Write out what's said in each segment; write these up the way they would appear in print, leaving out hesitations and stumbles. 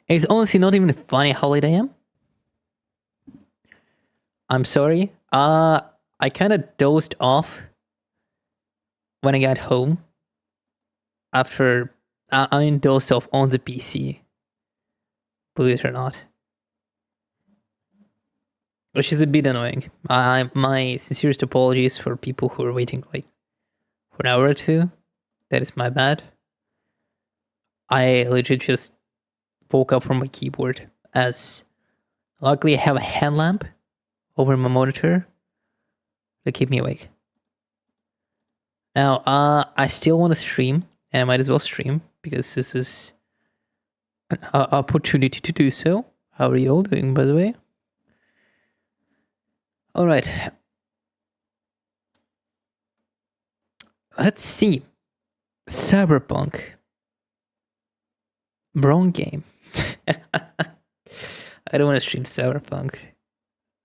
It's honestly not even funny how late I am. I'm sorry. I kind of dozed off when I got home. After I dozed off on the PC, believe it or not, which is a bit annoying. My sincerest apologies for people who are waiting like for an hour or two. That is my bad. I legit just woke up from my keyboard, as luckily I have a headlamp over my monitor to keep me awake. Now, I still want to stream, and I might as well stream because this is an opportunity to do so. How are you all doing, by the way? All right. Let's see. Cyberpunk. Wrong game. I don't want to stream Cyberpunk,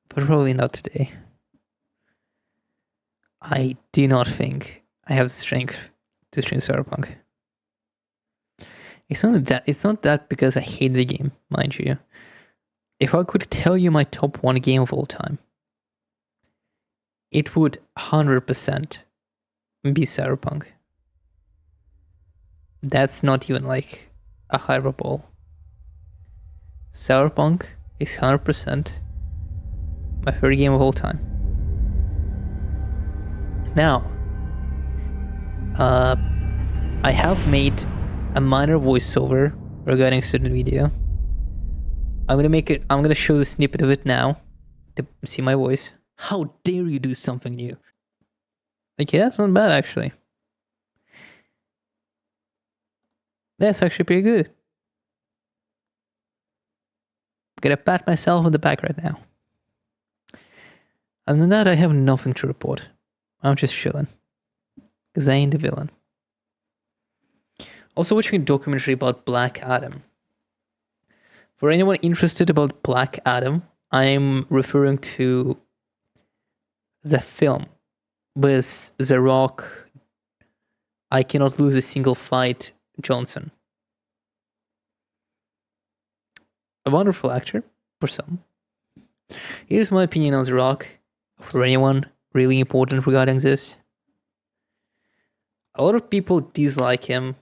but probably not today. I do not think I have the strength to stream Cyberpunk. It's not that because I hate the game, mind you. If I could tell you my top 1 game of all time, it would 100% be Cyberpunk. That's not even like a hyperbole. Cyberpunk is 100% my favorite game of all time. Now, I have made a minor voiceover regarding a certain video. I'm gonna show the snippet of it now to see my voice. How dare you do something new? Okay, that's not bad actually. That's actually pretty good. I'm gonna pat myself on the back right now. Other than that, I have nothing to report. I'm just chilling. Because I ain't the villain. Also watching a documentary about Black Adam. For anyone interested about Black Adam, I'm referring to the film with The Rock, I Cannot Lose a Single Fight, Johnson. A wonderful actor, for some. Here's my opinion on The Rock, for anyone really important regarding this. A lot of people dislike him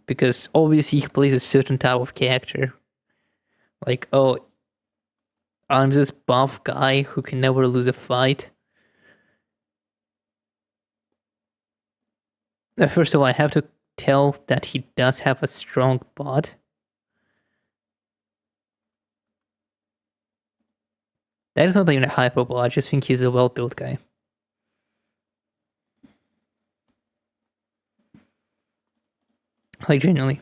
because obviously he plays a certain type of character. Like, oh, I'm this buff guy who can never lose a fight. First of all, I have to tell that he does have a strong bod. That is not even a hyperbole, I just think he's a well-built guy. Like, genuinely.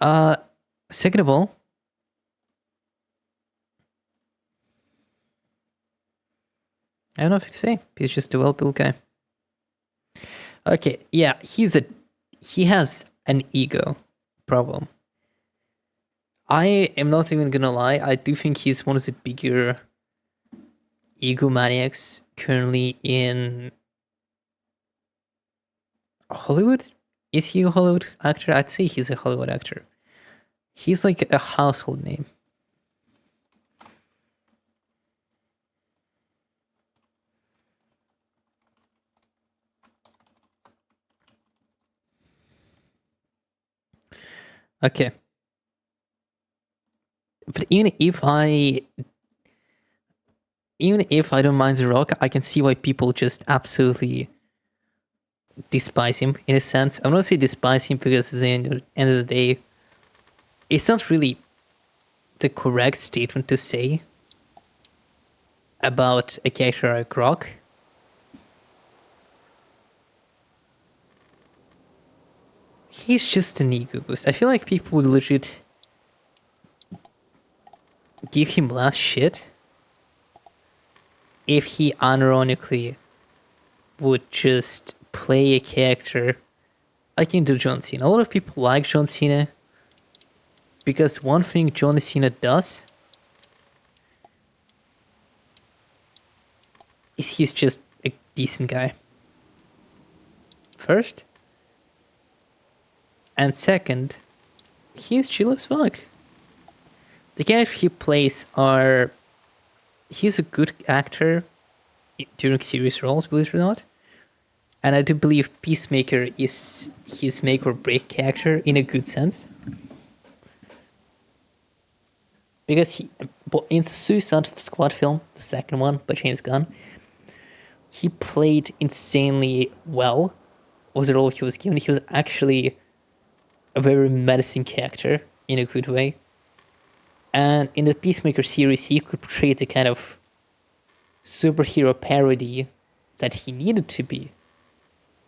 Second of all, I don't know what to say. He's just a well-built guy. Okay, yeah, he has an ego problem. I am not even gonna lie, I do think he's one of the bigger egomaniacs currently in Hollywood? Is he a Hollywood actor? I'd say he's a Hollywood actor. He's like a household name. Okay. But even if I don't mind The Rock, I can see why people just absolutely despise him in a sense. I'm not saying despise him because at the end of the day, it's not really the correct statement to say about a character like Rock. He's just an ego boost. I feel like people would legit give him less shit if he unironically would just play a character like into John Cena. A lot of people like John Cena because one thing John Cena does is he's just a decent guy. First. And second, he's chill as fuck. The character he plays are... He's a good actor during serious roles, believe it or not. And I do believe Peacemaker is his make or break character in a good sense. Because he, in Suicide Squad film, the second one by James Gunn, he played insanely well. Was the role he was given. He was actually a very menacing character in a good way. And in the Peacemaker series, he could portray the kind of superhero parody that he needed to be.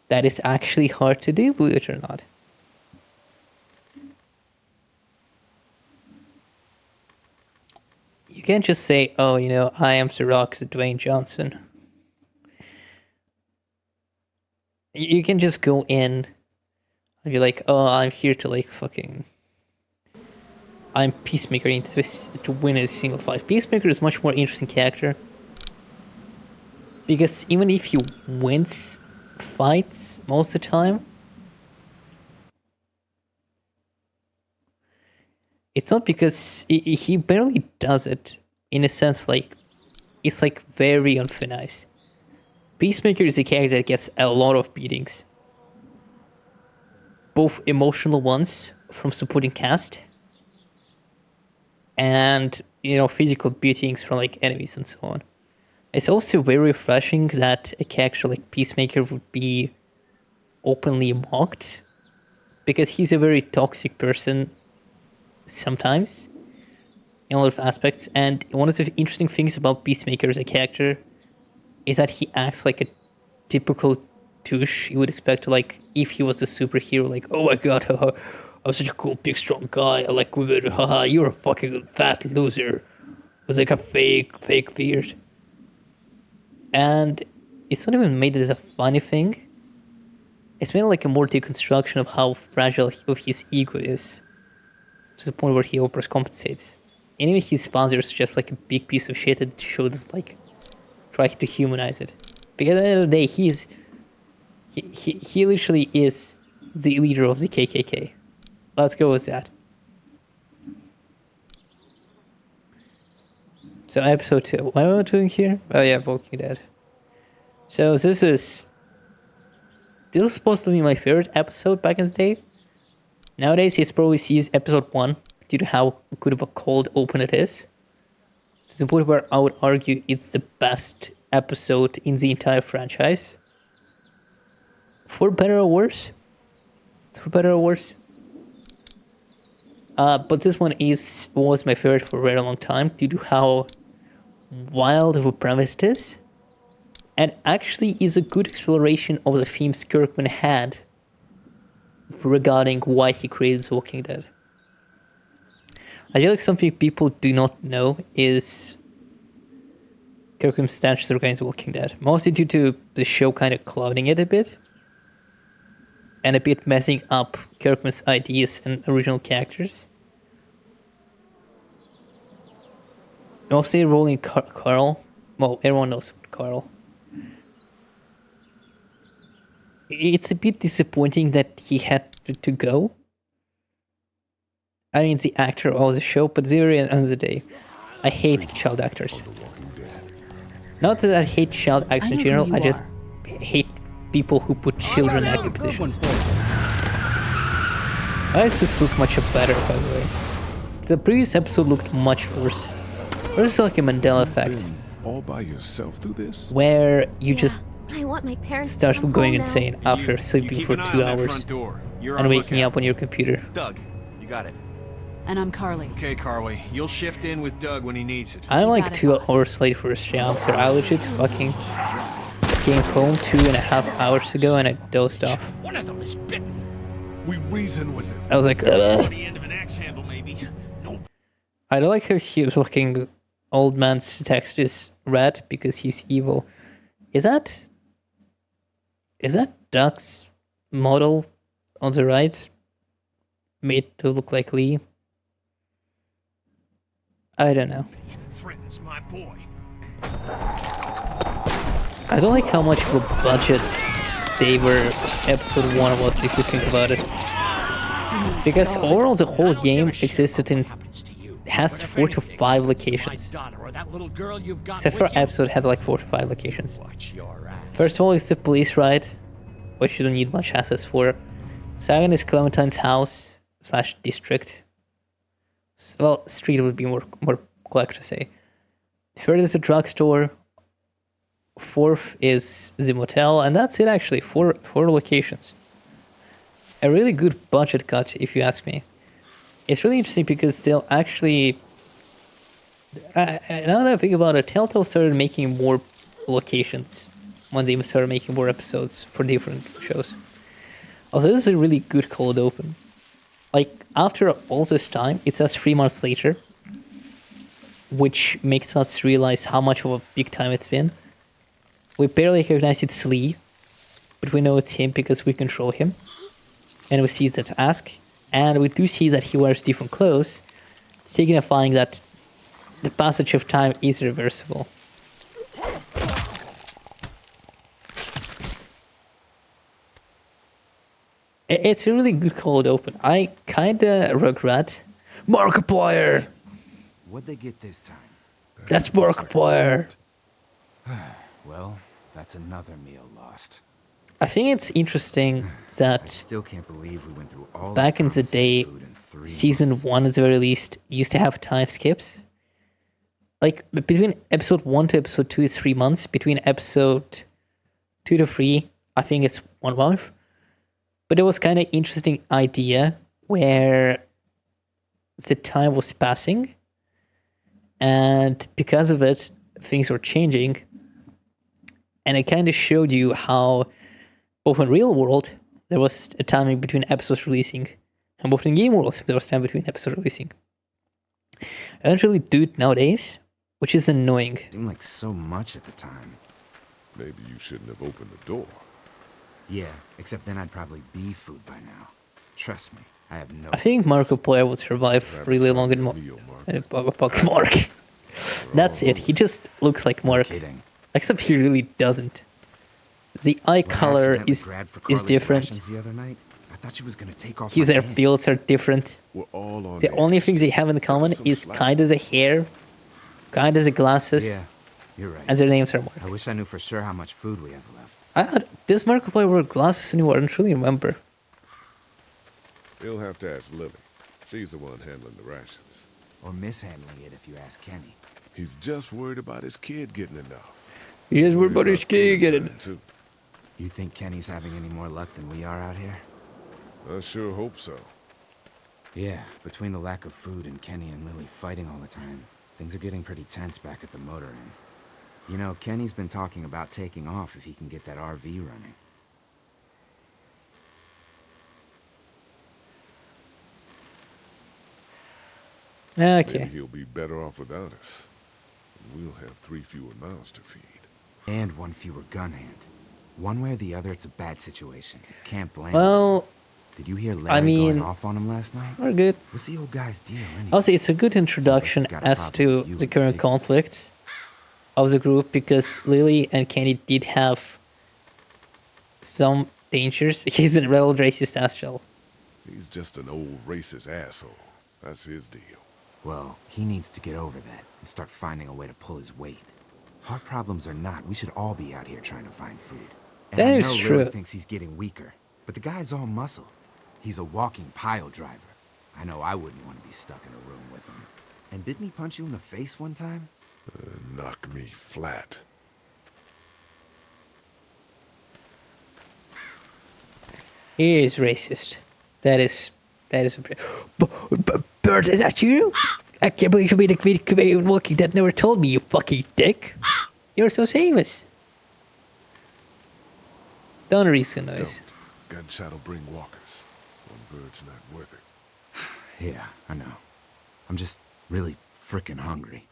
That is actually hard to do, believe it or not. You can't just say, oh, you know, I am The Rock's Dwayne Johnson. You can just go in and be like, oh, I'm here to like fucking... I'm Peacemaker into this to win a single fight. Peacemaker is a much more interesting character. Because even if he wins fights most of the time, it's not because he barely does it. In a sense, like, it's like very on thin ice. Peacemaker is a character that gets a lot of beatings. Both emotional ones from supporting cast and, you know, physical beatings from like enemies and so on. It's also very refreshing that a character like Peacemaker would be openly mocked, because he's a very toxic person sometimes in a lot of aspects. And one of the interesting things about Peacemaker as a character is that he acts like a typical douche you would expect, like, if he was a superhero, like, oh my god, haha, I'm such a cool, big, strong guy, I like women, haha, you're a fucking fat loser with like a fake beard. And it's not even made as a funny thing. It's made like a more deconstruction of how fragile of his ego is, to the point where he overcompensates. And even his father is just like a big piece of shit that shows like try to humanize it. Because at the end of the day, he literally is the leader of the KKK. Let's go with that. So episode 2. What am I doing here? Oh yeah, Walking Dead. So this was supposed to be my favorite episode back in the day. Nowadays, it's probably sees episode 1 due to how good of a cold open it is. To the point where I would argue it's the best episode in the entire franchise. For better or worse. But this one was my favorite for a very long time due to how wild of a premise it is. And actually is a good exploration of the themes Kirkman had regarding why he created The Walking Dead. I feel like something people do not know is Kirkman's stance regarding The Walking Dead. Mostly due to the show kind of clouding it a bit. And a bit messing up Kirkman's ideas and original characters. Mostly rolling Carl. Well, everyone knows Carl. It's a bit disappointing that he had to go. I mean, the actor of the show, but at the end of the day, I hate child actors. Not that I hate child actors in general, I just hate people who put children in acting positions. This looked much better, by the way. The previous episode looked much worse. There's like a Mandela effect. All by yourself through this? Where you just I want my parents start to come going home insane after sleeping for 2 hours and waking up on your computer. Doug, you got it. And I'm Carly. Okay, Carly, you'll shift in with Doug when he needs it. I'm like got it, 2 boss. hours late for a stream, so I legit fucking came home 2.5 hours ago and I dozed off. One of them is bitten. We reason with him. I was like, The end of an axe handle, maybe. Nope. I don't like how he was fucking old man's text is red because he's evil. Is that Doug's model on the right made to look like Lee? I don't know. Threatens my boy. I don't like how much of a budget saver episode 1 was if you think about it. Because overall the whole game existed in has 4 to 5 locations. Except for episode had like 4 to 5 locations. First of all, it's the police ride, which you don't need much access for. Second is Clementine's house / district. Well, street would be more correct to say. Third is the drugstore. Fourth is the motel, and that's it actually. Four locations. A really good budget cut, if you ask me. It's really interesting because they'll actually. Now that I think about it, Telltale started making more locations when they started making more episodes for different shows. Also, this is a really good cold open. Like, after all this time, it says 3 months later, which makes us realize how much of a big time it's been. We barely recognize it's Lee, but we know it's him because we control him. And we see that Ask, and we do see that he wears different clothes, signifying that the passage of time is reversible. It's a really good cold open. I kinda regret Markiplier. What'd they get this time? That's Markiplier. Well, that's another meal lost. I think it's interesting I that still can't believe we went through all back in the promising day, food in 3 season months. 1 at the very least used to have time skips. Like between episode 1 to episode 2 is 3 months. Between episode 2 to 3, I think it's 1 month. But it was kind of interesting idea where the time was passing, and because of it, things were changing. And it kind of showed you how both in real world there was a timing between episodes releasing, and both in game world there was time between episodes releasing. I don't really do it nowadays, which is annoying. Seemed like so much at the time. Maybe you shouldn't have opened the door. Yeah, except then I'd probably be food by now. Trust me, I have no. I think Markiplier would survive really long in Mark. That's it. He just looks like Mark. Kidding. Except he really doesn't. The eye When I color accidentally is grabbed for Carly's different. rations the other night, I thought she was gonna take off His my hair hand. builds are different. We're all on The edge. only things they have in common Some is slack. kind of the hair, kind of the glasses, Yeah, you're right. and their names are Mark. I wish I knew for sure how much food we have left. Does Markiplier wear glasses anymore? I don't really remember. You'll have to ask Lily. She's the one handling the rations. Or mishandling it if you ask Kenny. He's just worried about his kid getting enough. He is Worried about his kid Clementine, getting. too. You think Kenny's having any more luck than we are out here? I sure hope so. Yeah, between the lack of food and Kenny and Lily fighting all the time, things are getting pretty tense back at the motor inn. You know, Kenny's been talking about taking off if he can get that RV running. Okay. Maybe he'll be better off without us. And we'll have 3 fewer mouths to feed. And 1 fewer gun hand. One way or the other, it's a bad situation. Can't blame him. Well, Did you hear Larry mean- going off on him last night? we're good. What's the old guy's deal anyway? Also, it's a good introduction got a as problem to with you the in current particular. conflict of the group, because Lily and Kenny did have some dangers. He's a real racist asshole. He's just an old racist asshole. That's his deal. Well, he needs to get over that and start finding a way to pull his weight. Heart problems or not, we should all be out here trying to find food. And That I is know true. Lily thinks he's getting weaker, but the guy's all muscle. He's a walking pile driver. I know I wouldn't want to be stuck in a room with him. And didn't he punch you in the face one time? Knock me flat. He is racist. That is a Bert, is that you? I can't believe you made a comedian walking that never told me, you fucking dick. You're so famous. Don't reason noise. Don't. Gunshot'll bring walkers. One bird's not worth it. Yeah, I know. I'm just really frickin' hungry.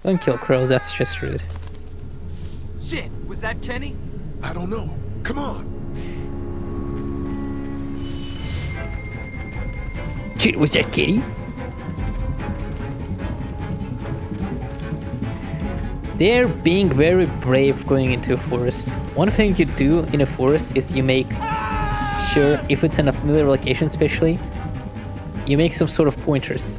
Don't kill crows, that's just rude. Shit, was that Kenny? I don't know. Come on. Shit, was that Kitty? They're being very brave going into a forest. One thing you do in a forest is you make sure if it's in a familiar location, especially, you make some sort of pointers.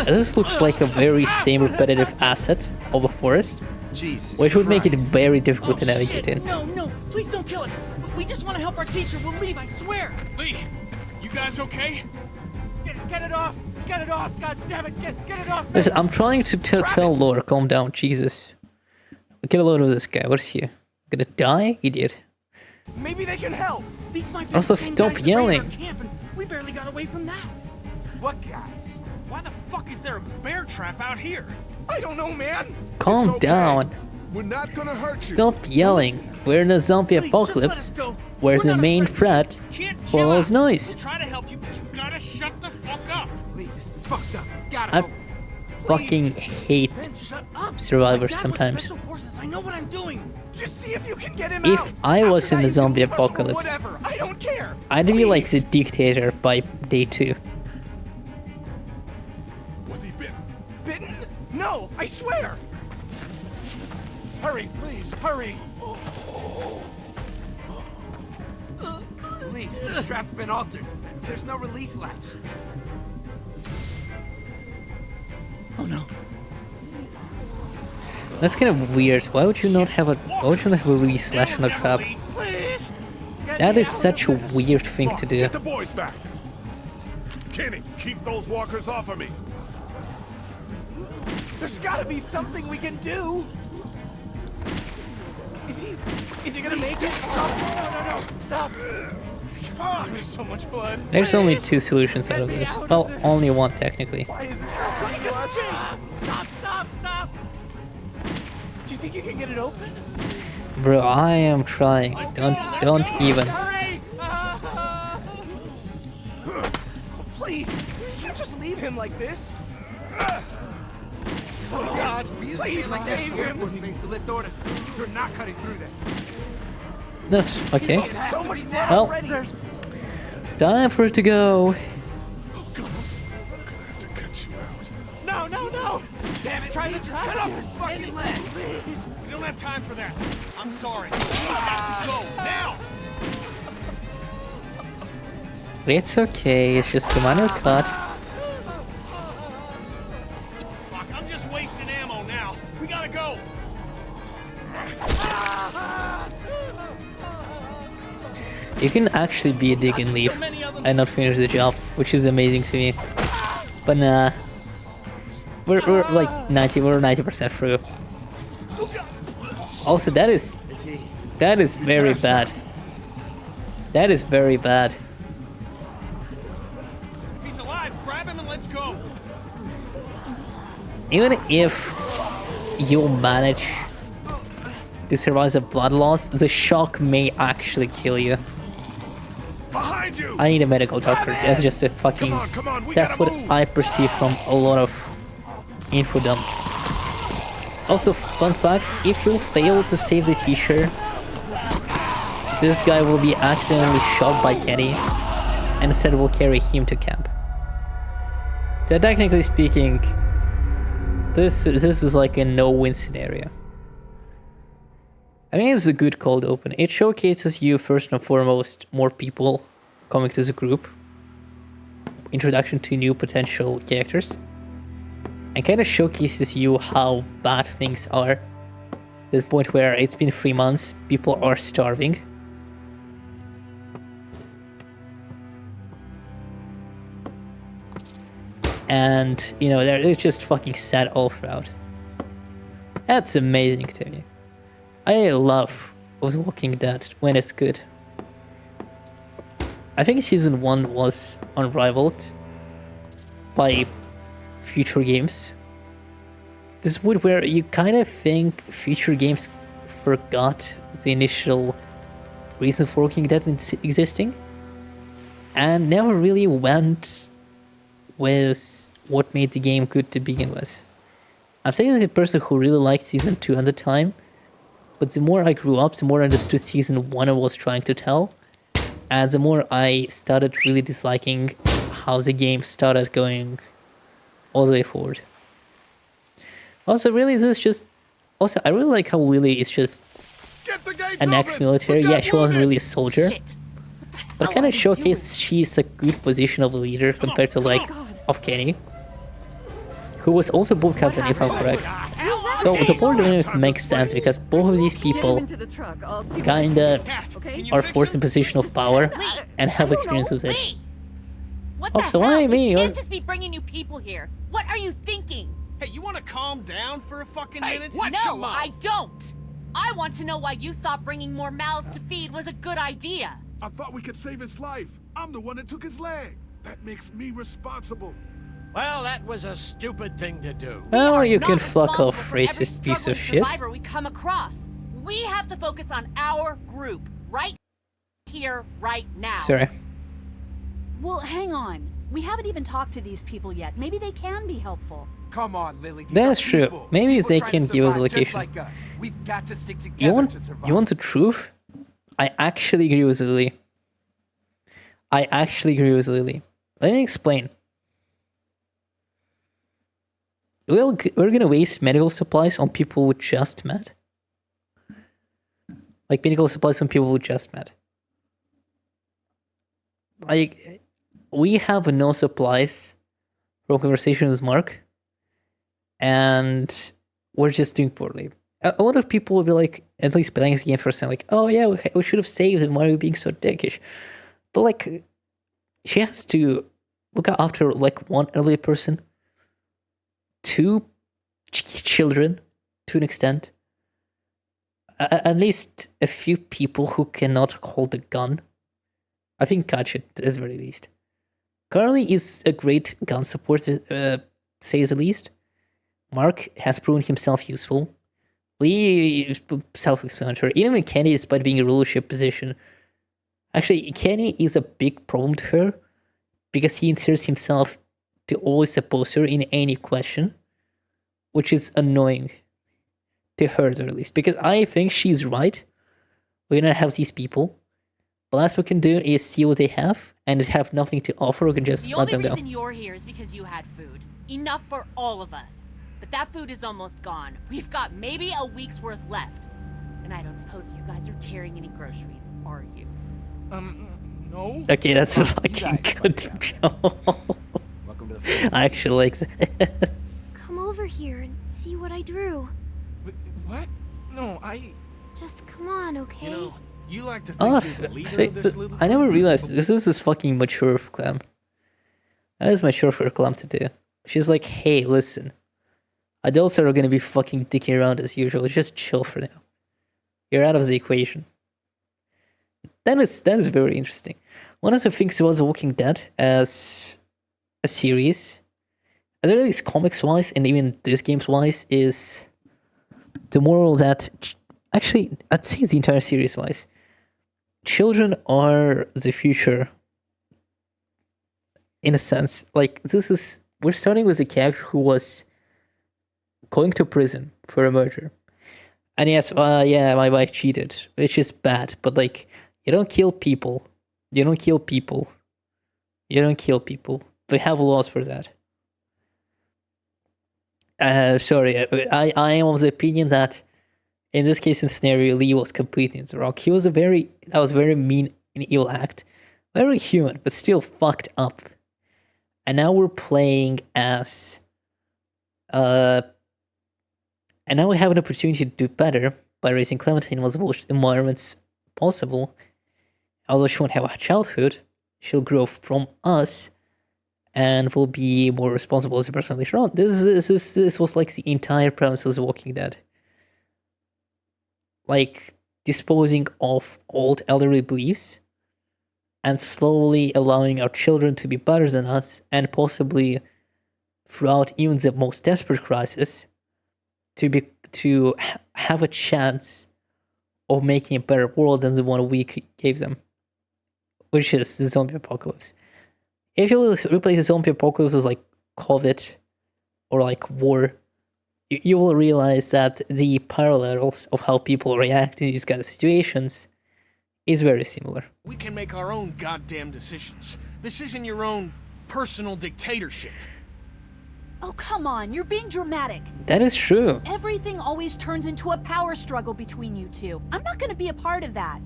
This looks like a very same repetitive asset of a forest, Jesus which would make it Christ. very difficult to Oh, navigate shit. in. No, please don't kill us. We just want to help our teacher. We'll leave, I swear. Lee, you guys okay? Get it off! Get it off! God damn it! Get it off! Listen, I'm trying to tell Laura, calm down, Jesus. Get a load of this guy. What is he? Gonna die? Idiot. Maybe they can help. These might be Also, the same stop guys that raided our yelling. camp, and we barely got away from that. What guys? Why the fuck is there a bear trap out here? I don't know, man. Calm okay. down. We're not gonna hurt you. Stop yelling. We're in a zombie Please, just let apocalypse, us go. whereas We're the not main afraid. threat Can't chill follows out. noise. We'll try to help you, but you gotta shut the fuck up. Lee, this is fucked up. We've gotta I go. fucking hate Ben, shut up. survivors My dad sometimes. Was special forces. I know what I'm doing. Just see if you can get him If out. I was After in that, the you can zombie leave us or apocalypse, whatever. I don't care. I'd be like the Please. dictator by day 2. Was he bitten? Bitten? No, I swear. Hurry, please, hurry. Lee, this trap's been altered. There's no release latch. Oh no. That's kind of weird. Why would you not have a release slash on a trap? Please. That is such a weird thing to do. Get the boys back. Kenny, keep those walkers off of me. There's gotta be something we can do. Is he gonna make it? No, stop. Fuck, there's so much blood. There's only Please. 2 solutions out of Get me this. out of Well, this. only one technically. Why is this happening to us? Stop. Do you think you can get it open? Bro, I am trying. Don't even. Hurry! Please, you can't just leave him like this. Oh God, please save him. Space to lift order. You're not cutting through that. That's okay. There's so much blood Well. already. Time for it to go. Gonna have to cut you out. No. Damn it, try to just cut off his fucking leg. Please. We don't have time for that. I'm sorry. We have to go now. It's okay. It's just a minor cut. Fuck, I'm just wasting ammo now. We gotta go. You can actually be a dig and leave and not finish the job, which is amazing to me. But nah. We're like 90% through. Also, that is very bad. That is very bad. If he's alive, grab him and let's go. Even if you'll manage to survive the blood loss, the shock may actually kill you. Behind you! I need a medical doctor. That's just a fucking... Come on, we That's gotta what move. I perceive from a lot of info dumps. Also, fun fact, if you fail to save the teacher, this guy will be accidentally shot by Kenny, and instead will carry him to camp. So technically speaking, this is like a no-win scenario. I mean, it's a good cold open. It showcases you first and foremost more people coming to the group, introduction to new potential characters, and kind of showcases you how bad things are. To the point where it's been 3 months, people are starving. And, you know, it's just fucking sad all throughout. That's amazing to me. I love The Walking Dead when it's good. I think season 1 was unrivaled by future games. This is where you kind of think future games forgot the initial reason for Walking Dead existing and never really went with what made the game good to begin with. I'm saying like a person who really liked season 2 at the time, but the more I grew up, the more I understood season 1 was trying to tell, and the more I started really disliking how the game started going all the way forward. Also, really, this is just... Also, I really like how Lily is just Get the gates an ex-military. Yeah, she wasn't really a soldier, Shit. but kind of showcased she's a good position of a leader compared to like of Kenny, who was also boot captain if I'm correct. So the board dynamic makes sense because both of these people kinda are forced in position of power and have experience with it. Lee! What Oh, the so hell? why me? We You're- can't just be bringing new people here. What are you thinking? Hey, you want to calm down for a fucking minute? No, I don't. I want to know why you thought bringing more mouths to feed was a good idea. I thought we could save his life. I'm the one that took his leg. That makes me responsible. Well, that was a stupid thing to do. Oh, you Not can fuck responsible off, for every racist piece of struggling shit. survivor we come across. We have to focus on our group right here, right now. Sorry. Well, hang on. We haven't even talked to these people yet. Maybe they can be helpful. Come on, Lily. These That's are true. people. Maybe People they trying can to give us a survive just location. like us. We've got to stick You together want to survive. you want the truth? I actually agree with Lily. Let me explain. We're gonna waste medical supplies on people who just met. Like medical supplies on people who just met. Like, we have no supplies from conversation with Mark, and we're just doing poorly. A lot of people will be like, at least playing this game first time, like, oh yeah, we should have saved him. Why are we being so dickish? But like, she has to look after like one elderly person, two children to an extent, at least a few people who cannot hold a gun. I think Katch at the very least. Carly is a great gun supporter, says the least. Mark has proven himself useful. Lee is self-explanatory. Even Kenny, despite being a rulership position. Actually, Kenny is a big problem to her because he inserts himself to always oppose her in any question, which is annoying to her at least. Because I think she's right. We're gonna have these people. The last we can do is see what they have, and have nothing to offer. We can just The let only them go. reason you're here is because you had food. Enough for all of us. But that food is almost gone. We've got maybe a week's worth left. And I don't suppose you guys are carrying any groceries, are you? No. Okay, that's a fucking guys, good joke. Welcome to the I actually like this. Come over here and see what I drew. What? No, I... Just come on, okay? You know, you like to Oh, think you're the leader of this little... I never realized this is fucking mature for Clem. That is mature for Clem to do. She's like, hey, listen. Adults are gonna be fucking dicking around as usual. Just chill for now. You're out of the equation. That is very interesting. One of the things about The Walking Dead as a series, as at least comics wise and even this games wise, is the moral that actually I'd say the entire series wise, children are the future. In a sense, like we're starting with a character who was going to prison for a murder. And yes, yeah, my wife cheated, which is bad, but like, you don't kill people. You don't kill people. You don't kill people. They have laws for that. Sorry, I am of the opinion that in this case and scenario, Lee was completely in the wrong. That was very mean and ill act. Very human, but still fucked up. And now we're playing as and now we have an opportunity to do better by raising Clementine in the most environments possible. Although she won't have a childhood, she'll grow from us and will be more responsible as a person later on. This was like the entire premise of The Walking Dead. Like, disposing of old elderly beliefs and slowly allowing our children to be better than us, and possibly throughout even the most desperate crisis to have a chance of making a better world than the one we gave them, which is the zombie apocalypse. If you replace the zombie apocalypse with like COVID or like war, you will realize that the parallels of how people react in these kind of situations is very similar. We can make our own goddamn decisions. This isn't your own personal dictatorship. Oh, come on, you're being dramatic. That is true. Everything always turns into a power struggle between you two. I'm not gonna be a part of that.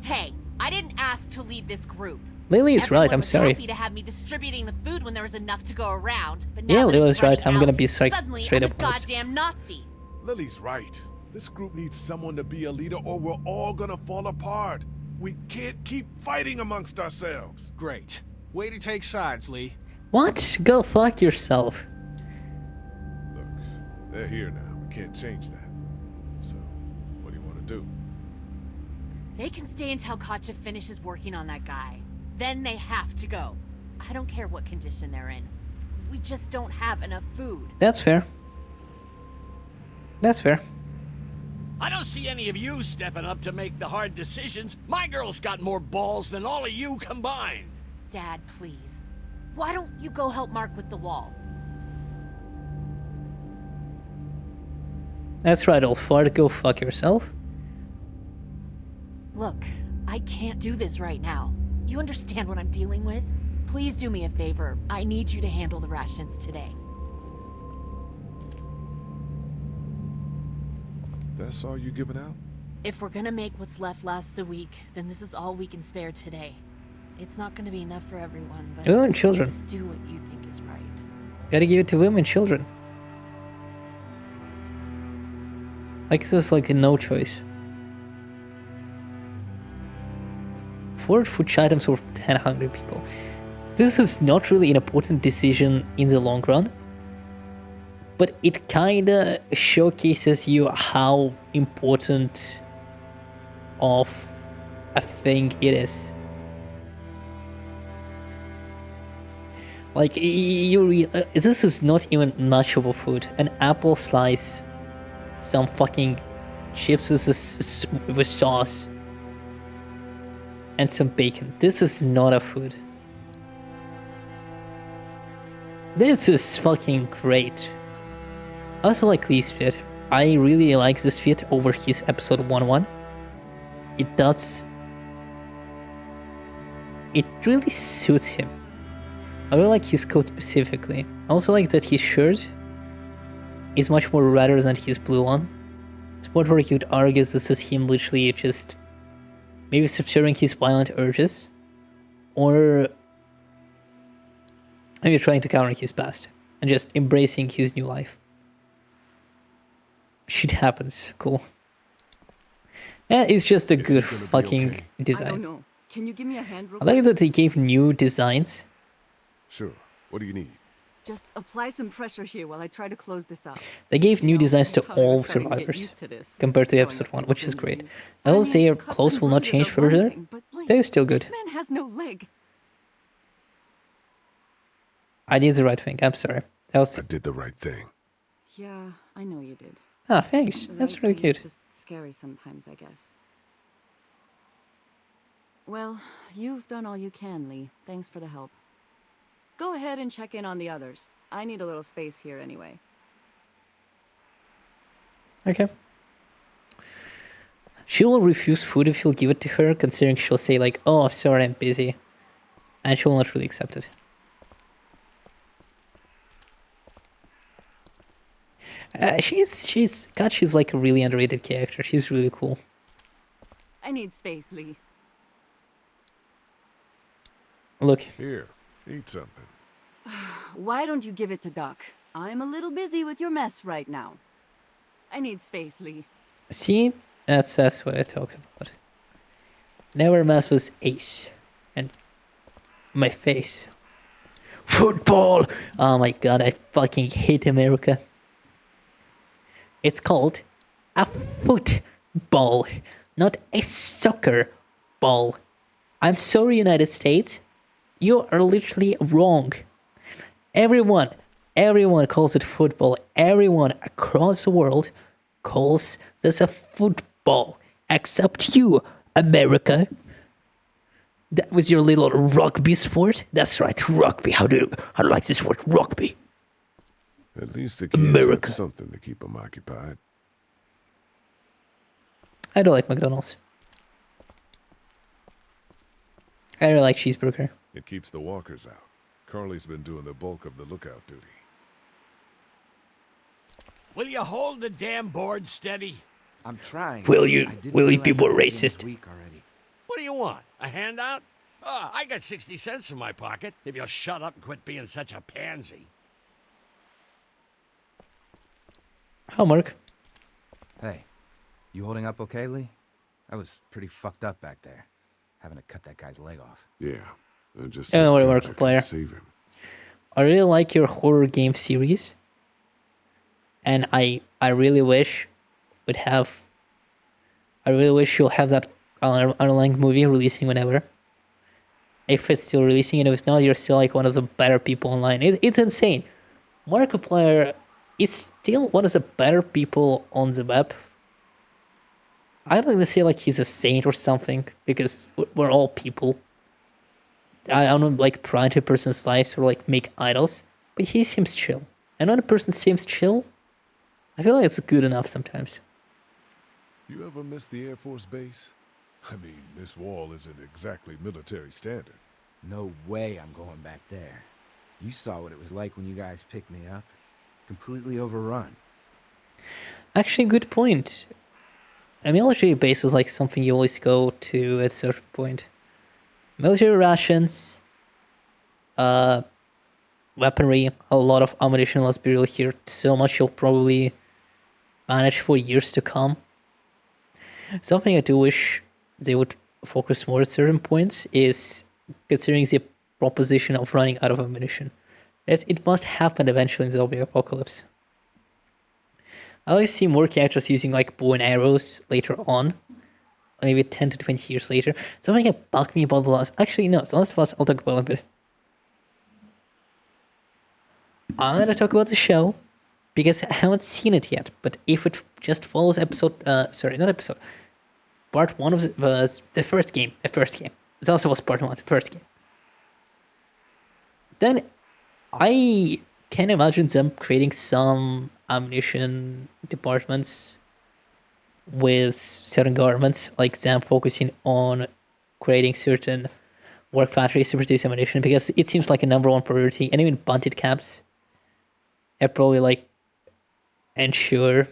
Hey, I didn't ask to lead this group. Lily is Everyone right, I'm was sorry. happy to have me distributing the food when there was enough to go around. But now Yeah, that Lily's it's right, running I'm gonna out, be straight suddenly I'm a up honest. goddamn Nazi. Lily's right. This group needs someone to be a leader or we're all gonna fall apart. We can't keep fighting amongst ourselves. Great. Way to take sides, Lee. What? Go fuck yourself. Look, they're here now. We can't change that. So, what do you want to do? They can stay until Katja finishes working on that guy. Then they have to go. I don't care what condition they're in. We just don't have enough food. That's fair. That's fair. I don't see any of you stepping up to make the hard decisions. My girl's got more balls than all of you combined. Dad, please. Why don't you go help Mark with the wall? That's right, old fart. Go fuck yourself. Look, I can't do this right now. You understand what I'm dealing with? Please do me a favor. I need you to handle the rations today. That's all you giving out? If we're gonna make what's left last the week, then this is all we can spare today. It's not gonna be enough for everyone, but Oh, and children. just do what you think is right. Gotta give it to women and children. Like, there's like no choice. 4 food items for 10 hungry people. This is not really an important decision in the long run, but it kinda showcases you how important of a thing it is. Like, this is not even much of a food. An apple slice, some fucking chips with sauce, and some bacon. This is not a food. This is fucking great. I also like Lee's fit. I really like this fit over his episode 1-1. It really suits him. I really like his coat specifically. I also like that his shirt is much more redder than his blue one. Sport where you'd argue this is him literally just maybe subduing his violent urges, or maybe trying to counter his past and just embracing his new life. Shit happens. Cool. Yeah, it's just a good fucking okay? design. I don't know. Can you give me a hand real I like quick? that they gave new designs. Sure. What do you need? Just apply some pressure here while I try to close this up. They gave new You know, designs to probably all starting to get survivors used to this. compared to Throwing episode up 1, people's which is great. names. I'll say your cuts clothes and will not bruises change are one further. thing, but, like, They're still good. This man has no leg. I did the right thing. I'm sorry. That was... I did the right thing. Yeah, I know you did. Ah, thanks. The That's right really thing is cute. just scary sometimes, I guess. Well, you've done all you can, Lee. Thanks for the help. Go ahead and check in on the others. I need a little space here anyway. Okay. She will refuse food if you'll give it to her, considering she'll say like, "Oh, sorry, I'm busy," and she will not really accept it. She's like a really underrated character. She's really cool. I need space, Lee. Look, Here, eat something. Why don't you give it to Doc? I'm a little busy with your mess right now. I need space, Lee. see, that's what I talk about. Never mess with Ace and my face. Football. Oh my god, I fucking hate America. It's called a football, not a soccer ball. I'm sorry, United States. You are literally wrong. Everyone calls it football. Everyone across the world calls this a football. Except you, America. That was your little rugby sport? That's right, rugby. How do you like this word, rugby? At least the kids America. have something to keep them occupied. I don't like McDonald's. I don't like cheeseburger. It keeps the walkers out. Carly's been doing the bulk of the lookout duty. Will you hold the damn board steady? I'm trying. Will you I didn't be realize more it was getting racist? weak already. What do you want? A handout? I got 60 cents in my pocket. If you'll shut up and quit being such a pansy. How, Mark? Hey, you holding up okay, Lee? I was pretty fucked up back there, having to cut that guy's leg off. Yeah. And just Yeah, what a God, I Markiplier. couldn't save him. I really like your horror game series, and I really wish would have. I really wish you'll have that underlying movie releasing whenever. If it's still releasing, and if it's not, you're still like one of the better people online. It's insane. Marikiplier is still one of the better people on the web. I don't even say like he's a saint or something, because we're all people. I don't like pry into a person's lives or like make idols, but he seems chill. And when a person seems chill, I feel like it's good enough sometimes. You ever miss the Air Force Base? I mean, this wall isn't exactly military standard. No way I'm going back there. You saw what it was like when you guys picked me up. Completely overrun. Actually, good point. A military base is like something you always go to at a certain point. Military rations, weaponry, a lot of ammunition, let's be real here. So much you'll probably manage for years to come. Something I do wish they would focus more at certain points is considering the proposition of running out of ammunition. As it must happen eventually in the zombie apocalypse. I like to see more characters using like bow and arrows later on. Maybe 10 to 20 years later. Something that bugged me about The Last... Actually, no, The Last of Us, I'll talk about in a bit. I'm going to talk about the show, because I haven't seen it yet. But if it just follows part 1 of the first game. It also was part 1, the first game. Then I can imagine them creating some ammunition departments with certain governments, like them focusing on creating certain work factories to produce ammunition, because it seems like a #1 priority. And even bunted caps are probably like ensure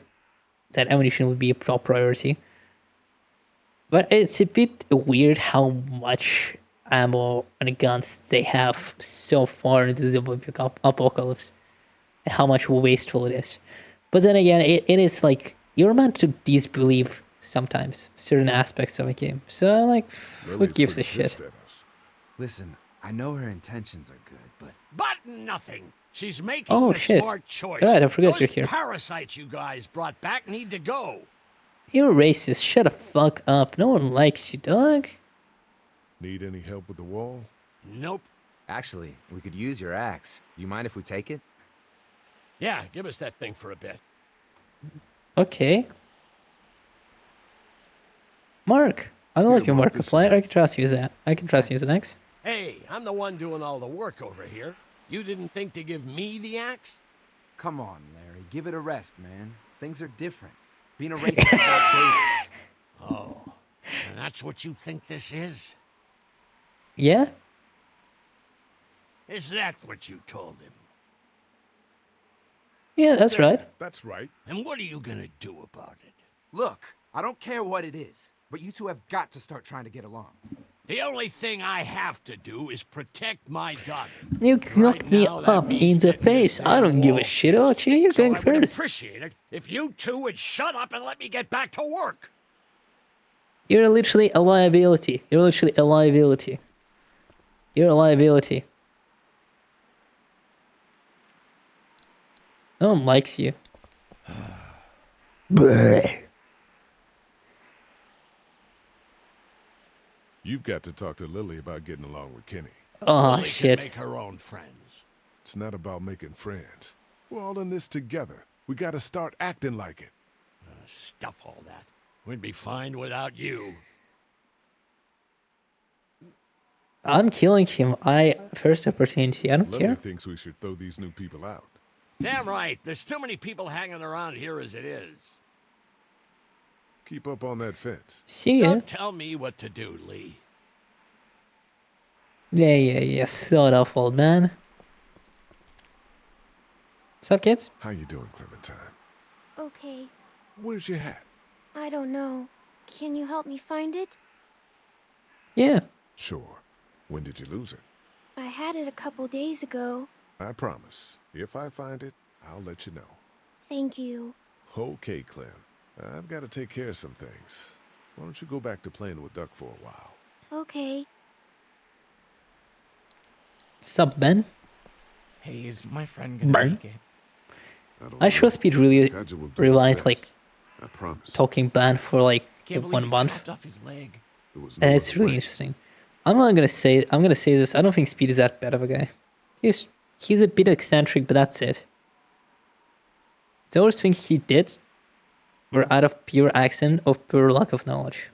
that ammunition would be a top priority. But it's a bit weird how much ammo and guns they have so far into the apocalypse, and how much wasteful it is. But then again, it is like, you're meant to disbelieve sometimes certain aspects of a game. So I'm like, who Lily's gives a pretty shit? pissed at us. Listen, I know her intentions are good, but... But nothing. She's making Oh, the shit. smart choice. Alright, I forgot Those you're here. parasites you guys brought back need to go. You're racist. Shut the fuck up. No one likes you, dog. Need any help with the wall? Nope. Actually, we could use your axe. You mind if we take it? Yeah, give us that thing for a bit. Okay. Mark. I don't like your Mark, this Markiplier. is- I can trust you as that. I can trust you as an ex. Hey, I'm the one doing all the work over here. You didn't think to give me the axe? Come on, Larry. Give it a rest, man. Things are different. Being a racist is outdated. Oh, and that's what you think this is? Yeah? Is that what you told him? Yeah, that's right. That's right. And what are you gonna do about it? Look, I don't care what it is, but you two have got to start trying to get along. The only thing I have to do is protect my daughter. You knocked me now, that up in means the getting this face. I damn don't give a wall. shit about you. You're So going I would first. appreciate it if you two would shut up and let me get back to work. You're literally a liability. You're literally a liability. You're a liability. No one likes you. Bleh. You've got to talk to Lily about getting along with Kenny. Oh, Lily can shit. make her own friends. It's not about making friends. We're all in this together. We got to start acting like it. Stuff all that. We'd be fine without you. I'm killing him. First opportunity. I don't Lily care. thinks we should throw these new people out. Damn right. There's too many people hanging around here as it is. Keep up on that fence. See ya. Don't tell me what to do, Lee. Yeah. Sort of, old man. What's up, kids? How you doing, Clementine? Okay. Where's your hat? I don't know. Can you help me find it? Yeah. Sure. When did you lose it? I had it a couple days ago. I promise. If I find it, I'll let you know. Thank you. Okay, Clem. I've got to take care of some things. Why don't you go back to playing with Duck for a while? Okay. Sup, Ben? Hey, is my friend gonna Burn. make it? I show speed really rewind like I promise. talking ban for like Can't believe 1 he month. chopped off his leg. There was no And it's other really way. interesting. I'm gonna say this. I don't think Speed is that bad of a guy. He's a bit eccentric, but that's it. Those things he did were out of pure accident or pure lack of knowledge.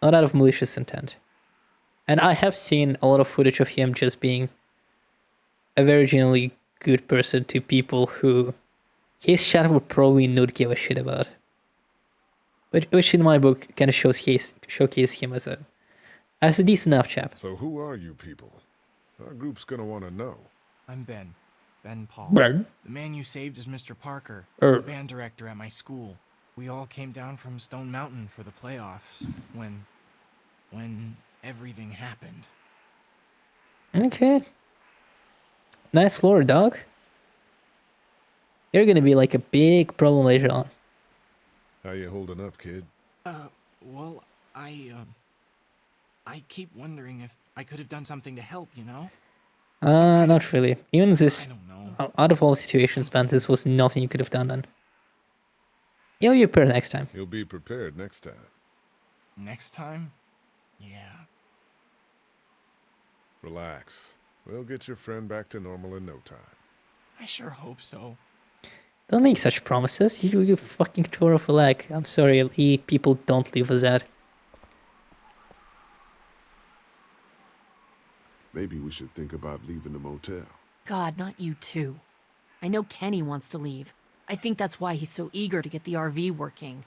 Not out of malicious intent. And I have seen a lot of footage of him just being a very genuinely good person to people who his chat would probably not give a shit about. Which in my book kind of showcase him as a decent enough chap. So who are you people? Our group's gonna want to know. I'm Ben. Ben Paul. Ben? The man you saved is Mr. Parker, Er. the band director at my school. We all came down from Stone Mountain for the playoffs when everything happened. Okay. Nice lore, dog. You're gonna be like a big problem later on. How you holding up, kid? Well, I keep wondering if I could have done something to help, you know? Not really. Even this, I don't know. out of all situations, man, this was nothing you could have done then. You'll be prepared next time. You'll be prepared next time. Next time? Yeah. Relax. We'll get your friend back to normal in no time. I sure hope so. Don't make such promises. You fucking tore off a leg. I'm sorry, people don't live with that. Maybe we should think about leaving the motel. God, not you too. I know Kenny wants to leave. I think that's why he's so eager to get the RV working.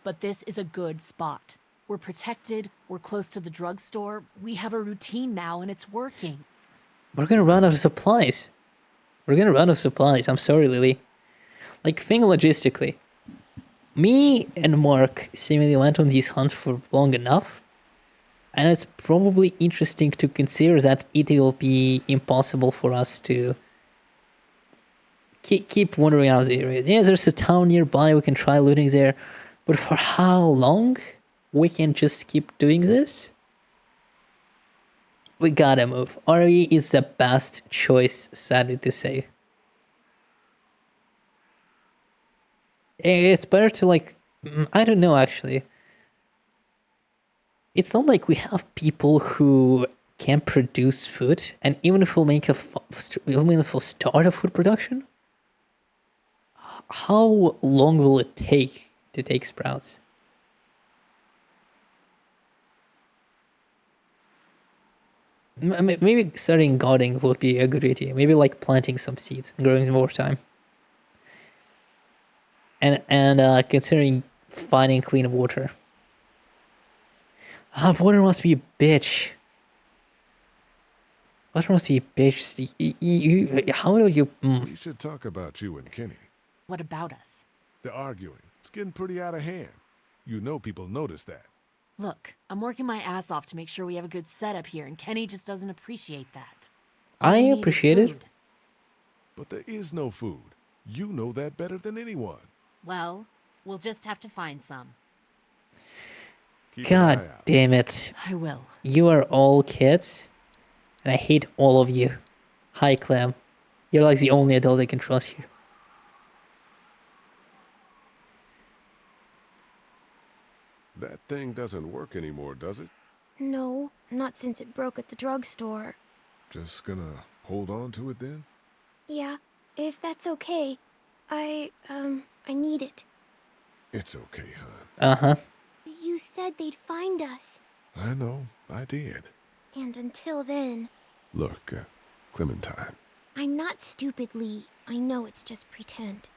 But this is a good spot. We're protected, we're close to the drugstore, we have a routine now and it's working. We're gonna run out of supplies. I'm sorry, Lily. Like, think logistically. Me and Mark seemingly went on these hunts for long enough, and it's probably interesting to consider that it will be impossible for us to keep wandering around the area. Yeah, there's a town nearby, we can try looting there, but for how long we can just keep doing this? We gotta move. RE is the best choice, sadly to say. It's better to, like, I don't know, actually. It's not like we have people who can produce food, and even if we'll start a food production, how long will it take to take sprouts? Maybe starting gardening would be a good idea. Maybe like planting some seeds and growing them over time. And considering finding clean water. Water must be a bitch. Water must be a bitch. How will you... We should talk about you and Kenny. What about us? They're arguing. It's getting pretty out of hand. You know people notice that. Look, I'm working my ass off to make sure we have a good setup here, and Kenny just doesn't appreciate that. I We need appreciate it. food. But there is no food. You know that better than anyone. Well, we'll just have to find some. Keep an eye God out. damn it. I will. You are all kids, and I hate all of you. Hi, Clem. You're like the only adult I can trust here. That thing doesn't work anymore, does it? No, not since it broke at the drugstore. Just gonna hold on to it then? Yeah, if that's okay. I need it. It's okay, hon. Uh-huh. You said they'd find us. I know. I did. And until then... Look, Clementine. I'm not stupid, Lee. I know it's just pretend.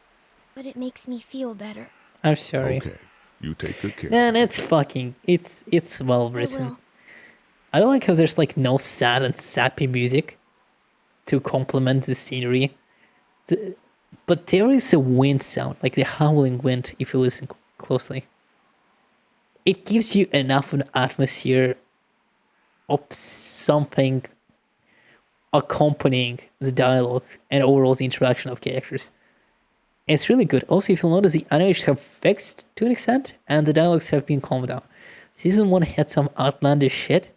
But it makes me feel better. I'm sorry. Okay. You take good care. Man, it's fucking... It's well I written. will. I don't like how there's like no sad and sappy music to complement the scenery. But there is a wind sound, like the howling wind, if you listen closely. It gives you enough of an atmosphere of something accompanying the dialogue and overall the interaction of characters. It's really good. Also, if you'll notice, the animations have fixed to an extent, and the dialogues have been calmed down. Season 1 had some outlandish shit,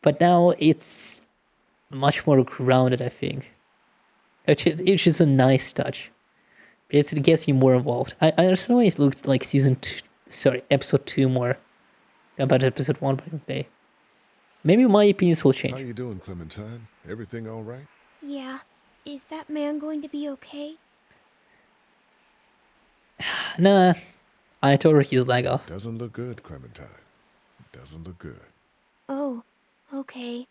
but now it's much more grounded, I think. Which is a nice touch. Because it gets you more involved. I understand why it looked like episode 2 more about episode 1 back in the day. Maybe my opinions will change. How you doing, Clementine? Everything all right? Yeah. Is that man going to be okay? Nah, I tore his leg off. Doesn't look good, Clementine. Doesn't look good. Oh, okay.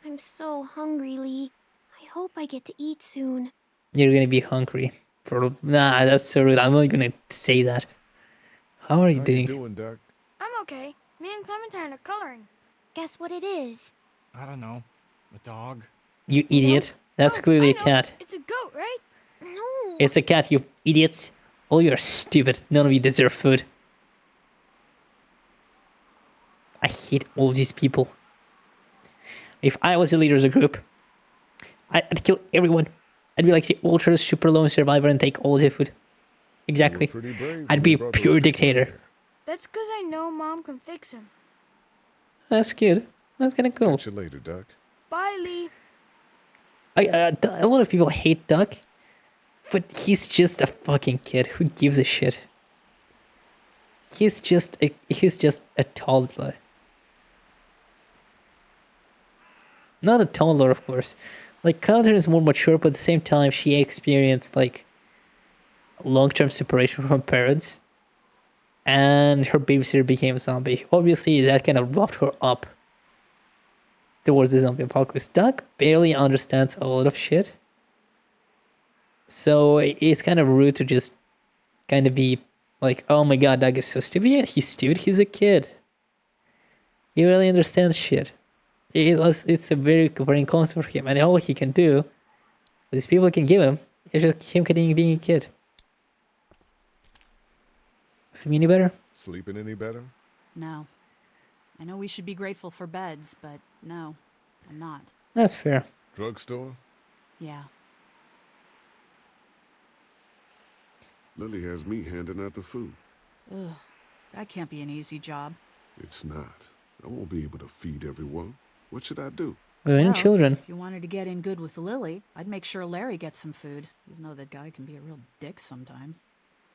I'm so hungry, Lee. I hope I get to eat soon. You're gonna be hungry. Nah, that's so rude. I'm not gonna say that. How are you doing? How you doing, Doc? I'm okay. Me and Clementine are coloring. Guess what it is? I don't know. A dog? You idiot. That's clearly a cat. It's a goat, right? No. It's a cat, you idiots. All you are stupid. None of you deserve food. I hate all these people. If I was the leader of the group, I'd kill everyone. I'd be like the ultra super lone survivor and take all the food. Exactly. I'd be a pure dictator. That's because I know Mom can fix him. That's good. That's kind of cool. Catch you later, Doc. Bye, Lee. A lot of people hate Duck, but he's just a fucking kid. Who gives a shit? He's just a toddler. Not a toddler, of course. Like, Clementine is more mature, but at the same time, she experienced, like, long-term separation from her parents. And her babysitter became a zombie. Obviously, that kind of roughed her up towards the zombie apocalypse. Doug barely understands a lot of shit. So, it's kind of rude to just kind of be like, oh my god, Doug is so stupid. Yeah, he's stupid. He's a kid. He really understands shit. It's a very very concept for him, and all he can do, these people can give him, is just him continuing being a kid. Sleep any better? Sleeping any better? No. I know we should be grateful for beds, but no, I'm not. That's fair. Drugstore? Yeah. Lily has me handing out the food. Ugh, that can't be an easy job. It's not. I won't be able to feed everyone. What should I do? Women and children. If you wanted to get in good with Lily, I'd make sure Larry gets some food, even though that guy can be a real dick sometimes.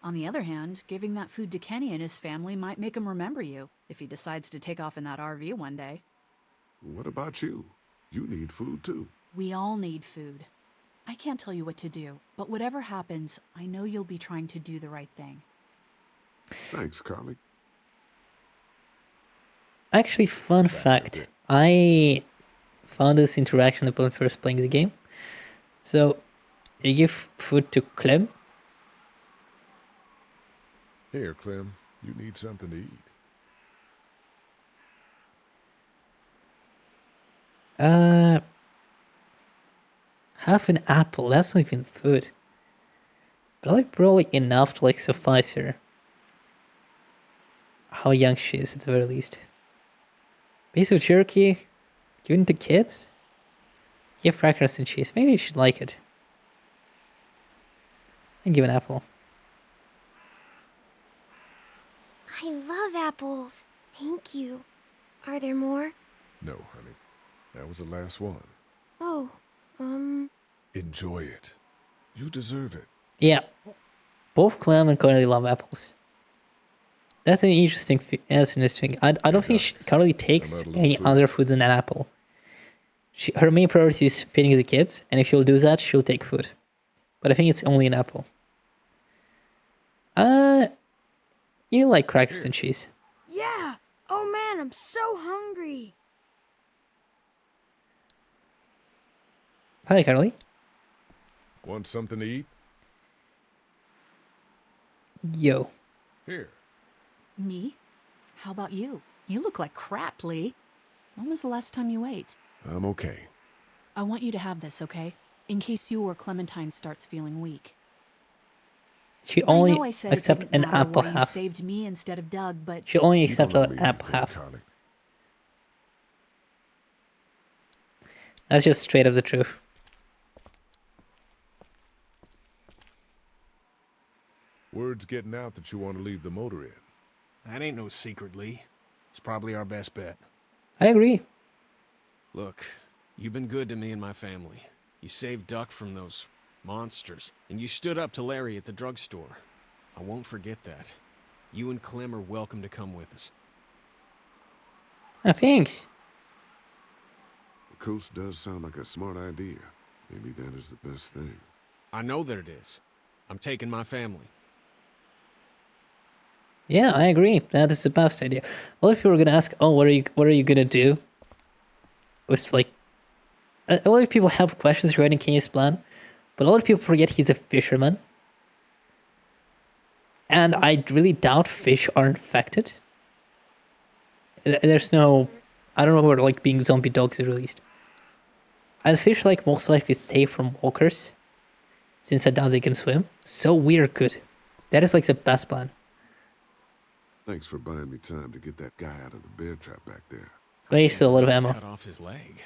On the other hand, giving that food to Kenny and his family might make him remember you, if he decides to take off in that RV one day. What about you? You need food too. We all need food. I can't tell you what to do, but whatever happens, I know you'll be trying to do the right thing. Thanks, Carly. Actually, fun fact. I found this interaction upon first playing the game. So, you give food to Clem. Here, Clem. You need something to eat. Half an apple. That's not even food. But like probably enough to like suffice her. How young she is, at the very least. Piece of jerky, given to kids. Give crackers and cheese. Maybe you should like it. And give an apple. I love apples. Thank you. Are there more? No, honey. That was the last one. Oh, Enjoy it. You deserve it. Yeah. Both Clem and Carly love apples. That's an interesting thing. I don't think Carly takes any other food than an apple. Her main priority is feeding the kids, and if she'll do that, she'll take food. But I think it's only an apple. You like crackers and cheese. Yeah. Oh man, I'm so hungry. Hi, Carly. Want something to eat? Yo. Here. Me? How about you? You look like crap, Lee. When was the last time you ate? I'm okay. I want you to have this, okay? In case you or Clementine starts feeling weak. She I only know I said it accept didn't an matter apple why you half. saved me instead of Doug, but She only You don't accepts owe an me apple anything, half. Connie. That's just straight up the truth. Word's getting out that you want to leave the motor inn. That ain't no secret, Lee. It's probably our best bet. I agree. Look, you've been good to me and my family. You saved Duck from those monsters, and you stood up to Larry at the drugstore. I won't forget that. You and Clem are welcome to come with us. Oh, thanks. The coast does sound like a smart idea. Maybe that is the best thing. I know that it is. I'm taking my family. Yeah, I agree. That is the best idea. A lot of people are gonna ask, "Oh, what are you gonna do?" It's like a lot of people have questions regarding Kenny's plan, but a lot of people forget he's a fisherman, and I really doubt fish are infected. There's no, I don't know where like being zombie dogs is released. And fish like most likely stay from walkers, since I doubt they can swim. So we're good. That is like the best plan. Thanks for buying me time to get that guy out of the bear trap back there. Waste a lot of ammo. Cut off his leg.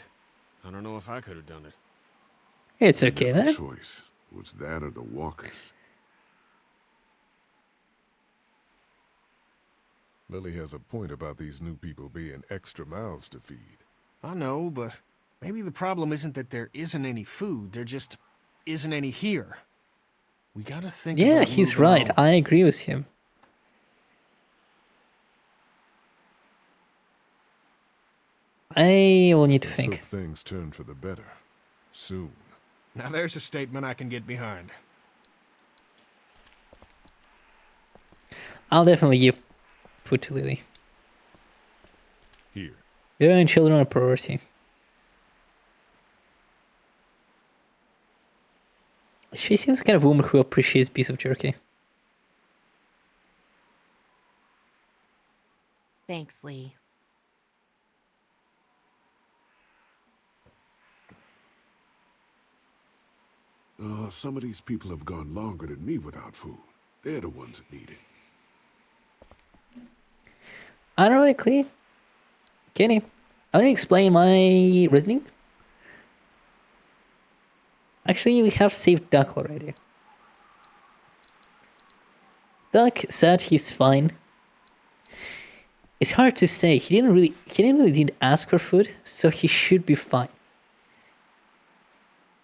I don't know if I could have done it. It's okay, man. Choice was that or the walkers. Lily has a point about these new people being extra mouths to feed. I know, but maybe the problem isn't that there isn't any food. There just isn't any here. We gotta think Yeah, about he's moving right. on. I agree with him. I will need to Let's think. hope things turn for the better. Soon. Now there's a statement I can get behind. I'll definitely give food to Lily. Here. Women and children are a priority. She seems the kind of woman who appreciates piece of jerky. Thanks, Lee. Some of these people have gone longer than me without food. They're the ones that need it. Ironically, Kenny, let me explain my reasoning. Actually, we have saved Duck already. Duck said he's fine. It's hard to say. He didn't really did ask for food, so he should be fine.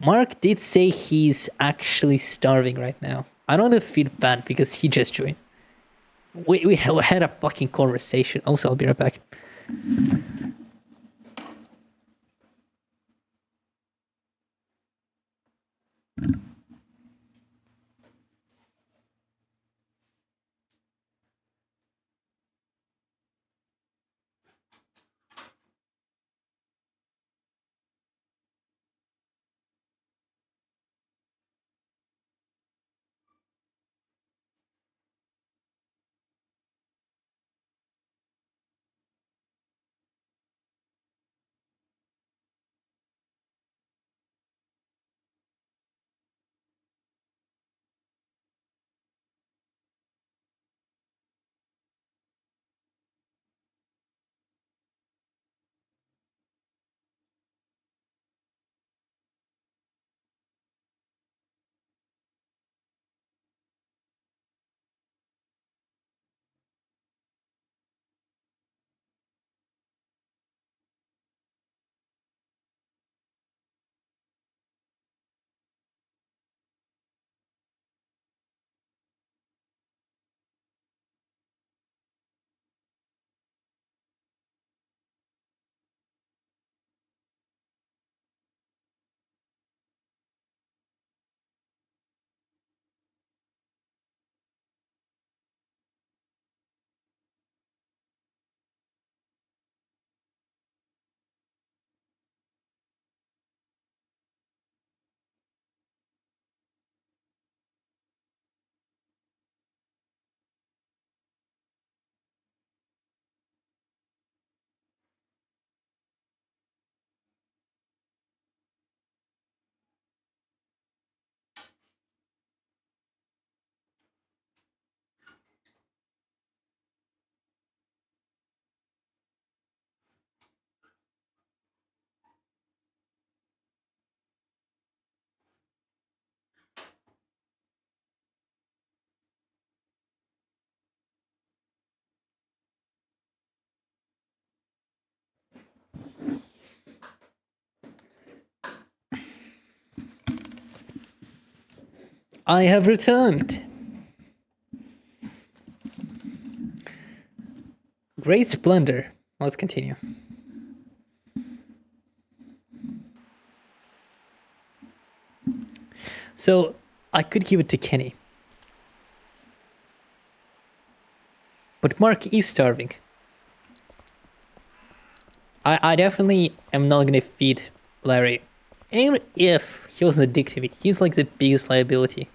Mark did say he's actually starving right now. I don't want to feel bad because he just joined. We had a fucking conversation. Also, I'll be right back. I have returned. Great splendor. Let's continue. So, I could give it to Kenny. But Mark is starving. I definitely am not gonna feed Larry. Even if he was addictive, he's like the biggest liability.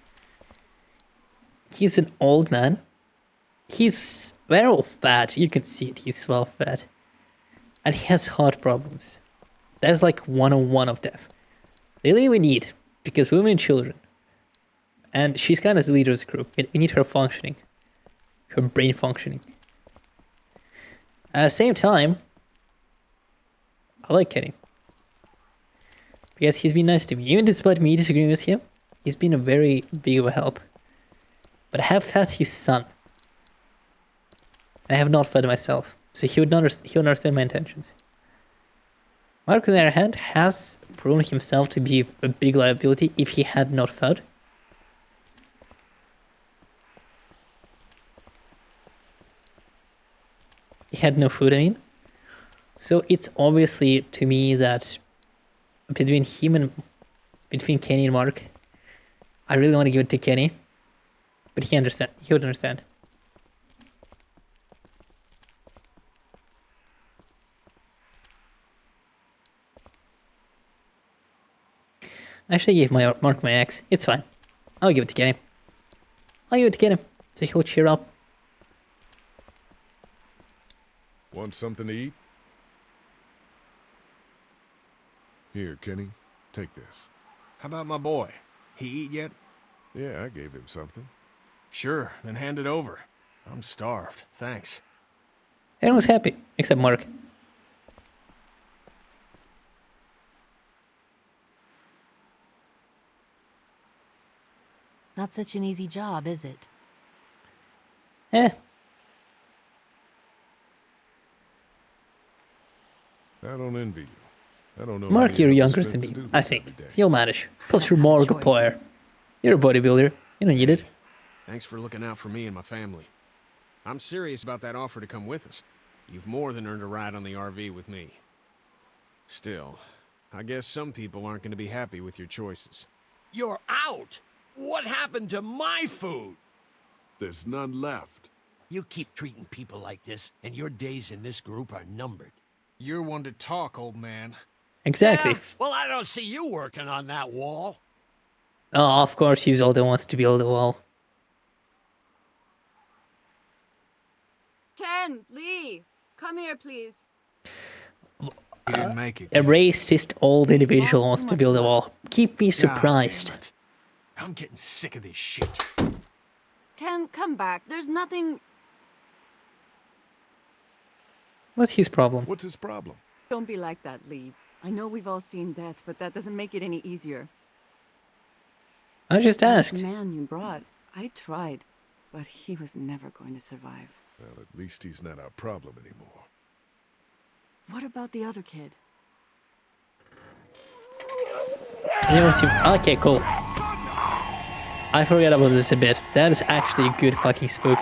He's an old man. He's very fat. You can see it. He's well fat. And he has heart problems. That's like 101 of death. Lily we need, because women and children. And she's kind of the leader of the group. We need her functioning. Her brain functioning. At the same time, I like Kenny. Because he's been nice to me. Even despite me disagreeing with him, he's been a very big of a help. But I have fed his son. And I have not fed myself. So he would understand my intentions. Mark, on the other hand, has proven himself to be a big liability if he had not fed. He had no food, I mean. So it's obviously to me that between Kenny and Mark, I really want to give it to Kenny. But he would understand. I should give Mark my axe. It's fine. I'll give it to Kenny. So he'll cheer up. Want something to eat? Here, Kenny. Take this. How about my boy? He eat yet? Yeah, I gave him something. Sure, then hand it over. I'm starved, thanks. Everyone's happy, except Mark. Not such an easy job, is it? Eh. I don't envy you. I don't know. Mark, you're younger than me, I think. You'll manage. Plus, you're more good player. You're a bodybuilder. You don't need it. Thanks for looking out for me and my family. I'm serious about that offer to come with us. You've more than earned a ride on the RV with me. Still, I guess some people aren't going to be happy with your choices. You're out! What happened to my food? There's none left. You keep treating people like this, and your days in this group are numbered. You're one to talk, old man. Exactly. Yeah, well, I don't see you working on that wall. Oh, of course, he's all that wants to build a wall. Ken, Lee, come here, please. You didn't make it. A racist old individual wants to build a wall. Keep me surprised. I'm getting sick of this shit. Ken, come back. There's nothing... What's his problem? What's his problem? Don't be like that, Lee. I know we've all seen death, but that doesn't make it any easier. I just asked. The man you brought, I tried, but he was never going to survive. Well, at least he's not our problem anymore. What about the other kid? Okay, cool. I forgot about this a bit. That is actually a good fucking spook.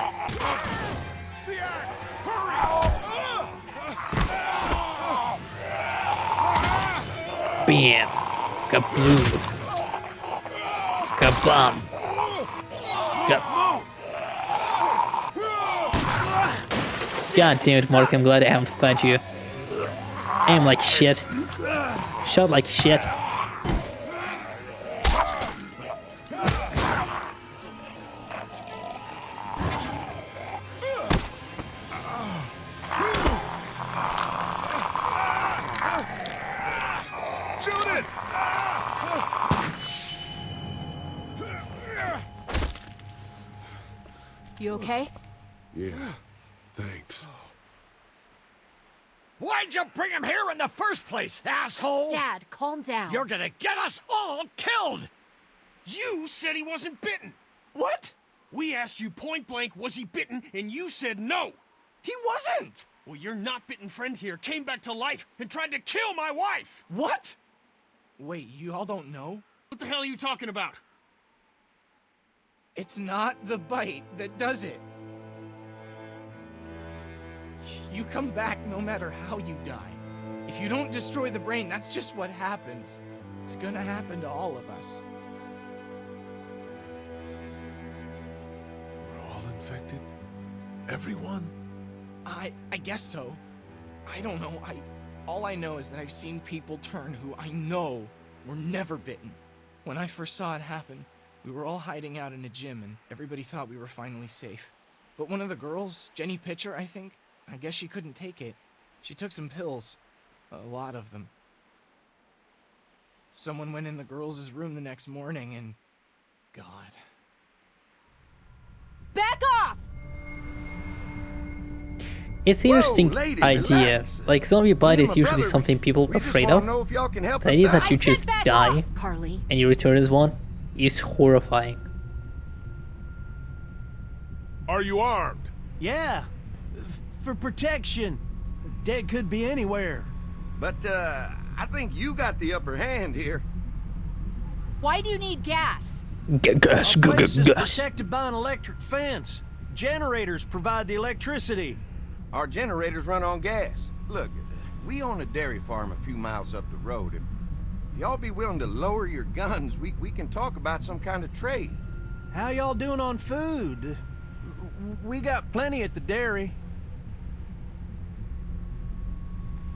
Bam! Kabloo! Kabam! God damn it, Mark, I'm glad I haven't fed you. Aim like shit. Shot like shit. You okay? Yeah, thanks. Why'd you bring him here in the first place, asshole? Dad, calm down. You're gonna get us all killed! You said he wasn't bitten. What? We asked you point blank, was he bitten, and you said no. He wasn't. Well, your not bitten friend here came back to life and tried to kill my wife. What? Wait, you all don't know? What the hell are you talking about? It's not the bite that does it. You come back no matter how you die. If you don't destroy the brain, that's just what happens. It's gonna happen to all of us. We're all infected? Everyone? I guess so. I don't know. All I know is that I've seen people turn who I know were never bitten. When I first saw it happen, we were all hiding out in a gym and everybody thought we were finally safe. But one of the girls, Jenny Pitcher, I think, I guess she couldn't take it. She took some pills. A lot of them. Someone went in the girls' room the next morning and... God. Back off! It's an interesting lady, idea. relax. Like, zombie bite Me is and my usually brother, something people we are just afraid wanna of. know if y'all can help The us idea out. that you I said just back die off, Carly. and you return as one is horrifying. Are you armed? Yeah, for protection. Dead could be anywhere. But, I think you got the upper hand here. Why do you need gas? Gas, Our place is gas. protected by an electric fence. Generators provide the electricity. Our generators run on gas. Look, we own a dairy farm a few miles up the road. If y'all be willing to lower your guns, we can talk about some kind of trade. How y'all doing on food? We got plenty at the dairy.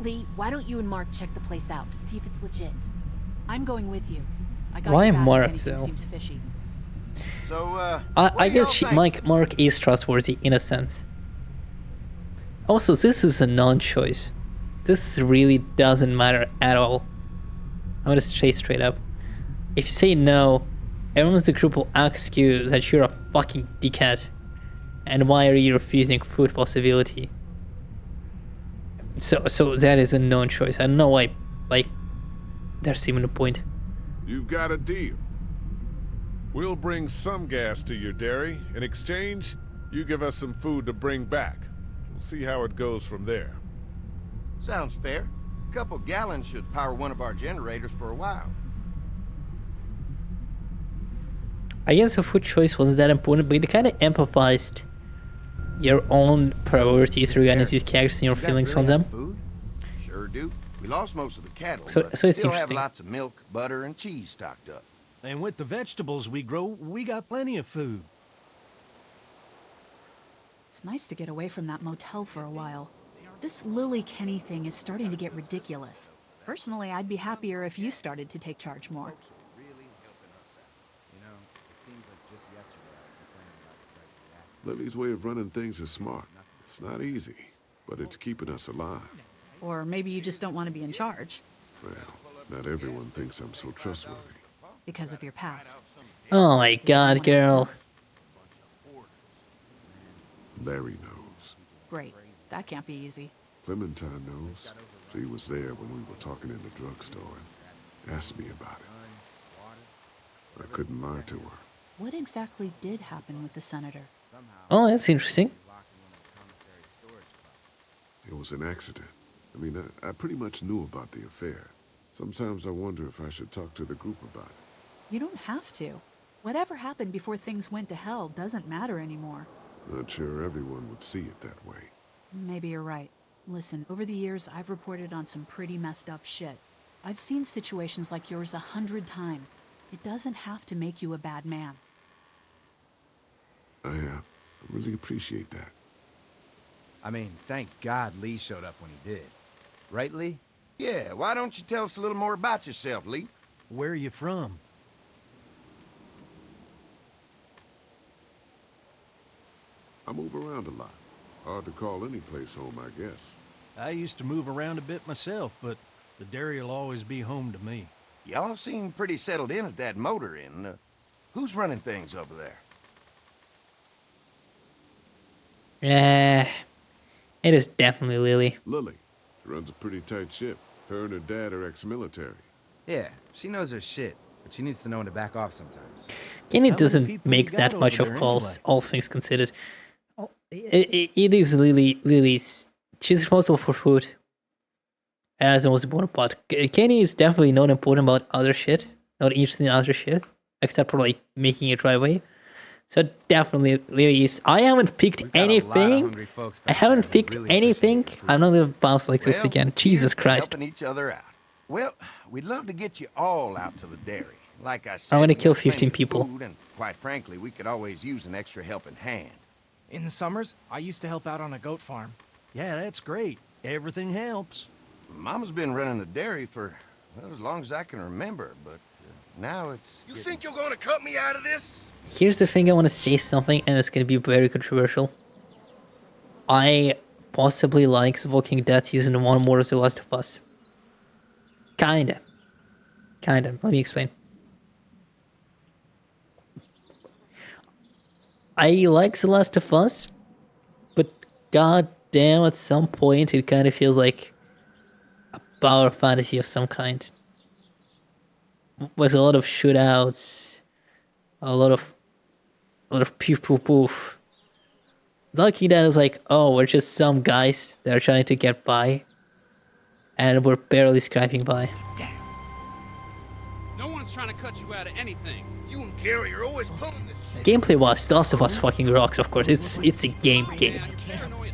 Lee, why don't you and Mark check the place out? See if it's legit. I'm going with you. I got Why your back if Mark, anything though? seems fishy. So, I guess Mark is trustworthy in a sense. Also, this is a non-choice. This really doesn't matter at all. I'm gonna say straight up. If you say no, everyone in the group will ask you that you're a fucking dickhead. And why are you refusing food possibility? So that is a non-choice. I don't know why, like, there's even a point. You've got a deal. We'll bring some gas to your dairy. In exchange, you give us some food to bring back. We'll see how it goes from there. Sounds fair. A couple gallons should power one of our generators for a while. I guess the food choice wasn't that important, but it kind of empathized your own priorities regarding these characters and your You guys feelings really from them. have food? Sure do. We lost most of the cattle, So but it's still have interesting. lots of milk, butter, and cheese stocked up. And with the vegetables we grow, we got plenty of food. It's nice to get away from that motel for a while. This Lily Kenny thing is starting to get ridiculous. Personally, I'd be happier if you started to take charge more. Lily's way of running things is smart. It's not easy, but it's keeping us alive. Or maybe you just don't want to be in charge Well, not everyone thinks I'm so trustworthy. because of your past. Oh my god, girl. Larry knows. Great. That can't be easy. Clementine knows. She was there when we were talking in the drugstore and asked me about it. I couldn't lie to her. What exactly did happen with the senator? Oh, that's interesting. It was an accident. I mean, I pretty much knew about the affair. Sometimes I wonder if I should talk to the group about it. You don't have to. Whatever happened before things went to hell doesn't matter anymore. Not sure everyone would see it that way. Maybe you're right. Listen, over the years, I've reported on some pretty messed up shit. I've seen situations like yours 100 times. It doesn't have to make you a bad man. I really appreciate that. I mean, thank God Lee showed up when he did. Right, Lee? Yeah, why don't you tell us a little more about yourself, Lee? Where are you from? I move around a lot. Hard to call any place home, I guess. I used to move around a bit myself, but the dairy will always be home to me. Y'all seem pretty settled in at that motor inn. Who's running things over there? It is definitely Lily. Lily. She runs a pretty tight ship. Her and her dad are ex-military. Yeah, she knows her shit, but she needs to know when to back off sometimes. Kenny doesn't make that much of calls, all things considered. It is Lily's. She's responsible for food. As the most important part. Kenny is definitely not important about other shit. Not interested in other shit. Except for, like, making a driveway. So definitely Lilies. I haven't picked anything. I haven't picked anything. I'm not gonna bounce like this again. Jesus Christ. Helping each other out. Well, we'd love to get you all out to the dairy. Like I said, I'm gonna we kill have plenty 15 of people. food, and quite frankly, we could always use an extra helping hand. In the summers, I used to help out on a goat farm. Yeah, that's great. Everything helps. Mama's been running the dairy for, well, as long as I can remember, but now it's... You think you're gonna cut me out of this? Here's the thing, I want to say something, and it's gonna be very controversial. I possibly like The Walking Dead Season 1 more than The Last of Us. Kinda. Let me explain. I like The Last of Us, but god damn, at some point it kind of feels like a power fantasy of some kind. With a lot of shootouts, a lot of poof poof poof. Lucky that is like, oh, we're just some guys that are trying to get by, and we're barely scraping by. No one's trying to cut you out of anything. You and Gary are always pulling this shit. Gameplay wise, The Last of Us fucking rocks, of course. It's a game.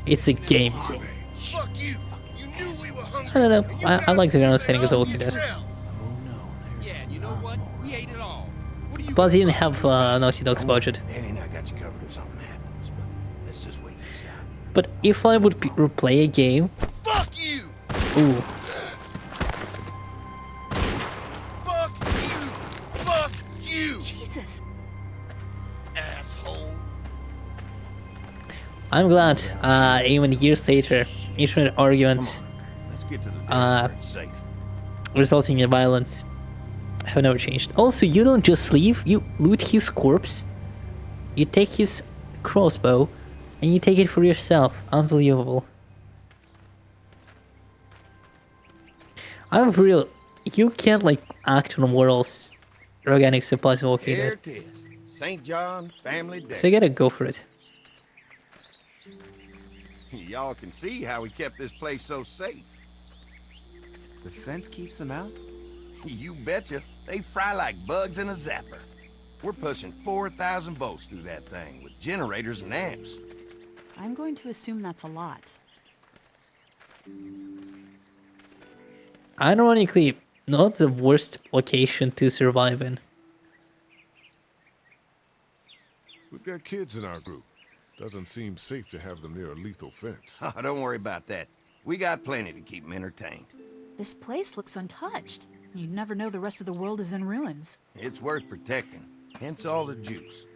It's a game. Fuck you. You knew we were hungry. I don't know. I like the general setting as a Walking Dead. Yeah, and you know what? We ate it all. Plus, he didn't have Naughty Dog's budget. Annie and I got you covered if something happens, but let's just wait this out. But if I would replay a game... Fuck you! Ooh. Fuck you! Jesus. Asshole. I'm glad, even years later, internet arguments Let's get to the dairy where it's safe. resulting in violence have never changed. Also, you don't just leave, you loot his corpse, you take his crossbow, and you take it for yourself. Unbelievable. I'm real. You can't, like, act on morals. Organic supplies are okay. Here it is. St. John Family Day. So you gotta go for it. Y'all can see how we kept this place so safe. The fence keeps them out? You betcha. They fry like bugs in a zapper. We're pushing 4,000 volts through that thing with generators and amps. I'm going to assume that's a lot. Ironically, not the worst location to survive in. We've got kids in our group. Doesn't seem safe to have them near a lethal fence. Oh, don't worry about that. We got plenty to keep them entertained. This place looks untouched. You'd never know the rest of the world is in ruins. It's worth protecting, hence all the juice.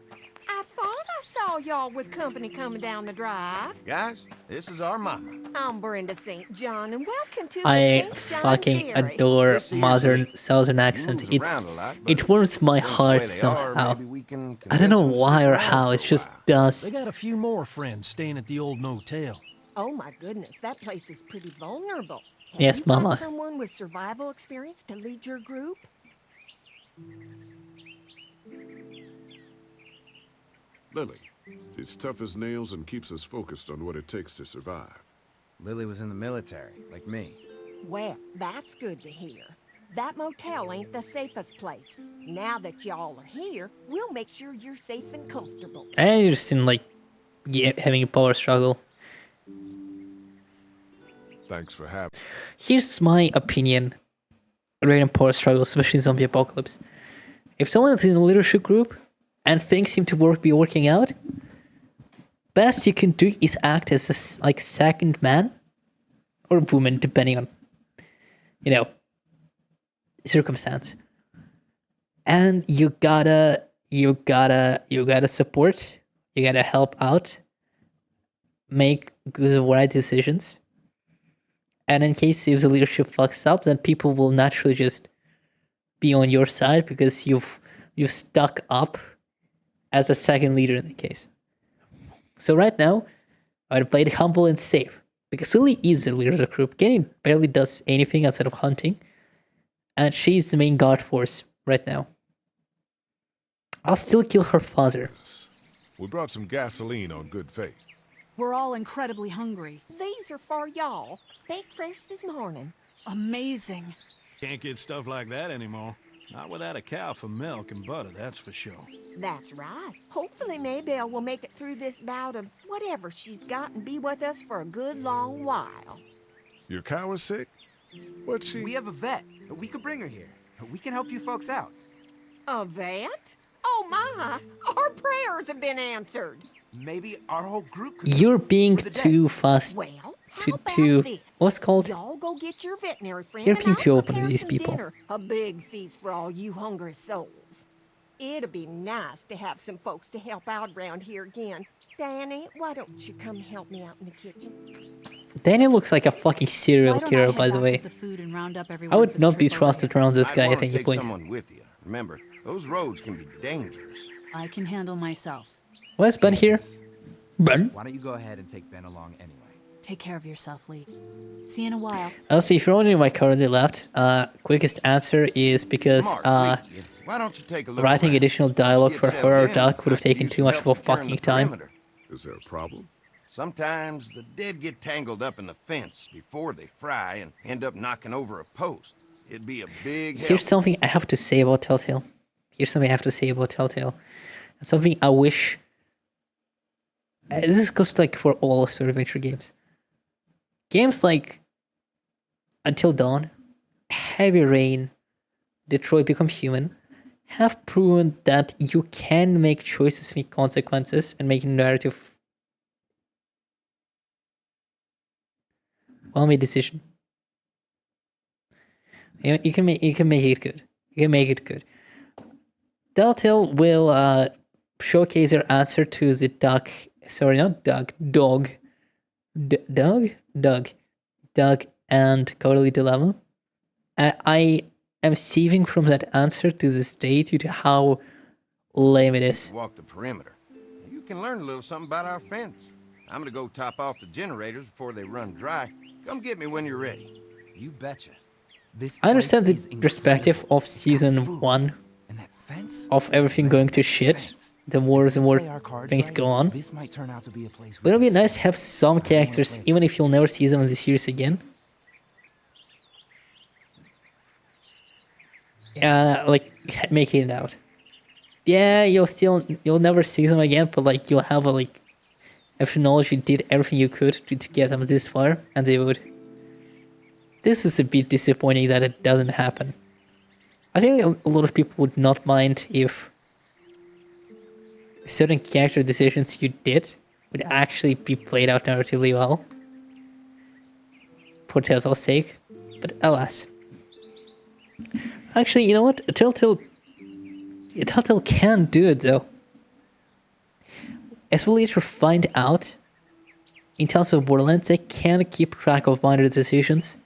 I thought I saw y'all with company coming down the drive. Guys, this is our mama. I'm Brenda St. John, and welcome to the I St. John fucking Dairy. adore modern southern accent. It warms my heart somehow. I don't know why or how, it just does. They got a few more friends staying at the old motel. Oh my goodness, that place is pretty vulnerable. Have Yes, you got Mama. someone with survival experience to lead your group? Lily, she's tough as nails and keeps us focused on what it takes to survive. Lily was in the military, like me. Well, that's good to hear. That motel ain't the safest place. Now that y'all are here, we'll make sure you're safe and comfortable. I just in like having a power struggle. Thanks for having. Here's my opinion regarding power struggle, especially in zombie apocalypse. If someone is in a leadership group and things seem to be working out, best you can do is act as a like second man or woman, depending on circumstance. And you gotta support, you gotta help out, make good right decisions. And in case if the leadership fucks up, then people will naturally just be on your side because you've stuck up as a second leader in the case. So right now, I'd play it humble and safe because Lily is the leader of the group. Kenny barely does anything outside of hunting, and she's the main guard force right now. I'll still kill her father. We brought some gasoline on good faith. We're all incredibly hungry. These are for y'all. Baked fresh this morning. Amazing. Can't get stuff like that anymore. Not without a cow for milk and butter, that's for sure. That's right. Hopefully Maybelle will make it through this bout of whatever she's got and be with us for a good long while. Your cow is sick? What's she... We have a vet. We could bring her here. We can help you folks out. A vet? Oh my! Our prayers have been answered. Maybe our whole group could... You're being too fast. Well, to what's it called? Y'all go get your veterinary friend. You're and being I'll too open prepare with these some people. dinner. A big feast for all you hungry souls. It'll be nice to have some folks to help out around here again. Danny, why don't you come help me out in the kitchen? Danny looks like a fucking serial Why don't I killer, head by the back way. with the food and round up I everyone for would the not be trip trusted around this guy I'd at wanna any take point. someone with you. Remember, those roads can be dangerous. I can handle myself. Why is Ben here? Ben? Why don't you go ahead and take Ben along anyway? Take care of yourself, Lee. See you in a while. Also, if you're wondering why I currently left, quickest answer is because Why don't you take a look writing around? additional dialogue for Let's get settled her or in. Duck would have I could taken use too some much help of a securing fucking the time. perimeter. Is there a problem? Sometimes the dead get tangled up in the fence before they fry and end up knocking over a post. It'd be a big help. Here's something I have to say about Telltale. Here's something I have to say about Telltale. And something I wish... this goes like for all sort of adventure games. Games like Until Dawn, Heavy Rain, Detroit Become Human have proven that you can make choices with consequences and make a narrative well-made decision. You can make it good. You can make it good. Telltale will showcase their answer to the Doug and Cowardly Dilemma. I am saving from that answer to this day due to how lame it is. Walk the perimeter. You can learn a little something about our fence. I'm gonna go top off the generators before they run dry. Come get me when you're ready. You betcha. This I understand place the is perspective of season 1 of everything going to shit. The more things go on. This might turn out to be a place But it'll be nice to have some characters, even if you'll never see them in the series again. Like making it out. Yeah, you'll never see them again, but like you'll have a like, if you knowledge you did everything you could to get them this far, and they would. This is a bit disappointing that it doesn't happen. I think a lot of people would not mind if certain character decisions you did would actually be played out narratively well. For Telltale's sake. But alas. Actually, you know what? Telltale can do it though. As we'll later find out, in Tales of Borderlands, they can keep track of minor decisions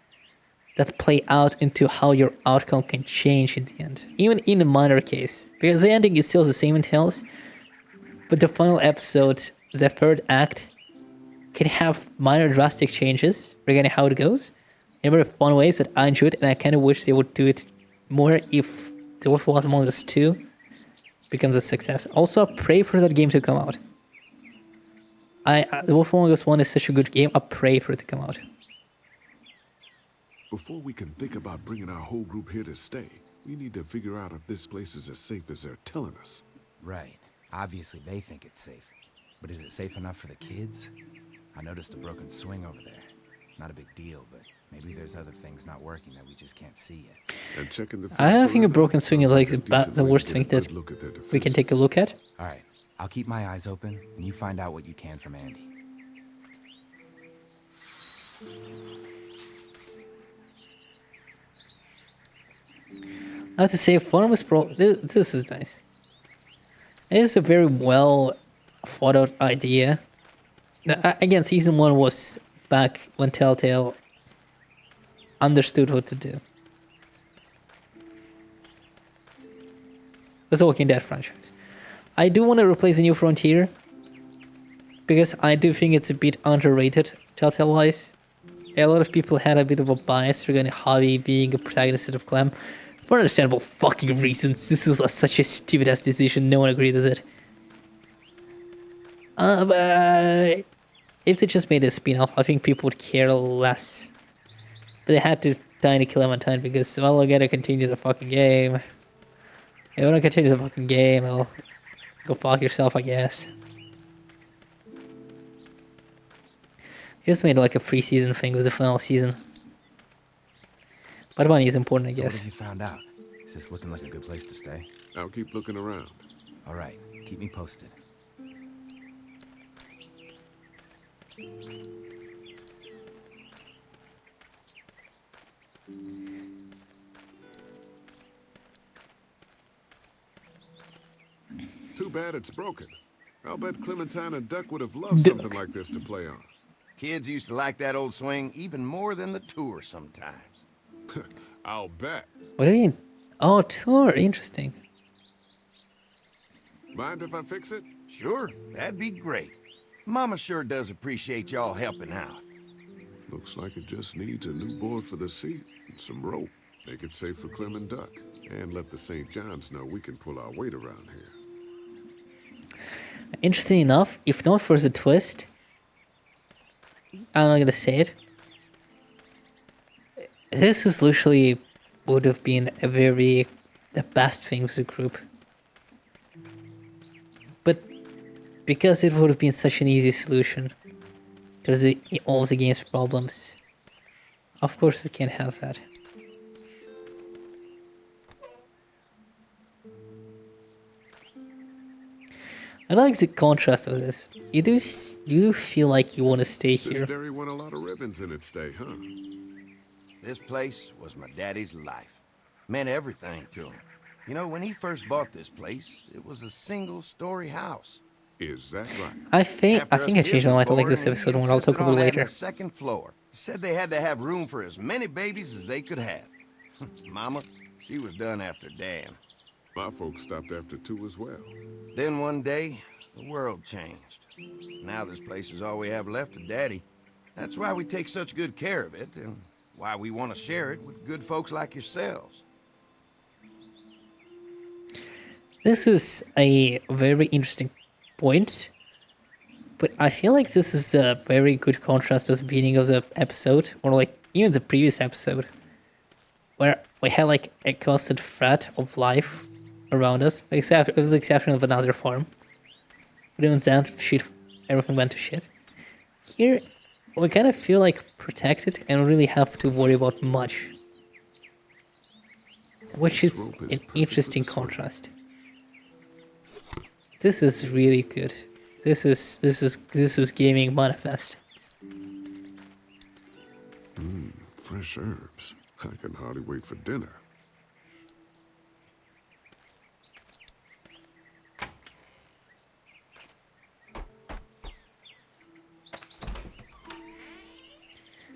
that play out into how your outcome can change in the end. Even in a minor case. Because the ending is still the same in Tales, but the final episode, the third act, can have minor drastic changes regarding how it goes in very fun ways that I enjoyed, and I kind of wish they would do it more if The Wolf Among Us 2 becomes a success. Also, pray for that game to come out. The Wolf Among Us 1 is such a good game, I pray for it to come out. Before we can think about bringing our whole group here to stay, we need to figure out if this place is as safe as they're telling us. Right. Obviously they think it's safe. But is it safe enough for the kids? I noticed a broken swing over there. Not a big deal, but maybe there's other things not working that we just can't see yet. And checking the I don't think a broken swing is like the the worst thing that we can take a look at. Alright, I'll keep my eyes open, and you find out what you can from Andy. I have to say, Farmers Pro, this is nice. It is a very well thought out idea. Now, again, season 1 was back when Telltale understood what to do. The Walking Dead franchise. I do want to replace the New Frontier because I do think it's a bit underrated, Telltale-wise. A lot of people had a bit of a bias regarding Javi being a protagonist of Clem. For understandable fucking reasons. This was such a stupid ass decision, no one agreed with it. But if they just made a spin-off, I think people would care less. But they had to tiny Clementine because, well, I gotta continue the fucking game. You wanna continue the fucking game, well, go fuck yourself, I guess. Just made like a pre-season thing with the final season. But money is important, I So guess. what have you found out? Is this looking like a good place to stay? I'll keep looking around. All right, keep me posted. Too bad it's broken. I'll bet Clementine and Duck would have loved something like this to play on. Kids used to like that old swing even more than the tour sometimes. I'll bet. What do you mean? Oh, tour, interesting. Mind if I fix it? Sure, that'd be great. Mama sure does appreciate y'all helping out. Looks like it just needs a new board for the seat and some rope. Make it safe for Clem and Duck. And let the St. John's know we can pull our weight around here. Interesting enough, if not for the twist, I'm not gonna say it. This is literally would have been the best thing for the group. But because it would have been such an easy solution, because all the game's problems, of course we can't have that. I like the contrast of this. You do feel like you want to stay This here. dairy won a lot of ribbons in its day, huh? This place was my daddy's life. Meant everything to him. You know, when he first bought this place, it was a single-story house. Is that right? I think I changed my mind to like this episode one. I'll talk about it later. A second floor. He said they had to have room for as many babies as they could have. Mama, she was done after Dan. My folks stopped after 2 as well. Then one day, the world changed. Now this place is all we have left of Daddy. That's why we take such good care of it, and why we want to share it with good folks like yourselves. This is a very interesting point, but I feel like this is a very good contrast to the beginning of the episode, or like even the previous episode, where we had like a constant threat of life around us, except with the exception of another farm. But even then, everything went to shit. Here, we kind of feel like protected and really have to worry about much, which is an interesting contrast. This is really good. This is gaming manifest. Fresh herbs. I can hardly wait for dinner.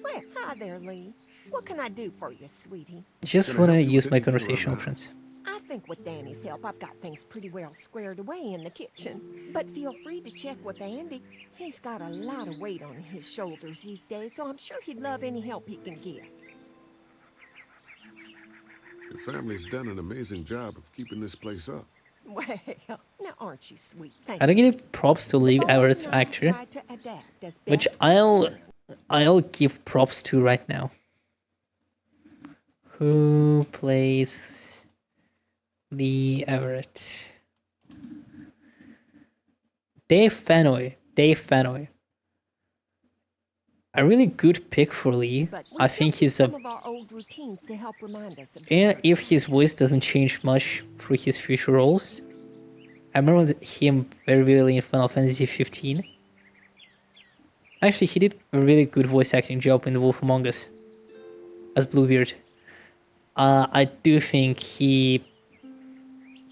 Well, hi there, Lee. What can I do for you, sweetie? Just want to use my conversation options. I think with Danny's help, I've got things pretty well squared away in the kitchen. But feel free to check with Andy. He's got a lot of weight on his shoulders these days, so I'm sure he'd love any help he can get. Your family's done an amazing job of keeping this place up. Well, now aren't you sweet? Thank I don't you. give props to Lee Everett's actor, Try to adapt as which best I'll give props to right now. Who plays Lee Everett? Dave Fennoy. A really good pick for Lee. But we I think still he's use a... some of our old routines to help remind us of And if his voice doesn't change much through his future roles. I remember him very vividly in Final Fantasy 15. Actually, he did a really good voice acting job in The Wolf Among Us as Bluebeard. I do think he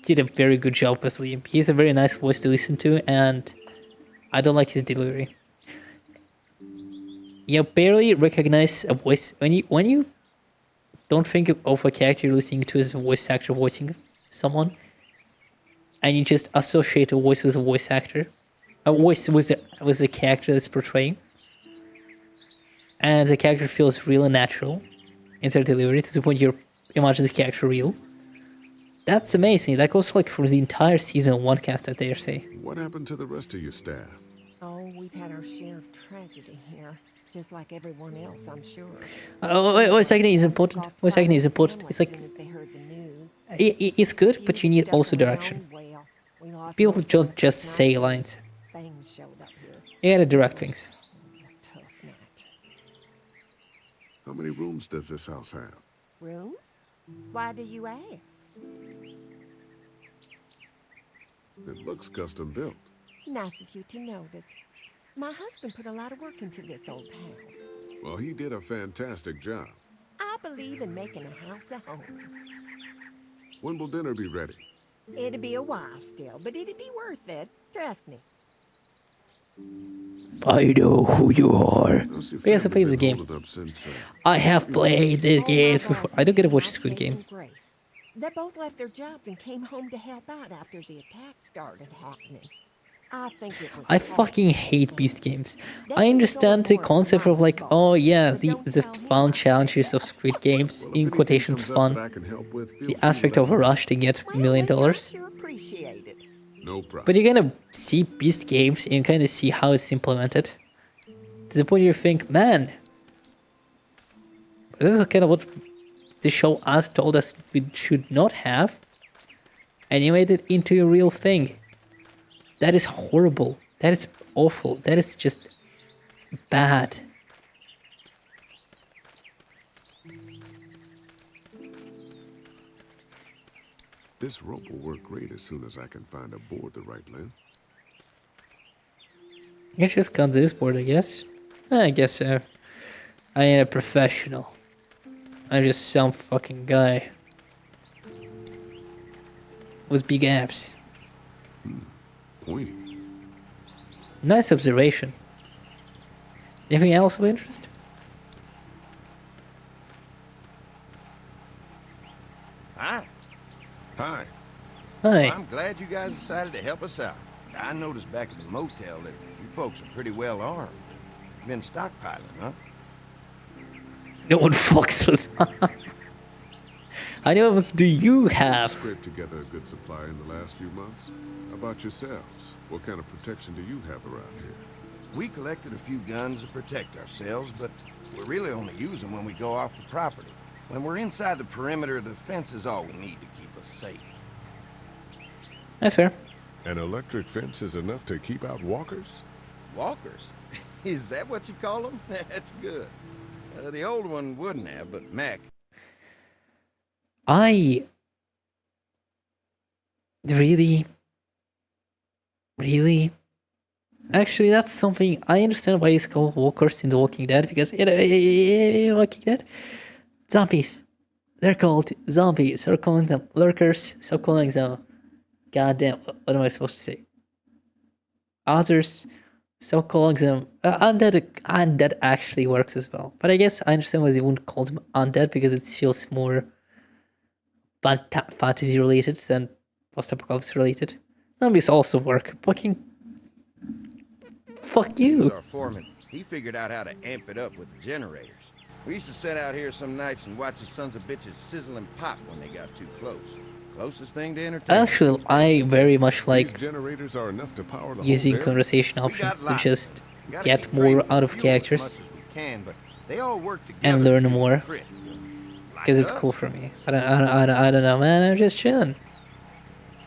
did a very good job as Lee. He's a very nice voice to listen to, and I don't like his delivery. You barely recognize a voice when you don't think of a character you're listening to as a voice actor voicing someone, and you just associate a voice with a voice actor, a voice with a character that's portraying, and the character feels really natural in their delivery to the point you imagine the character real. That's amazing. That goes like for the entire season one cast, I dare say. What happened to the rest of your staff? Oh, we've had our share of tragedy here. Just like everyone else, I'm sure. Wait a second, it's important. It's like It's good, but you need also direction. People don't just say lines. You gotta direct things. How many rooms does this house have? Rooms? Why do you ask? It looks custom built. Nice of you to notice. My husband put a lot of work into this old house. Well, he did a fantastic job. I believe in making a house a home. When will dinner be ready? It'll be a while still, but it'll be worth it. Trust me. I know who you are. Because I played this game. I have played these games before. I don't get to watch Squid Game. They both left their jobs and came home to help out after the attack started happening. I think it was I fucking hate beast games. I understand the concept of like, oh yeah, the fun challenges of Squid Games, in quotations fun. The aspect of a rush to get $1 million. No problem. But you're gonna see beast games and kind of see how it's implemented. To the point you think, man, this is kind of what the show us told us we should not have. Animated into a real thing. That is horrible. That is awful. That is just bad. This rope will work great as soon as I can find a board the right length. You just cut this board, I guess. I guess so. I ain't a professional. I'm just some fucking guy with big abs. Pointy. Nice observation. Anything else of interest? Hi. Hi. Hi. I'm glad you guys decided to help us out. I noticed back at the motel that you folks are pretty well armed. You've been stockpiling, huh? No one fucks with. How many of us do you have? Scraped together a good supply in the last few months. How about yourselves? What kind of protection do you have around here? We collected a few guns to protect ourselves, but we really only use them when we go off the property. When we're inside the perimeter, the fence is all we need to keep us safe. That's fair. An electric fence is enough to keep out walkers? Walkers? Is that what you call them? That's good. The old one wouldn't have, but Mac... I... Really? Actually, that's something... I understand why it's called walkers in The Walking Dead, because... Walking Dead? Zombies. They're called zombies. Stop calling them lurkers. Stop calling them... Goddamn, what am I supposed to say? Others... Stop calling them... undead actually works as well. But I guess I understand why they wouldn't call them undead, because it feels more... fantasy related than post-apocalypse related. Zombies also work. Fucking... Fuck you. Our foreman, he figured out how to amp it up with the generators. We used to sit out here some nights and watch the sons of bitches sizzle and pop when they got too close. Closest thing to entertainment. Actually, I very much like These generators are enough to power the using whole conversation options to just get more out of characters and learn more. Because it's cool for me. I don't know, man. I'm just chilling.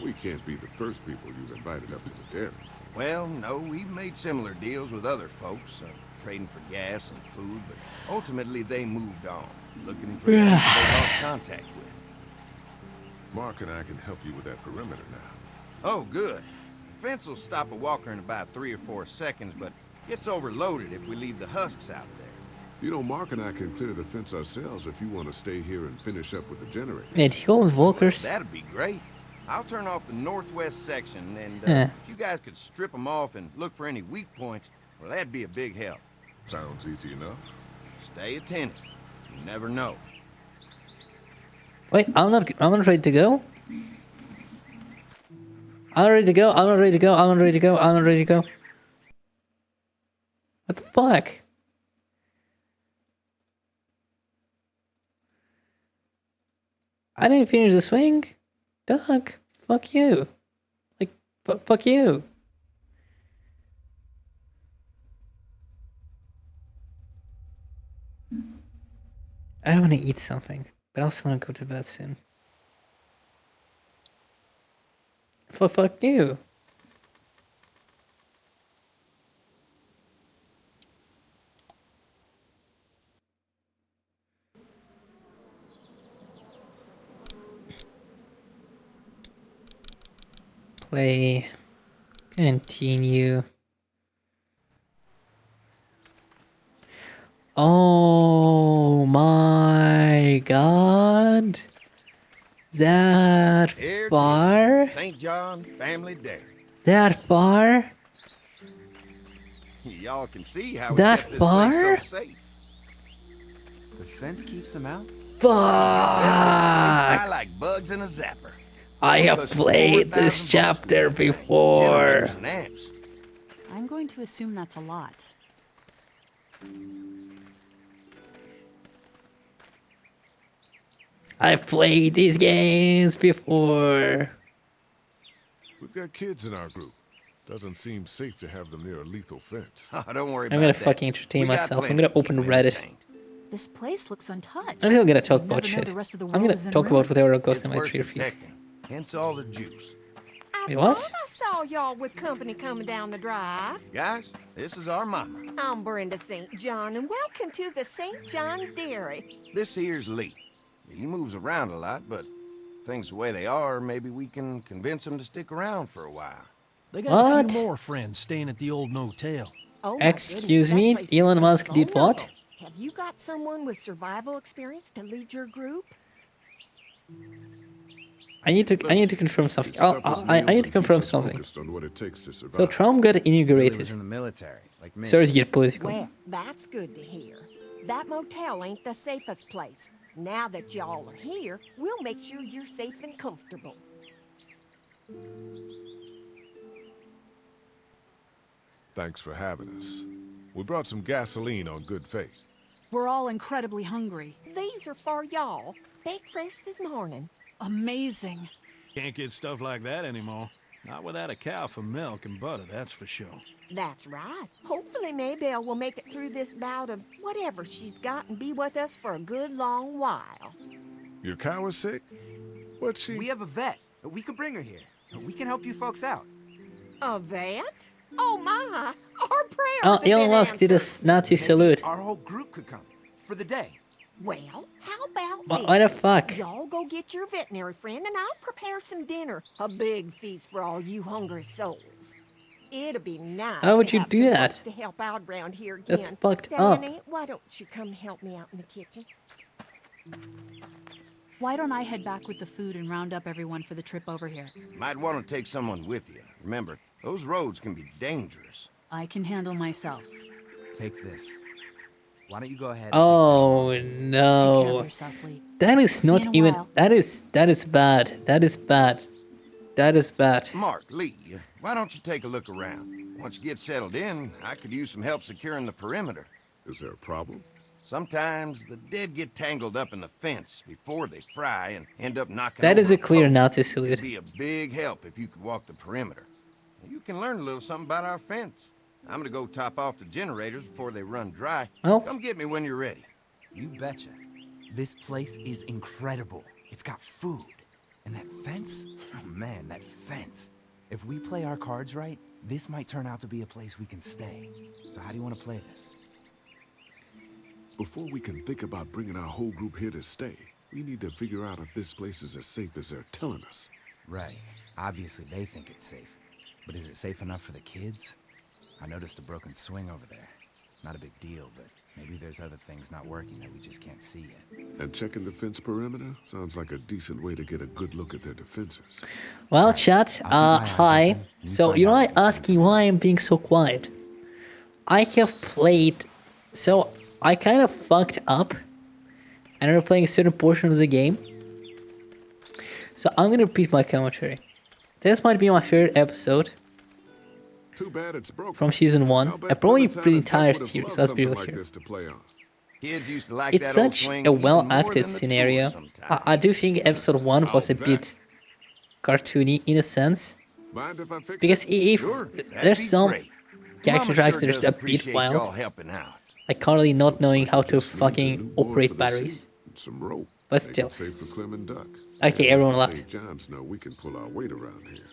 We can't be the first people you've invited up to the dairy. Well, no, we've made similar deals with other folks, trading for gas and food, but ultimately they moved on, looking for people they lost contact with. Mark and I can help you with that perimeter now. Oh, good. The fence will stop a walker in about 3 or 4 seconds, but gets overloaded if we leave the husks out there. You know, Mark and I can clear the fence ourselves if you want to stay here and finish up with the generator. And he calls walkers. That'd be great. I'll turn off the northwest section, and if you guys could strip them off and look for any weak points, well, that'd be a big help. Sounds easy enough. Stay attentive. You never know. Wait, I'm not ready to go. I'm not ready to go. What the fuck? I didn't finish the swing. Doug, fuck you. Like, fuck you. I want to eat something, but I also want to go to bed soon. Fuck you. Play. Continue. Oh my god. That Here far? to St. John Family Dairy. That far? Y'all can see how That we kept this far? place so safe. The fence keeps them out? Fuck! They fly like bugs in a zapper. I have Plus played this 4,000 chapter before. generators and amps. I'm going to assume that's a lot. I've played these games before. We've got kids in our group. Doesn't seem safe to have them near a lethal fence. Oh, don't worry I'm about gonna that. fucking entertain We got myself. I'm plenty gonna to keep open them Reddit. entertained. This place looks untouched. I'm still gonna talk You'd about never know shit. the rest of the I'm world gonna is in talk about ruins. whatever goes It's in my worth tree feed. protecting. Hence all the juice. Wait, what? Thought I saw y'all with company coming down the drive. Guys, this is our mama. I'm Brenda St. John, and welcome to the St. John Dairy. This here's Lee. He moves around a lot, but things the way they are, maybe we can convince him to stick around for a while. They got a What? few more friends staying at the old motel. Oh my Excuse goodness, me? that place is Elon Musk did phenomenal. what? Have you got someone with survival experience to lead your group? I need to confirm something. It's Oh, tough as I nails need and to confirm keeps us something. focused on what it takes to survive. So Trump got Billy inaugurated. was in the military, like me. Sorry to get political. Well, that's good to hear. That motel ain't the safest place. Now that y'all are here, we'll make sure you're safe and comfortable. Thanks for having us. We brought some gasoline on good faith. We're all incredibly hungry. These are for y'all. Baked fresh this morning. Amazing. Can't get stuff like that anymore. Not without a cow for milk and butter, that's for sure. That's right. Hopefully Maybelle will make it through this bout of whatever she's got and be with us for a good long while. Your cow is sick? What's she? We have a vet. We could bring her here. We can help you folks out. A vet? Oh my! Our prayers Oh, have been Elon Musk did a answered. Nazi salute. Our whole group could come. For the day. Well, how about Why the this? fuck? Y'all go get your veterinary friend and I'll prepare some dinner. A big feast for all you hungry souls. It'll be nice How would to you have do some that? folks to help out around here again. That's fucked Darren, up. why don't you come help me out in the kitchen? Why don't I head back with the food and round up everyone for the trip over here? Might want to take someone with you. Remember, those roads can be dangerous. I can handle myself. Take this. Why don't you go ahead and Oh Take care of no. yourself, Lee. That is See you in not a even. while. That is bad. That is bad. That is bad. Mark, Lee, why don't you take a look around? Once you get settled in, I could use some help securing the perimeter. Is there a problem? Sometimes the dead get tangled up in the fence before they fry and end up knocking That is over a clear post. Nazi salute. It'd be a big help if you could walk the perimeter. You can learn a little something about our fence. I'm gonna go top off the generators before they run dry. Well. Come get me when you're ready. You betcha. This place is incredible. It's got food. And that fence? Oh man, that fence. If we play our cards right, this might turn out to be a place we can stay. So how do you want to play this? Before we can think about bringing our whole group here to stay, we need to figure out if this place is as safe as they're telling us. Right. Obviously they think it's safe. But is it safe enough for the kids? I noticed a broken swing over there. Not a big deal, but maybe there's other things not working that we just can't see yet. And checking the fence perimeter sounds like a decent way to get a good look at their defenses. Well, chat. Hi. So you might asking why I'm being so quiet. I have played. So I kind of fucked up. I ended up playing a certain portion of the game. So I'm gonna repeat my commentary. This might be my favorite episode Too bad it's broken. from season 1. I probably Clementine the and Duck entire would've series. loved Let's be something real like here. this to play on. Kids used to like It's that old such swing a even more well-acted than the scenario. tour sometimes. I do think episode 1 was a I'll bit cartoony in a sense. Mind if I fix Because it? if Sure, that'd there's be some great. character Mama tracks sure that are does a bit appreciate y'all wild. helping out. Like currently not knowing how to Just needs a new fucking board for operate the batteries. seat and some rope. But Make still. it safe for Clem and Duck. Okay, And everyone let left. St. John's know we can pull our weight around here.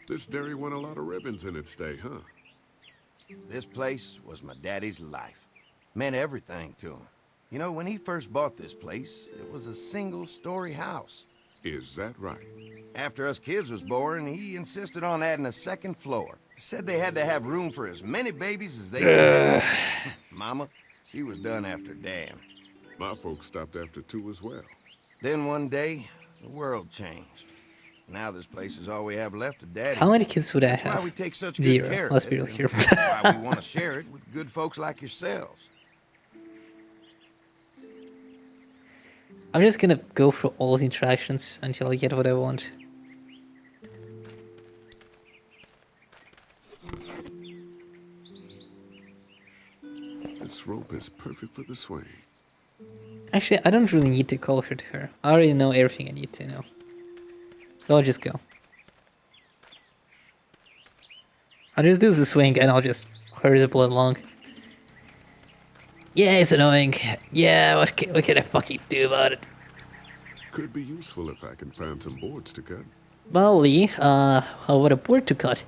This dairy won a lot of ribbons in its day, huh? This place was my daddy's life. Meant everything to him. You know, when he first bought this place, it was a single-story house. Is that right? After us kids was born, he insisted on adding a second floor. Said they had to have room for as many babies as they could. Mama, she was done after Dan. My folks stopped after 2 as well. Then one day, the world changed. Now this place is all we have left of Daddy. How many kids would I That's have? why we take such good 0. care Let's of be it, real here. and why we want to share it with good folks like yourselves. I'm just gonna go through all the interactions until I get what I want. This rope is perfect for the swing. Actually, I don't really need to call her to her. I already know everything I need to know. So I'll just go. I'll just do the swing and I'll just hurry the blood along. Yeah, it's annoying. Yeah, what can I fucking do about it? Could be useful if I can find some boards to cut. Well, Lee, what a board to cut.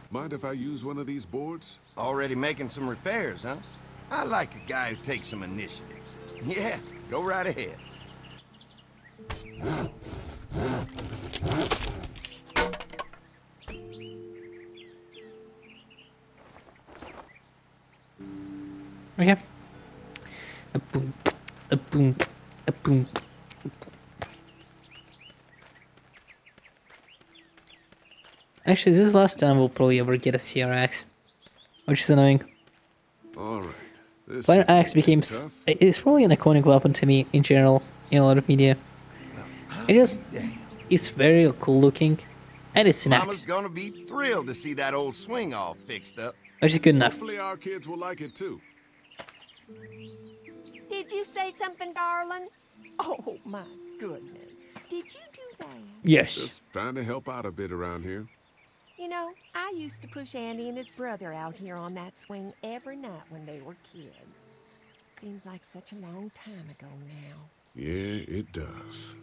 Mind if I use one of these boards? Already making some repairs, huh? I like a guy who takes some initiative. Yeah, go right ahead. Okay. A boom, a boom, a boom. Actually, this is the last time we'll probably ever get a CR axe, which is annoying. Alright. Fire axe became... It's probably an iconic weapon to me in general, in a lot of media. It's very cool looking, and it's an Mama's axe, gonna be thrilled to see that old swing all fixed up. which is good enough. Hopefully our kids will like it too. Did you say something, darling? Oh, my goodness. Did you do that? Yes. Just trying to help out a bit around here. You know, I used to push Andy and his brother out here on that swing every night when they were kids. Seems like such a long time ago now. Yeah, it does.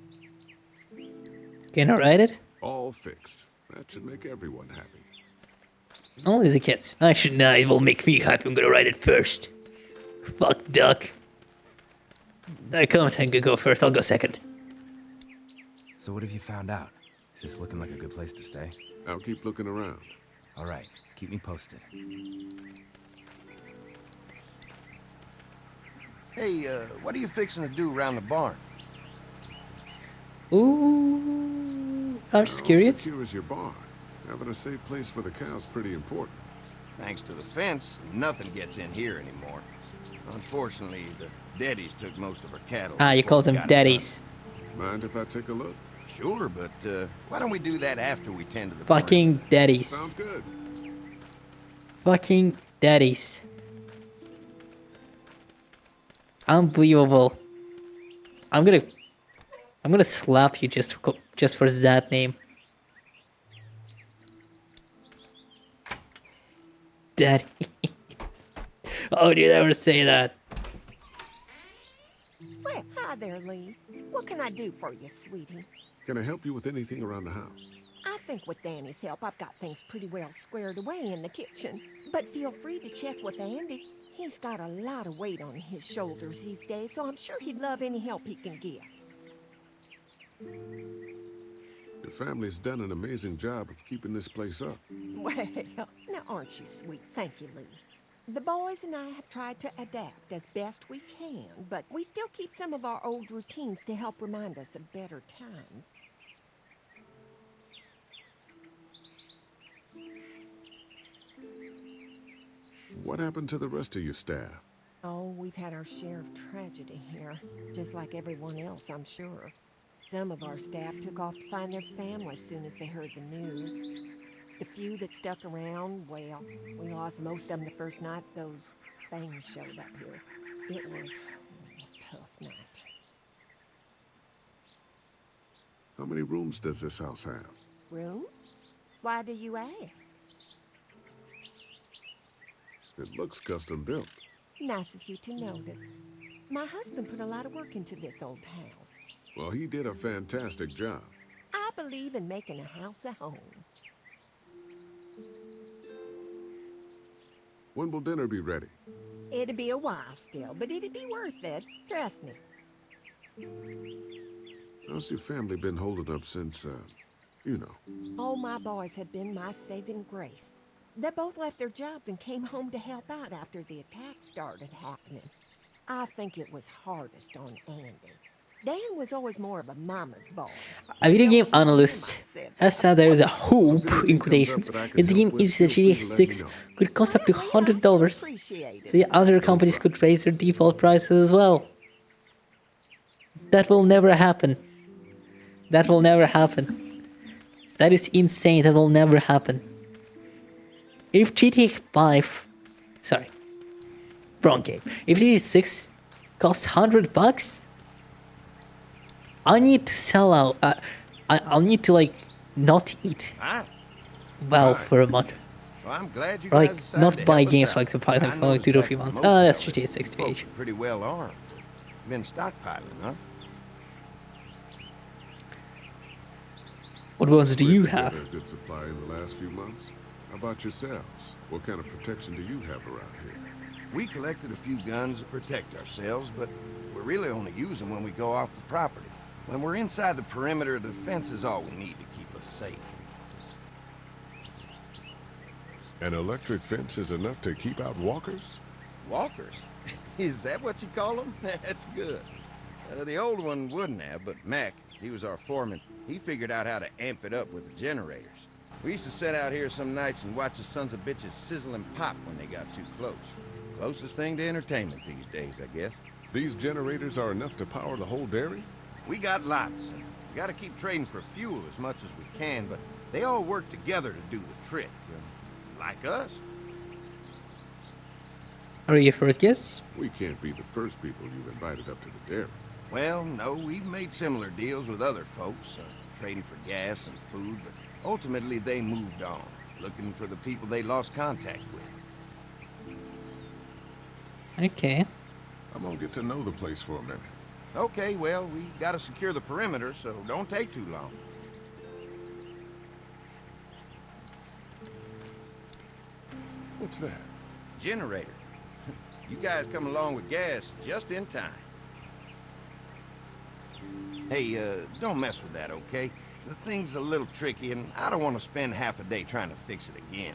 Can I ride it? All fixed. That should make everyone happy. Only the kids. Actually, no, it will make me happy. I'm gonna ride it first. Fuck Duck. Clementine can go first. I'll go second. So what have you found out? Is this looking like a good place to stay? I'll keep looking around. All right, keep me posted. Hey, what are you fixing to do around the barn? Ooh, I'm just curious. Secure as your barn. Having a safe place for the cows pretty important. Thanks to the fence, nothing gets in here anymore. Unfortunately, the daddies took most of our cattle. Ah, you call them daddies. Mind if I take a look? Sure, but why don't we do that after we tend to the Fucking barn? daddies. Sounds good. Fucking daddies. Unbelievable. I'm gonna slap you just for that name. Daddies. Oh, do you ever say that? Well, hi there, Lee. What can I do for you, sweetie? Can I help you with anything around the house? I think with Danny's help, I've got things pretty well squared away in the kitchen. But feel free to check with Andy. He's got a lot of weight on his shoulders these days, so I'm sure he'd love any help he can get. Your family's done an amazing job of keeping this place up. Well, now aren't you sweet? Thank you, Lee. The boys and I have tried to adapt as best we can, but we still keep some of our old routines to help remind us of better times. What happened to the rest of your staff? Oh, we've had our share of tragedy here, just like everyone else, I'm sure. Some of our staff took off to find their families soon as they heard the news. The few that stuck around, well, we lost most of them the first night those things showed up here. It was a tough night. How many rooms does this house have? Rooms? Why do you ask? It looks custom built. Nice of you to notice. My husband put a lot of work into this old house. Well, he did a fantastic job. I believe in making a house a home. When will dinner be ready? It'll be a while still, but it'll be worth it. Trust me. How's your family been holding up since, you know? All my boys have been my saving grace. They both left their jobs and came home to help out after the attack started happening. I think it was hardest on Andy. Dan was always more of a mama's boy. A video game analyst has said there is a hope, in quotations, if the game is the GTA 6 could cost up to $100, so the other companies could raise their default prices as well. That will never happen. That will never happen. That is insane. That will never happen. If GTA 5... Sorry. Wrong game. If GTA 6 costs $100, I need to sell out. I'll need to, like, not eat well for a month. Well, I'm glad you like, guys decided not to buy help us games out. like the Python I for like 2 to 3 noticed months. back at the That's motel, GTA 6 to folks age. are pretty well armed. Been stockpiling, huh? What ones do you We've have? had a good supply in the last few months. How about yourselves? What kind of protection do you have around here? We collected a few guns to protect ourselves, but we really only use them when we go off the property. When we're inside the perimeter, the fence is all we need to keep us safe. An electric fence is enough to keep out walkers? Walkers? Is that what you call them? That's good. The old one wouldn't have, but Mac, he was our foreman, he figured out how to amp it up with the generators. We used to sit out here some nights and watch the sons of bitches sizzle and pop when they got too close. Closest thing to entertainment these days, I guess. These generators are enough to power the whole dairy? We got lots. We gotta keep trading for fuel as much as we can, but they all work together to do the trick. Like us. Are you your first guess? We can't be the first people you've invited up to the dairy. Well, no, we've made similar deals with other folks, trading for gas and food, but ultimately they moved on, looking for the people they lost contact with. Okay. I'm gonna get to know the place for a minute. Okay, well, we gotta secure the perimeter, so don't take too long. What's that? Generator. You guys come along with gas just in time. Hey, don't mess with that, okay? The thing's a little tricky, and I don't want to spend half a day trying to fix it again.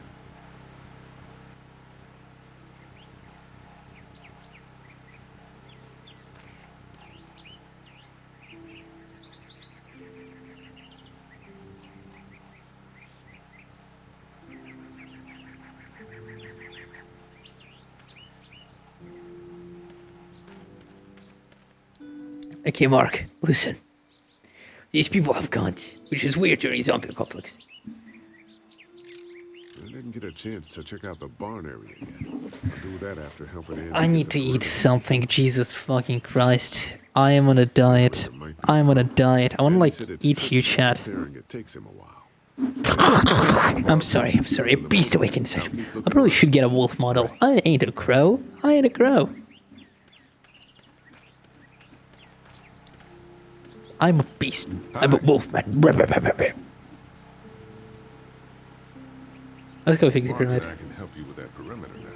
Okay, Mark, listen. These people have guns, which is weird during zombie apocalypse. I didn't get a chance to check out the barn area yet. I'll do that after helping Andy. I need to eat something, Jesus fucking Christ. I am on a diet. I'm on a diet. I want to, like, eat huge chat. It takes him a while. I'm sorry. A beast awake inside. I probably should get a wolf model. I ain't a crow. I ain't a crow. I'm a beast. I'm a wolf man. Let's go fix the pyramid. I can help you with that perimeter now.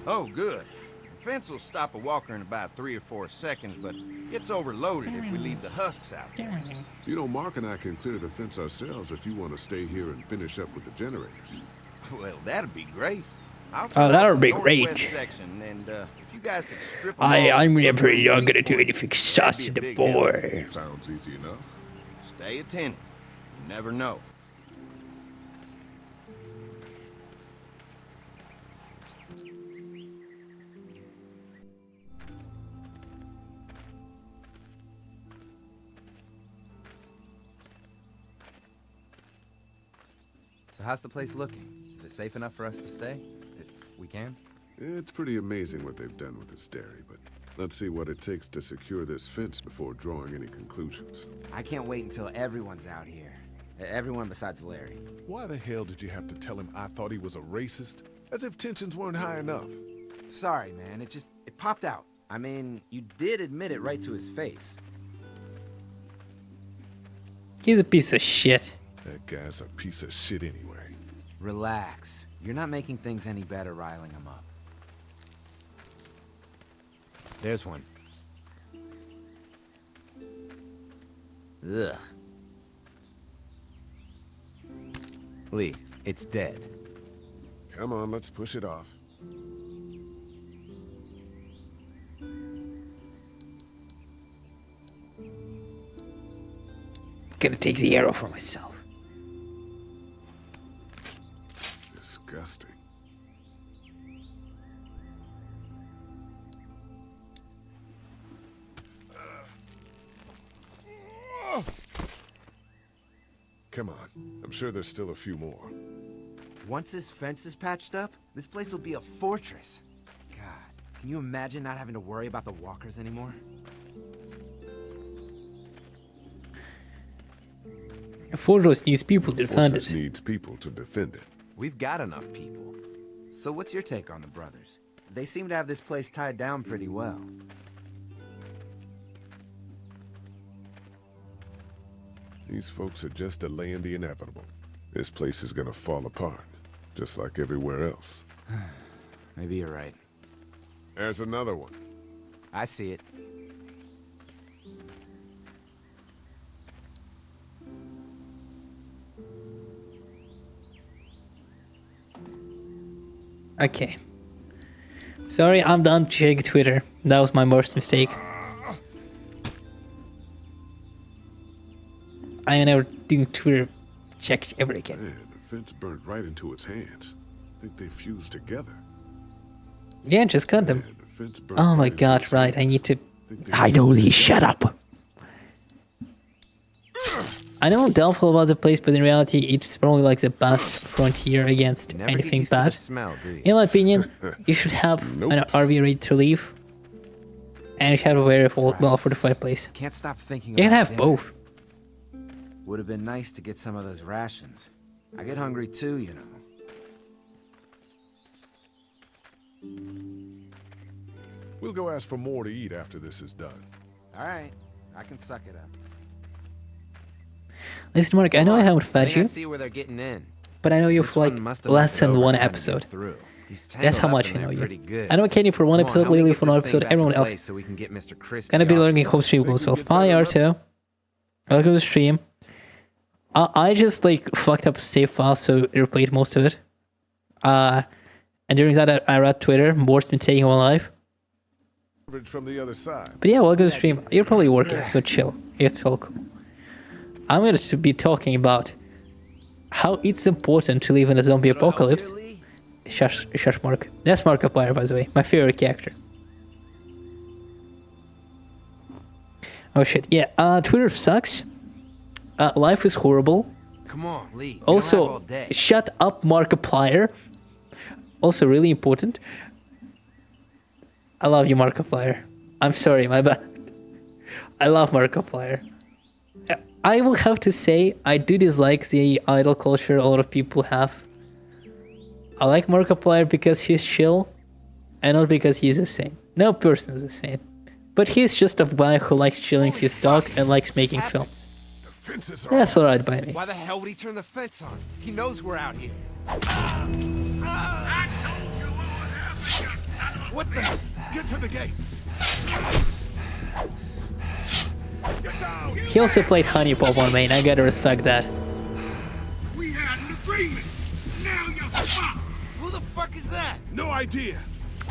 Oh, good. The fence will stop a walker in about 3 or 4 seconds, but it's overloaded if we leave the husks out there. You know, Mark and I can clear the fence ourselves if you want to stay here and finish up with the generators. Well, that'd be great. Oh, that would be great. Section, and, if you guys could strip I'm never gonna do anything saucy to the boy. Sounds easy enough. Stay attentive. You never know. So how's the place looking? Is it safe enough for us to stay? If we can? It's pretty amazing what they've done with this dairy, but Let's see what it takes to secure this fence before drawing any conclusions. I can't wait until everyone's out here. Everyone besides Larry. Why the hell did you have to tell him I thought he was a racist? As if tensions weren't high enough. Sorry, man. It popped out. I mean, you did admit it right to his face. He's a piece of shit. That guy's a piece of shit anyway. Relax. You're not making things any better riling him up. There's one. Ugh. Lee, it's dead. Come on, let's push it off. Gonna take the arrow for myself. Disgusting. Come on. I'm sure there's still a few more. Once this fence is patched up, this place will be a fortress. God, can you imagine not having to worry about the walkers anymore? A fortress needs people to defend it. Needs people to defend it. We've got enough people. So what's your take on the brothers? They seem to have this place tied down pretty well. These folks are just delaying the inevitable. This place is gonna fall apart, just like everywhere else. Maybe you're right. There's another one. I see it. Okay. Sorry, I'm done checking Twitter. That was my worst mistake. I am never doing Twitter checks ever again. Man, the fence burned right into its hands. I think they fused together. Yeah, just cut them. Man, the fence burned Oh my right god, right, I need to... I know, Lee, shut up! I know doubtful about the place, but in reality, it's probably like the best frontier against anything bad. In my opinion, you should have an RV ready to leave, and you should have a very well-fortified place. Can't stop thinking You can about have dinner. both. Would have been nice to get some of those rations. I get hungry too, you know. We'll go ask for more to eat after this is done. All right, I can suck it up. Listen, Mark, I know I haven't fed I you, see where they're getting in. but I know you This for like one must have less been than one trying to get episode. through. He's That's how tangled much up I in know there you. pretty good. I know Kenny for one Come on, episode, help me Lily get for one this thing episode, back everyone in else. place so we can get Mr. Crispy Gonna be off. learning home stream rules of IR2. Welcome to the stream. I just like fucked up save file, so it replayed most of it. And during that, I read Twitter. More's been taking my life. From the other side. But yeah, welcome to the stream. You're probably working, so chill. It's all cool. I'm going to be talking about how it's important to live in a zombie apocalypse. Shush, Mark. That's Markiplier, by the way. My favorite character. Oh shit. Yeah, Twitter sucks. Life is horrible. Come on, Lee. Also, shut up, Markiplier. Also, really important. I love you, Markiplier. I'm sorry, my bad. I love Markiplier. I will have to say, I do dislike the idol culture a lot of people have. I like Markiplier because he's chill, and not because he's a saint. No person is a saint. But he's just a guy who likes chilling his dog and likes making film. That's alright by me. Why the hell would he turn the fence on? He knows we're out here. What the? Get to the gate. Get down. He also played Honey Pop on main, I gotta respect that. We had an agreement. Now you're fucked. Who the fuck is that? No idea.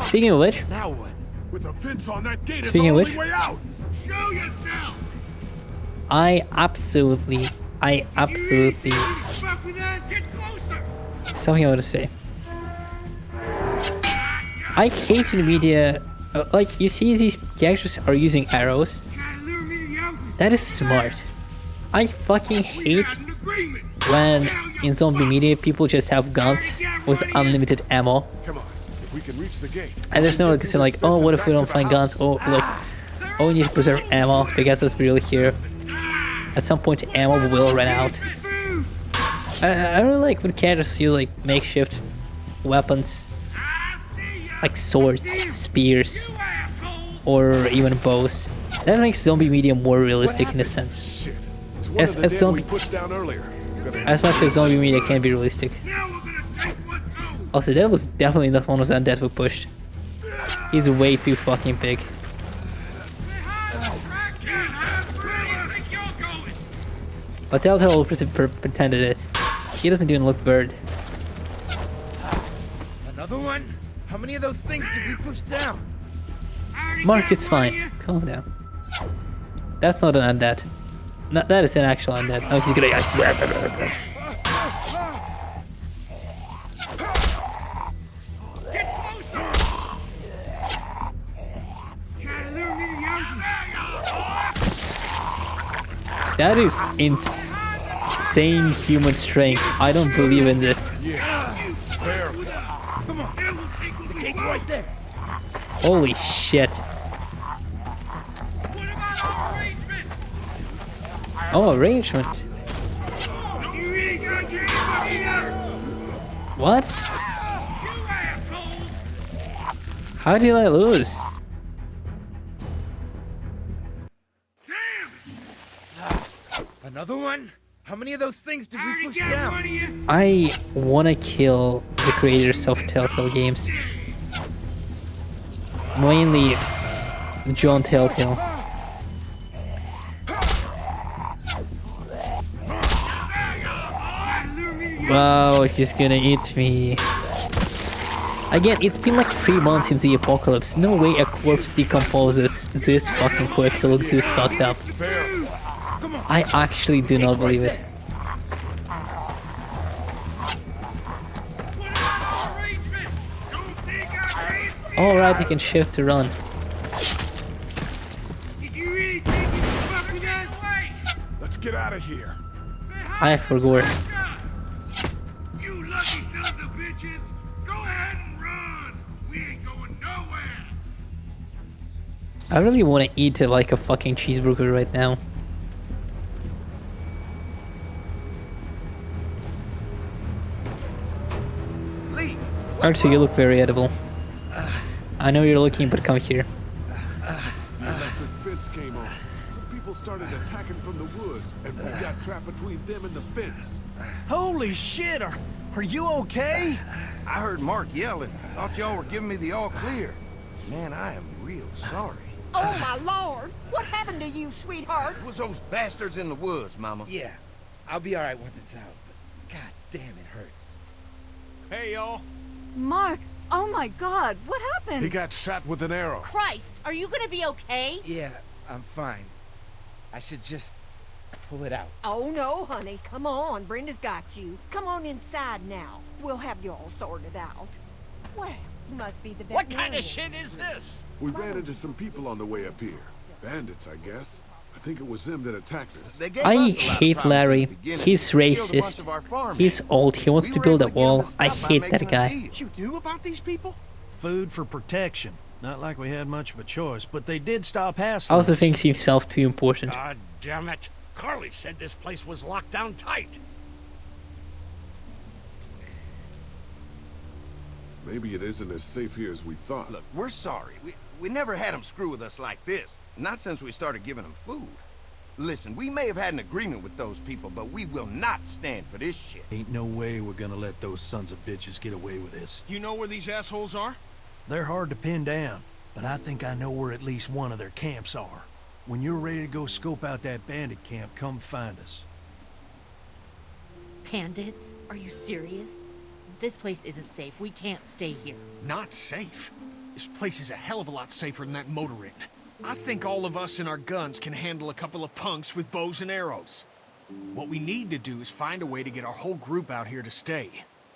Speaking of which, Now what? With a fence on that gate is the Speaking of only which- way out. Show yourself. I absolutely Fuck with us. Get closer. something I want to say. I hate in media, like you see these characters are using arrows. That is smart. I fucking hate when in zombie media people just have guns with unlimited ammo. We can reach the gate. And there's no concern like, oh, what if we don't find guns? Oh, like, oh, we need to preserve ammo because let's be real here. At some point, ammo will run out. I really like when characters use like makeshift weapons, like swords, spears, or even bows. That makes zombie media more realistic in a sense. As much as zombie media can be realistic. Also, that was definitely not one of the undead we pushed. He's way too fucking big. But Telltale pretended it. He doesn't even look bird. Another one? How many of those things did we push down? Mark, it's fine. Calm down. That's not an undead. No, that is an actual undead. I was just gonna. That is insane human strength. I don't believe in this. Come on. The gate's right there. Holy shit. Oh, arrangement. What? How did I lose? Another one? How many of those things did we push down? I wanna kill the creators of Telltale games. Mainly John Telltale. Wow, he's gonna eat me. Again, it's been like 3 months since the apocalypse. No way a corpse decomposes this fucking quick to look this fucked up. I actually do not believe it. Alright, he can shift to run. Let's get out of here. I forgot. You lucky sons of bitches. Go ahead and run. We ain't going nowhere. I really want to eat like a fucking cheeseburger right now. Archie, you look very edible. I know you're looking, but come here. The electric fence came on. Some people started attacking from the woods, and we got trapped between them and the fence. Holy shit, are you okay? I heard Mark yelling. Thought y'all were giving me the all clear. Man, I am real sorry. Oh, my lord! What happened to you, sweetheart? It was those bastards in the woods, Mama. Yeah, I'll be alright once it's out, but god damn, it hurts. Hey, y'all. Mark, oh my god, what happened? He got shot with an arrow. Christ, are you gonna be okay? Yeah, I'm fine. I should just pull it out. Oh, no, honey. Come on. Brenda's got you. Come on inside now. We'll have you all sorted out. Well, you must be the What veterinarian. kind of shit is this? We ran into some people on the way up here. Bandits, I guess. I think it was them that attacked us. I hate Larry. He's racist. He's old. He wants to build a wall. I hate that guy. You knew about these people? Food for protection. Not like we had much of a choice, but they did stop past Also us. thinks himself too important. God damn it. Carly said this place was locked down tight. Maybe it isn't as safe here as we thought. Look, we're sorry. We never had them screw with us like this. Not since we started giving them food. Listen, we may have had an agreement with those people, but we will not stand for this shit. Ain't no way we're gonna let those sons of bitches get away with this. You know where these assholes are? They're hard to pin down, but I think I know where at least one of their camps are. When you're ready to go scope out that bandit camp, come find us. Bandits? Are you serious? This place isn't safe. We can't stay here. Not safe? This place is a hell of a lot safer than that motor inn. I think all of us and our guns can handle a couple of punks with bows and arrows. What we need to do is find a way to get our whole group out here to stay.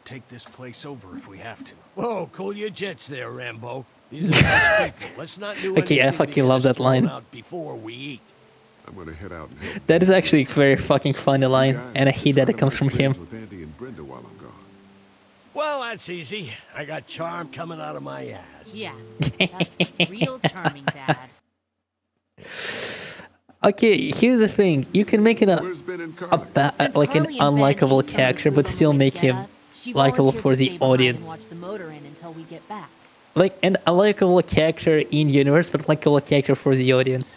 Take this place over if we have to. Whoa, cool your jets there, Rambo. These are nice people. Let's not do Okay, I anything to fucking get love us that thrown line. out before we eat. I'm gonna head out and help. That is actually a very fucking funny line, and I hate that it comes from him. With Andy and Brenda while I'm gone. Well, that's easy. I got charm coming out of my ass. Yeah, that's real charming, Dad. Okay, here's the thing. You can make it like an unlikable character, but still make him likable for the audience. Watch the motor in until we get back. Like an unlikable character in universe, but likable character for the audience.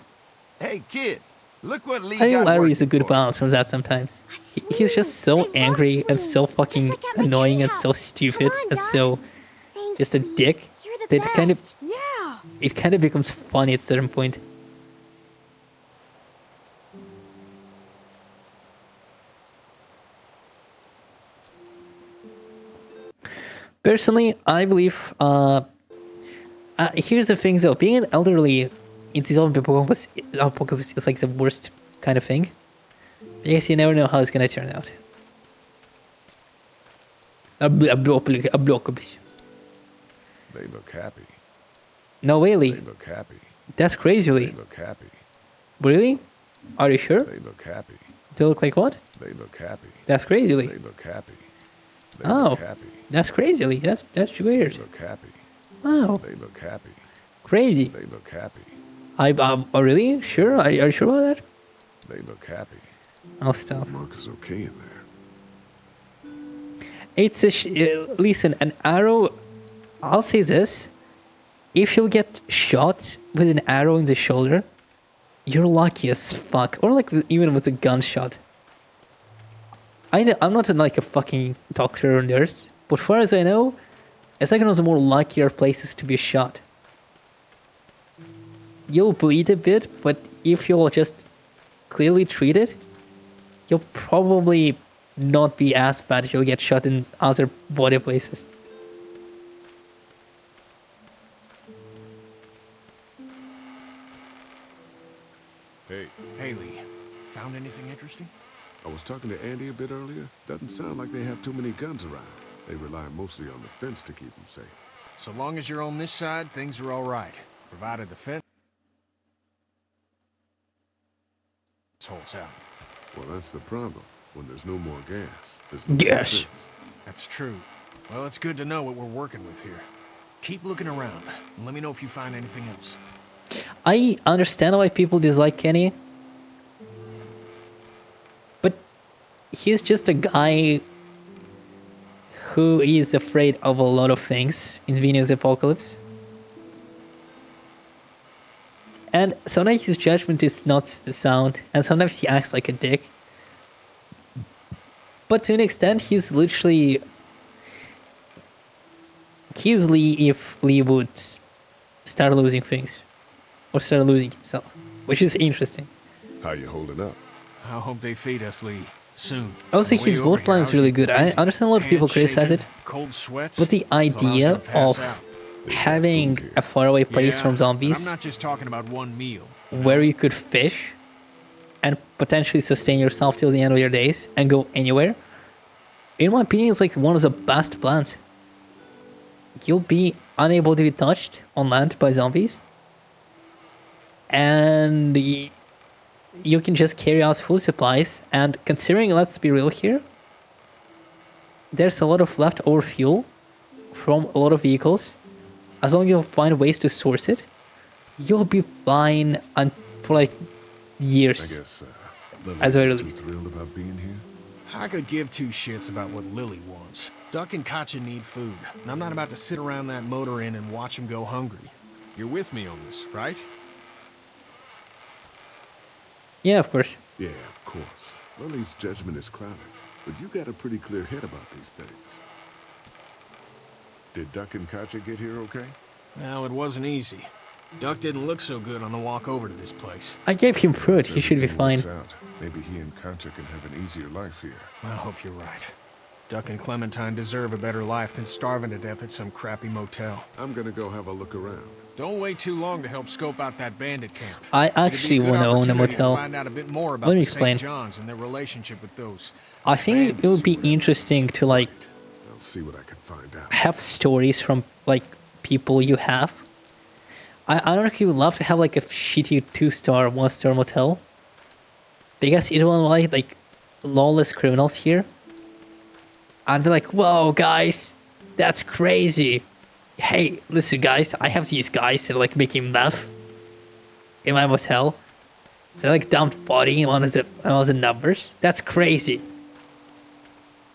Hey, kids, look what Lee I think got Larry is a working good for balance from that sometimes. He's just so angry and so fucking annoying and so stupid and so just a dick that it kind of becomes funny at a certain point. Personally, I believe, here's the thing though, being an elderly in the zombie apocalypse is like the worst kind of thing. Because you never know how it's gonna turn out. Apocalypse. They look happy. No way, Lee. They look happy. That's crazy, Lee. They look happy. Really? Are you sure? They look happy. They look like what? They look happy. That's crazy, Lee. They look happy. They Oh, look happy. that's crazy, Lee. That's weird. They look happy. Wow. They look happy. Crazy. They look happy. Oh, really? Sure? Are you sure about that? They look happy. I'll stop. Mark is okay in there. It's listen, an arrow. I'll say this: if you get shot with an arrow in the shoulder, you're lucky as fuck. Or like even with a gunshot. I'm not like a fucking doctor or nurse, but as far as I know, it's like one of the more luckier places to be shot. You'll bleed a bit, but if you'll just clearly treat it, you'll probably not be as bad if you'll get shot in other body places. Hey. Haley, found anything interesting? I was talking to Andy a bit earlier. Doesn't sound like they have too many guns around. They rely mostly on the fence to keep them safe. So long as you're on this side, things are all right. Provided the fence holds out. Well, that's the problem. When there's no more gas, there's no Gas. more fence. That's true. Well, it's good to know what we're working with here. Keep looking around, and let me know if you find anything else. I understand why people dislike Kenny, but he's just a guy who is afraid of a lot of things in Venus Apocalypse. And sometimes his judgment is not sound, and sometimes he acts like a dick. But to an extent, he's literally... He's Lee if Lee would start losing things. Or start losing himself. Which is interesting. How you holding up? I hope they feed us, Lee. Soon. Also, his boat plan is really good. I understand a lot of people criticize it. Cold sweats. But the idea of having a faraway place from zombies... I'm not just talking about one meal. Where you could fish and potentially sustain yourself till the end of your days and go anywhere, in my opinion, is like one of the best plans. You'll be unable to be touched on land by zombies, and you can just carry out food supplies. And considering, let's be real here, there's a lot of leftover fuel from a lot of vehicles. As long as you find ways to source it, you'll be fine for like years. I guess as I Lily's released. thrilled about being here. I could give two shits about what Lily wants. Duck and Katya need food, and I'm not about to sit around that motor inn and watch them go hungry. You're with me on this, right? Yeah, of course. Yeah, of course. Lily's judgment is clouded, but you got a pretty clear head about these things. Did Duck and Katya get here okay? Well, it wasn't easy. Duck didn't look so good on the walk over to this place. I gave him fruit. He should be fine. Out, maybe he and Katya can have an easier life here. I hope you're right. Duck and Clementine deserve a better life than starving to death at some crappy motel. I'm gonna go have a look around. Don't wait too long to help scope out that bandit camp. I actually want to own a motel. Find out a bit more about Let me the explain. St. John's and their relationship with those. I think it would be interesting to like I'll see what I can find out. have stories from like people you have. I don't know if you would love to have like a shitty 2-star, 1-star motel. Because you don't like lawless criminals here. I'd be like, whoa, guys, That's crazy. Hey, listen, guys. I have these guys that like making meth in my motel. So like dumped body in one of the numbers. That's crazy.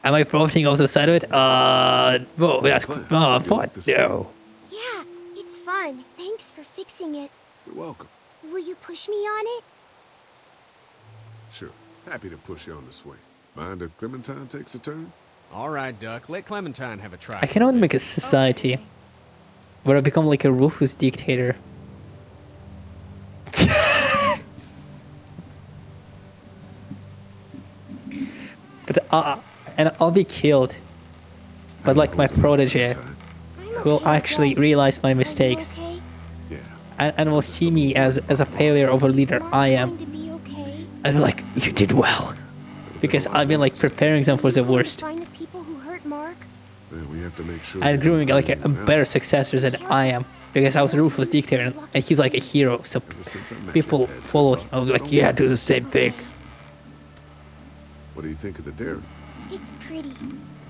Am I profiting off the side of it? Whoa, that's what? No. Yeah, it's fun. Thanks for fixing it. You're welcome. Will you push me on it? Sure. Happy to push you on the swing. Mind if Clementine takes a turn? All right, Duck. Let Clementine have a try. I cannot make a society where I become like a ruthless dictator. But and I'll be killed. But like my protege, who will actually realize my mistakes, and will see me as a failure of a leader I am. I'll be like, you did well, because I've been like preparing them for the worst. Find the people who hurt Mark. We have to make sure And grooming like a better successor than I am, because I was a ruthless dictator and he's like a hero. So people follow him. I was like, yeah, do the same thing. What do you think of the dairy? It's pretty.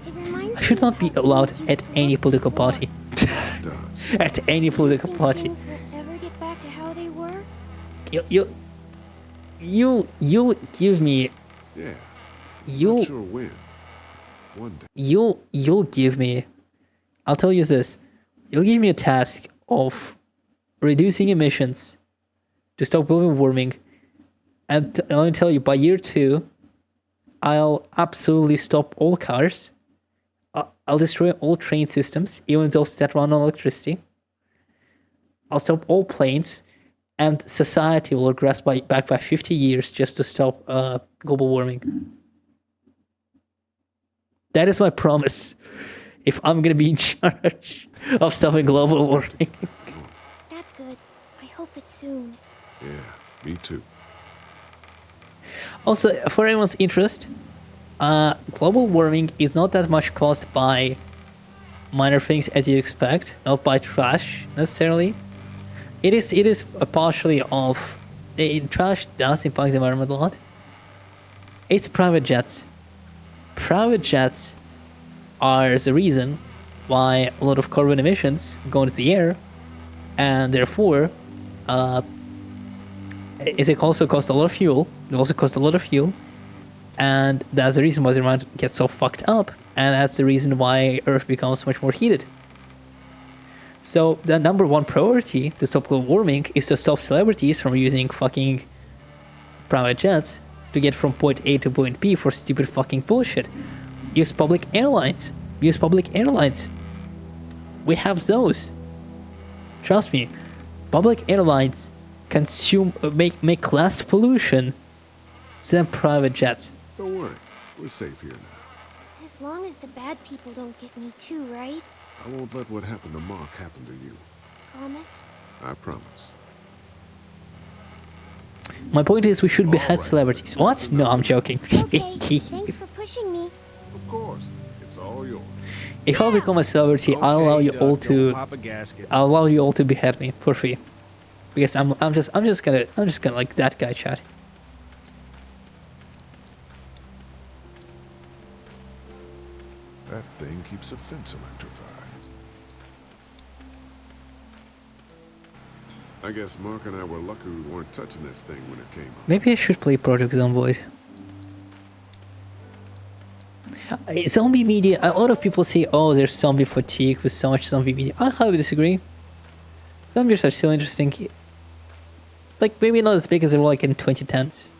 It reminds I should not be allowed at any political party. At any political party. things will ever get back to how they were. You'll give me. Yeah. You'll. Not sure when. One day. You'll give me. I'll tell you this. You'll give me a task of reducing emissions to stop global warming, and let me tell you, by year 2, I'll absolutely stop all cars. I'll destroy all train systems, even those that run on electricity. I'll stop all planes, and society will regress back by 50 years just to stop global warming. That is my promise. If I'm gonna be in charge of stopping global warming. That's good. I hope it's soon. Yeah, me too. Also, for anyone's interest, global warming is not that much caused by minor things as you expect, not by trash necessarily. It is partially of trash does impact the environment a lot. It's private jets. Private jets are the reason why a lot of carbon emissions go into the air, and therefore, it also costs a lot of fuel. It also costs a lot of fuel, and that's the reason why the environment gets so fucked up, and that's the reason why Earth becomes much more heated. So the number one priority to stop global warming is to stop celebrities from using fucking private jets to get from point A to point B for stupid fucking bullshit. Use public airlines. Use public airlines. We have those. Trust me, public airlines make less pollution than private jets. Don't worry, we're safe here now. As long as the bad people don't get me too, right? I won't let what happened to Mark happen to you. Promise? I promise. My point is we should behead celebrities. What? No, I'm joking. Okay, thanks for pushing me. Of course, it's all yours. If I'll become a celebrity, I'll allow you all to. I'll allow you all to behead me for free, because I'm just gonna like that guy, chat. That thing keeps a fence electrified. I guess Mark and I were lucky we weren't touching this thing when it came up. Maybe I should play Project Zomboid. Zombie media, a lot of people say, oh, there's zombie fatigue with so much zombie media. I highly disagree. Zombies are still interesting. Like, maybe not as big as they were like in 2010s.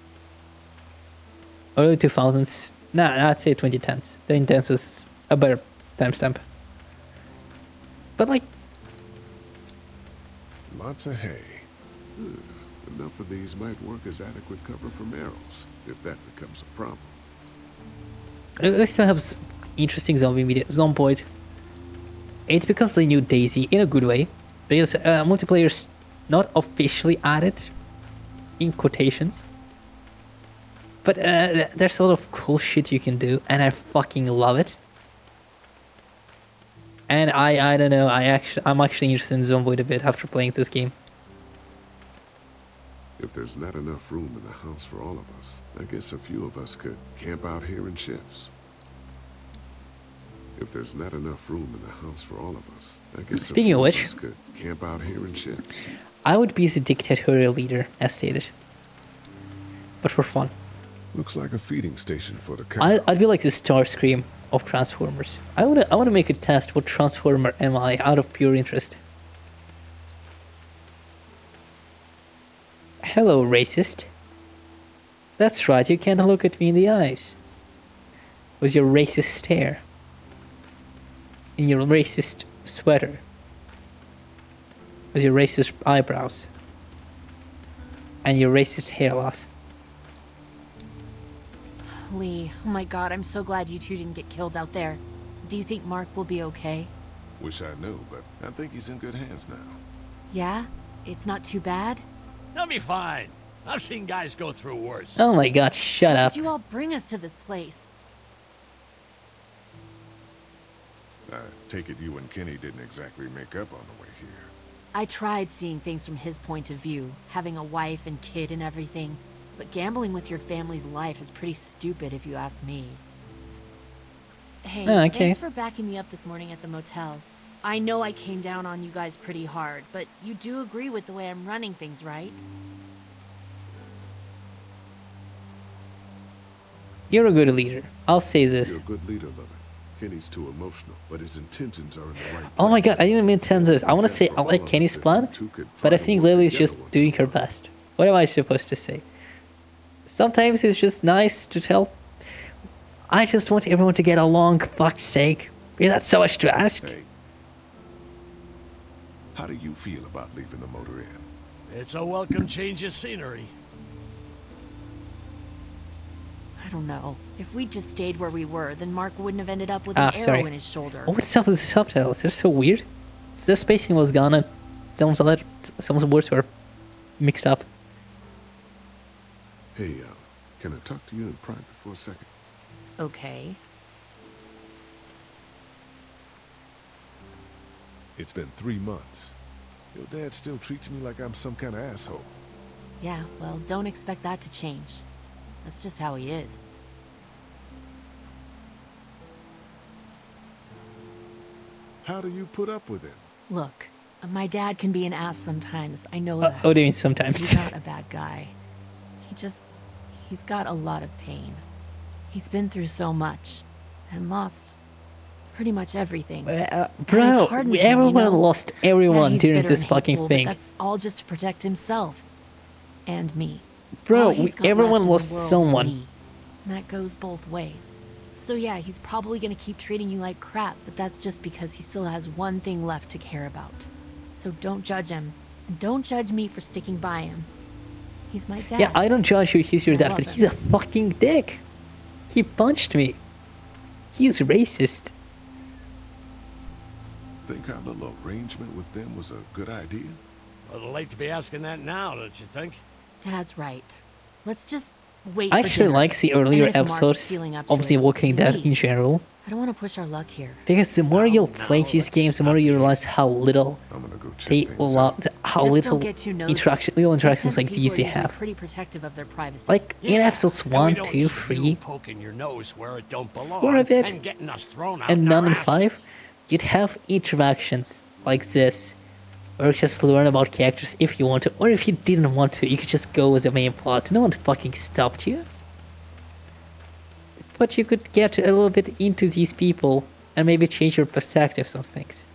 Early 2000s. Nah, I'd say 2010s. The intense is a better timestamp. But like... Lots of hay. Enough of these might work as adequate cover from arrows, if that becomes a problem. I still have interesting zombie media. Zomboid. It becomes the new Daisy in a good way, because multiplayer's not officially added, in quotations. But there's a lot of cool shit you can do, and I fucking love it. And I don't know, I'm actually interested in Zomboid a bit after playing this game. If there's not enough room in the house for all of us, I guess a few of us could camp out here in shifts. If there's not enough room in the house for all of us, I guess Speaking of which, us could camp out here in ships. I would be the dictatorial leader, as stated. But for fun. Looks like a feeding station for the cow. I'd be like the Starscream of Transformers. I wanna make a test. What Transformer am I, out of pure interest? Hello, racist. That's right, you can't look at me in the eyes. With your racist stare. In your racist sweater. With your racist eyebrows. And your racist hair loss. Lee, oh my god, I'm so glad you two didn't get killed out there. Do you think Mark will be okay? Wish I knew, but I think he's in good hands now. Yeah? It's not too bad? They'll be fine. I've seen guys go through worse. Oh my god, shut How up. did you all bring us to this place? I take it you and Kenny didn't exactly make up on the way here. I tried seeing things from his point of view, having a wife and kid and everything. But gambling with your family's life is pretty stupid if you ask me. Hey, okay. Thanks for backing me up this morning at the motel. I know I came down on you guys pretty hard, but you do agree with the way I'm running things, right? You're a good leader. I'll say this. You're a good leader, Lover. Kenny's too emotional, but his intentions are in the right Oh my god, I didn't intend this. I want to say I like Kenny's plan, but I think Lily's just doing her best. What am I supposed to say? Sometimes it's just nice to tell. I just want everyone to get along, for fuck's sake. Is that so much to ask? Hey, how do you feel about leaving the motor in? It's a welcome change of scenery. I don't know. If we just stayed where we were, then Mark wouldn't have ended up with an arrow in his shoulder. Oh, what's up with the subtitles? They're so weird. The spacing was gone and some words were mixed up. Hey, can I talk to you in private for a second? Okay. It's been 3 months. Your dad still treats me like I'm some kind of asshole. Yeah, well, don't expect that to change. That's just how he is. How do you put up with him? Look, my dad can be an ass sometimes. I know that. What do you mean sometimes? He's not a bad guy. He's got a lot of pain. He's been through so much and lost pretty much everything. Bro, everyone lost everyone during bitter this and fucking hateful, thing. But that's all just to protect himself and me. Bro, All he's got everyone left in lost the world is someone. me. And that goes both ways. So yeah, he's probably gonna keep treating you like crap, but that's just because he still has one thing left to care about. So don't judge him. And don't judge me for sticking by him. He's my dad. Yeah, I don't judge you, he's your I dad, love but him. he's a fucking dick. He punched me. He's racist. Think our little arrangement with them was a good idea? A little late to be asking that now, don't you think? Dad's right. Let's just wait I for actually dinner. like the And earlier then if Mark is episodes feeling up to of The it, Walking Dead wait. in general. I don't want to push our luck here. Because the more you'll play these games, the more you realize how little they allow, how Just little don't get too nosy. little interactions These like people these are they usually have. pretty protective of their privacy. Like in episodes And we 1, don't 2, need 3, you poking your nose where it don't belong 4 of it, and getting us thrown out and in none our in 5, asses. you'd have interactions like this, or just learn about characters if you want to, or if you didn't want to, you could just go with the main plot. No one fucking stopped you. But you could get a little bit into these people and maybe change your perspectives on things.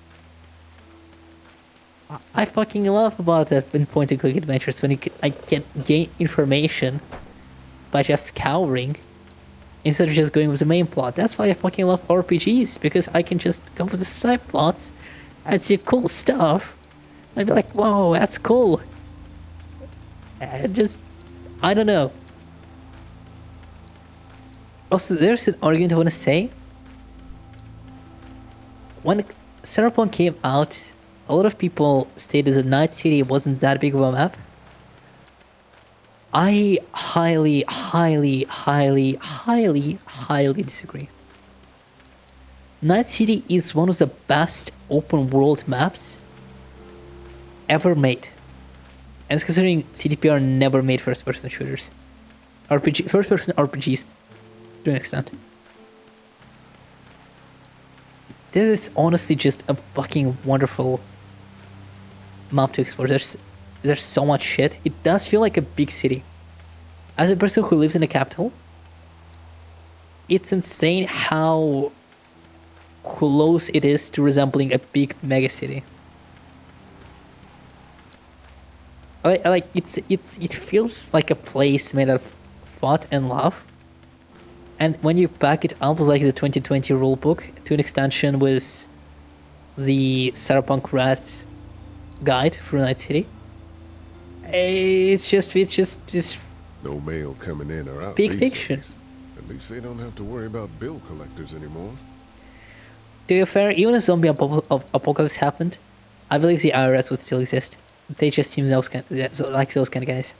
I fucking love about that in point-and-click adventures when you gain information by just scouring instead of just going with the main plot. That's why I fucking love RPGs, because I can just go with the side plots and see cool stuff and be like, whoa, that's cool. And just, I don't know. Also, there's an argument I want to say. When Cyberpunk came out, a lot of people stated that Night City wasn't that big of a map. I highly disagree. Night City is one of the best open world maps ever made. And it's considering CDPR never made first person shooters. First person RPGs to an extent. This is honestly just a fucking wonderful map to explore. There's so much shit. It does feel like a big city. As a person who lives in the capital, it's insane how close it is to resembling a big mega city. It feels like a place made of thought and love. And when you pack it up like the 2020 rulebook to an extension with the Cyberpunk Rat guide for Night City, it's just no mail coming in or out. Big picture. At least they don't have to worry about bill collectors anymore. To be fair, even if zombie apocalypse happened, I believe the IRS would still exist. They just seem like those kind of guys.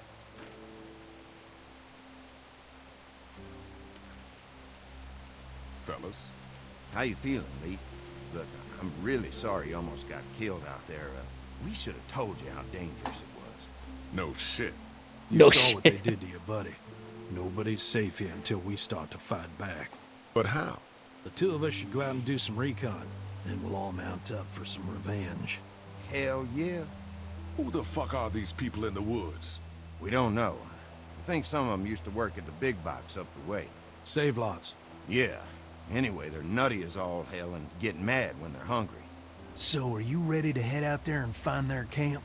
Fellas, how you feeling, Lee? Look, I'm really sorry you almost got killed out there. We should have told you how dangerous it was. No shit. You saw what they did to your buddy. Nobody's safe here until we start to fight back. But how? The two of us should go out and do some recon. Then we'll all mount up for some revenge. Hell yeah. Who the fuck are these people in the woods? We don't know. I think some of them used to work at the big box up the way. Save lots. Yeah. Anyway, they're nutty as all hell and get mad when they're hungry. So, are you ready to head out there and find their camp?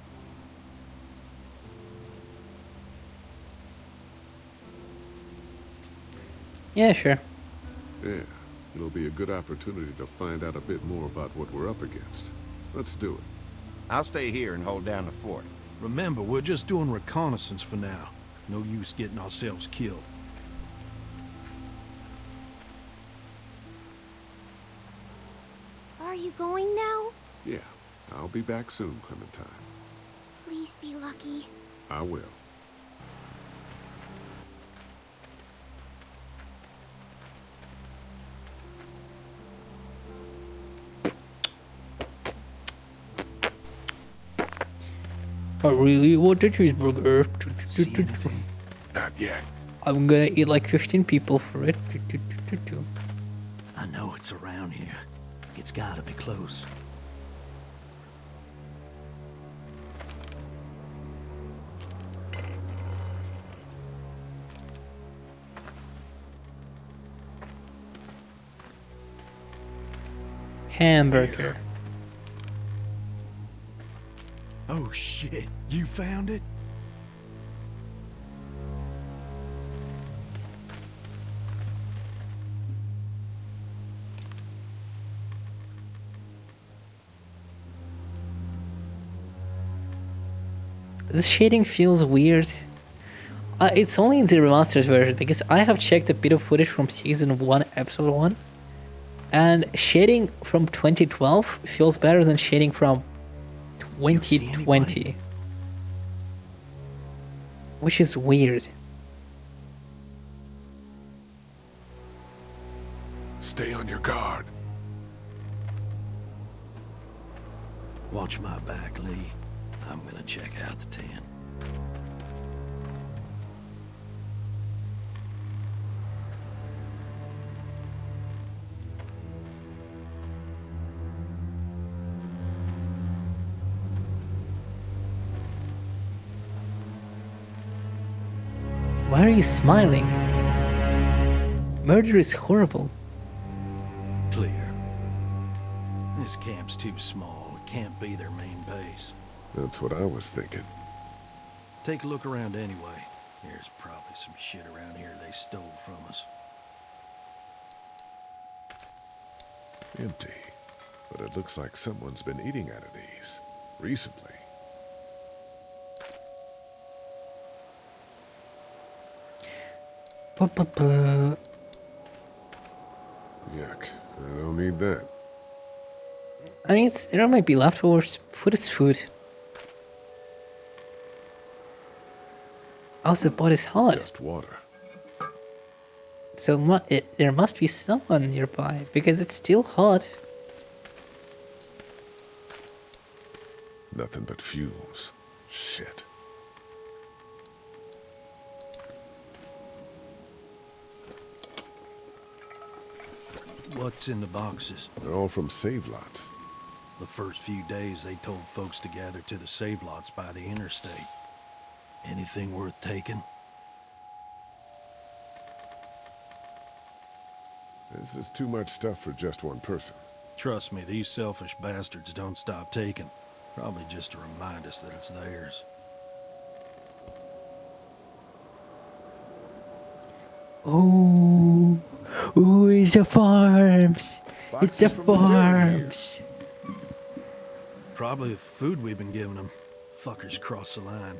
Yeah, sure. Yeah, it'll be a good opportunity to find out a bit more about what we're up against. Let's do it. I'll stay here and hold down the fort. Remember, we're just doing reconnaissance for now. No use getting ourselves killed. Are you going now? Yeah, I'll be back soon, Clementine. Please be lucky. I will. I really want a cheeseburger. Not yet. I'm gonna eat like 15 people for it. I know it's around here. It's gotta be close. Hamburger. Oh shit, you found it? This shading feels weird. It's only in the remastered version because I have checked a bit of footage from season 1, episode 1, and shading from 2012 feels better than shading from 2020, which is weird. Stay on your guard. Watch my back, Lee. I'm gonna check out the tent. Why are you smiling? Murder is horrible. Clear. This camp's too small. It can't be their main base. That's what I was thinking. Take a look around anyway. There's probably some shit around here they stole from us. Empty. But it looks like someone's been eating out of these recently. Yuck, I don't need that. I mean, there might be leftovers. Food is food. Also, the pot is hot. Just water. So there must be someone nearby because it's still hot. Nothing but fumes. Shit. What's in the boxes? They're all from save lots. The first few days they told folks to gather to the save lots by the interstate. Anything worth taking? This is too much stuff for just one person. Trust me, these selfish bastards don't stop taking. Probably just to remind us that it's theirs. Ooh, it's the farms. It's the farms. Probably the food we've been giving them. Fuckers cross the line.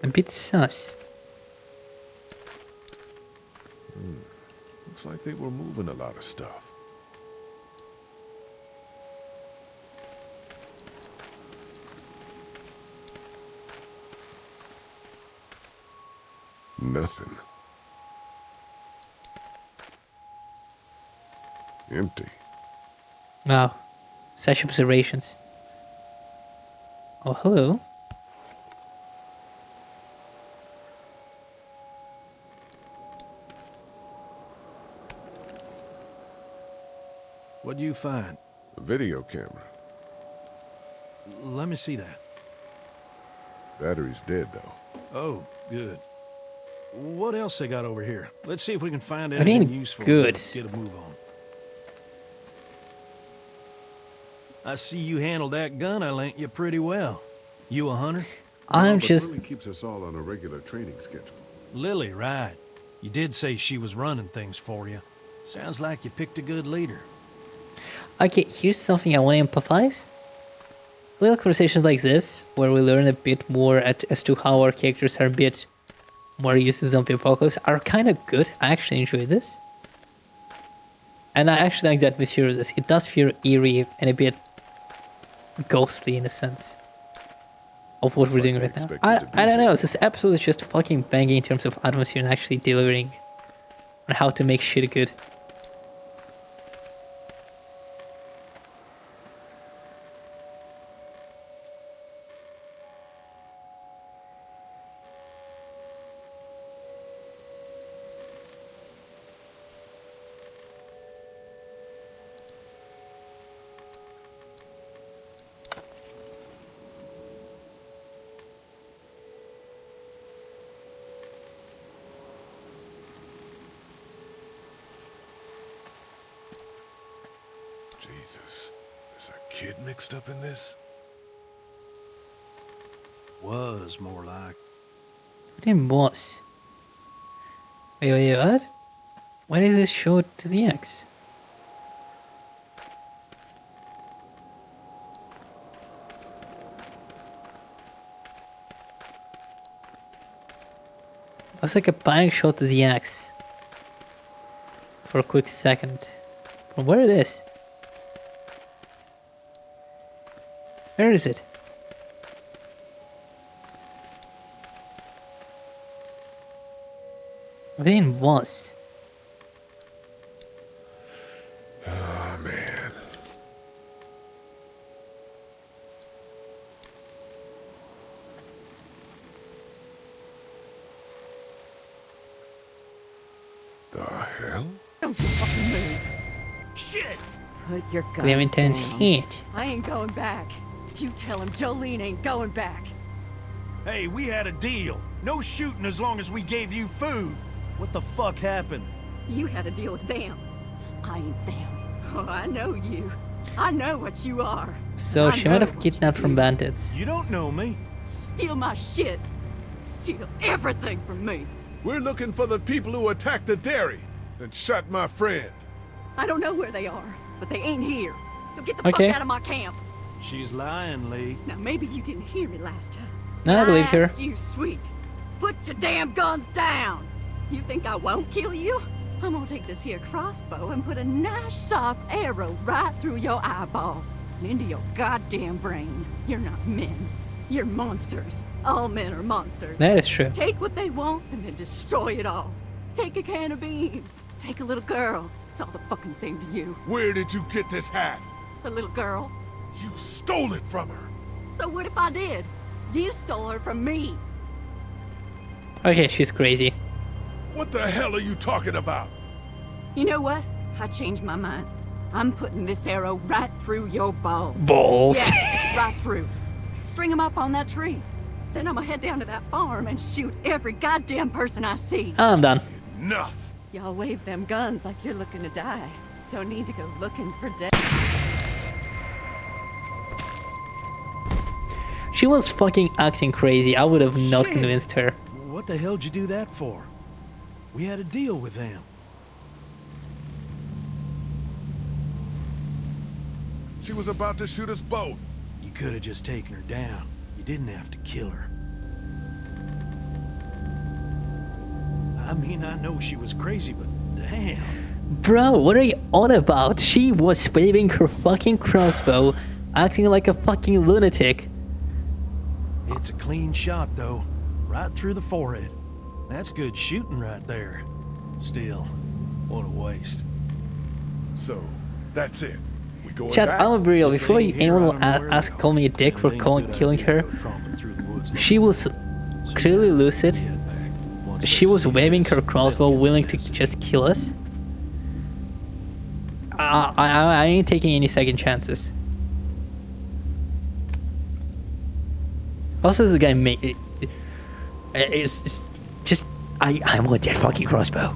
A bit sus. Looks like they were moving a lot of stuff. Nothing. Empty. Wow. Such observations. Oh, hello. What'd you find? A video camera. Let me see that. Battery's dead, though. Oh, good. What else they got over here? Let's see if we can find It anything ain't useful. good. To get a move on. I see you handled that gun I lent you pretty well. You a hunter? I'm But just... Lily keeps us all on a regular training schedule. Lily, right. You did say she was running things for you. Sounds like you picked a good leader. Okay, here's something I want to empathize. Little conversations like this, where we learn a bit more as to how our characters are a bit more used to zombie apocalypse, are kind of good. I actually enjoy this. And I actually like the atmosphere of this. It does feel eerie and a bit ghostly in a sense of what we're doing right now. I don't know, this episode is just fucking banging in terms of atmosphere and actually delivering on how to make shit good. Jesus, there's a kid mixed up in this? Was more like. What in was? Wait, what? Why does this show to the X? Looks like a panic shot to the X. For a quick second. From where it is? Where is it? What in was? Oh, man. The hell? Don't fucking move. Shit! Put your guns Clementine's down. hit. I ain't going back. You tell him Jolene ain't going back. Hey, we had a deal. No shooting as long as we gave you food. What the fuck happened? You had a deal with them. I ain't them. Oh, I know you. I know what you are. So I she know might have what kidnapped you from do. bandits. You don't know me. Steal my shit. Steal everything from me. We're looking for the people who attacked the dairy and shot my friend. I don't know where they are, but they ain't here. So get the Okay. fuck out of my camp. She's lying, Lee. Now maybe you didn't hear me last time. No, I believe her. asked you, sweet. Put your damn guns down. You think I won't kill you? I'm gonna take this here crossbow and put a nice sharp arrow right through your eyeball and into your goddamn brain. You're not men. You're monsters. All men are monsters. That is true. Take what they want and then destroy it all. Take a can of beans. Take a little girl. It's all the fucking same to you. Where did you get this hat? The little girl. You stole it from her. So what if I did? You stole her from me. Okay, she's crazy. What the hell are you talking about? You know what? I changed my mind. I'm putting this arrow right through your balls. Balls? Yeah, right through. String them up on that tree. Then I'm gonna head down to that farm and shoot every goddamn person I see. I'm done. Enough. Y'all wave them guns like you're looking to die. Don't need to go looking for death. She was fucking acting crazy. I would have not Shit. convinced her. What the hell'd you do that for? We had a deal with them. She was about to shoot us both. You could have just taken her down. You didn't have to kill her. I mean, I know she was crazy, but damn. Bro, what are you on about? She was waving her fucking crossbow, acting like a fucking lunatic. It's a clean shot, though. Right through the forehead. That's good shooting right there. Still, what a waste. So, that's it. We going Chat, back? I'm real. Before anyone will call me a dick for killing her, she was clearly lucid. She was waving her crossbow, willing to just kill us. I ain't taking any second chances. Also, this guy made it's just I want that fucking crossbow.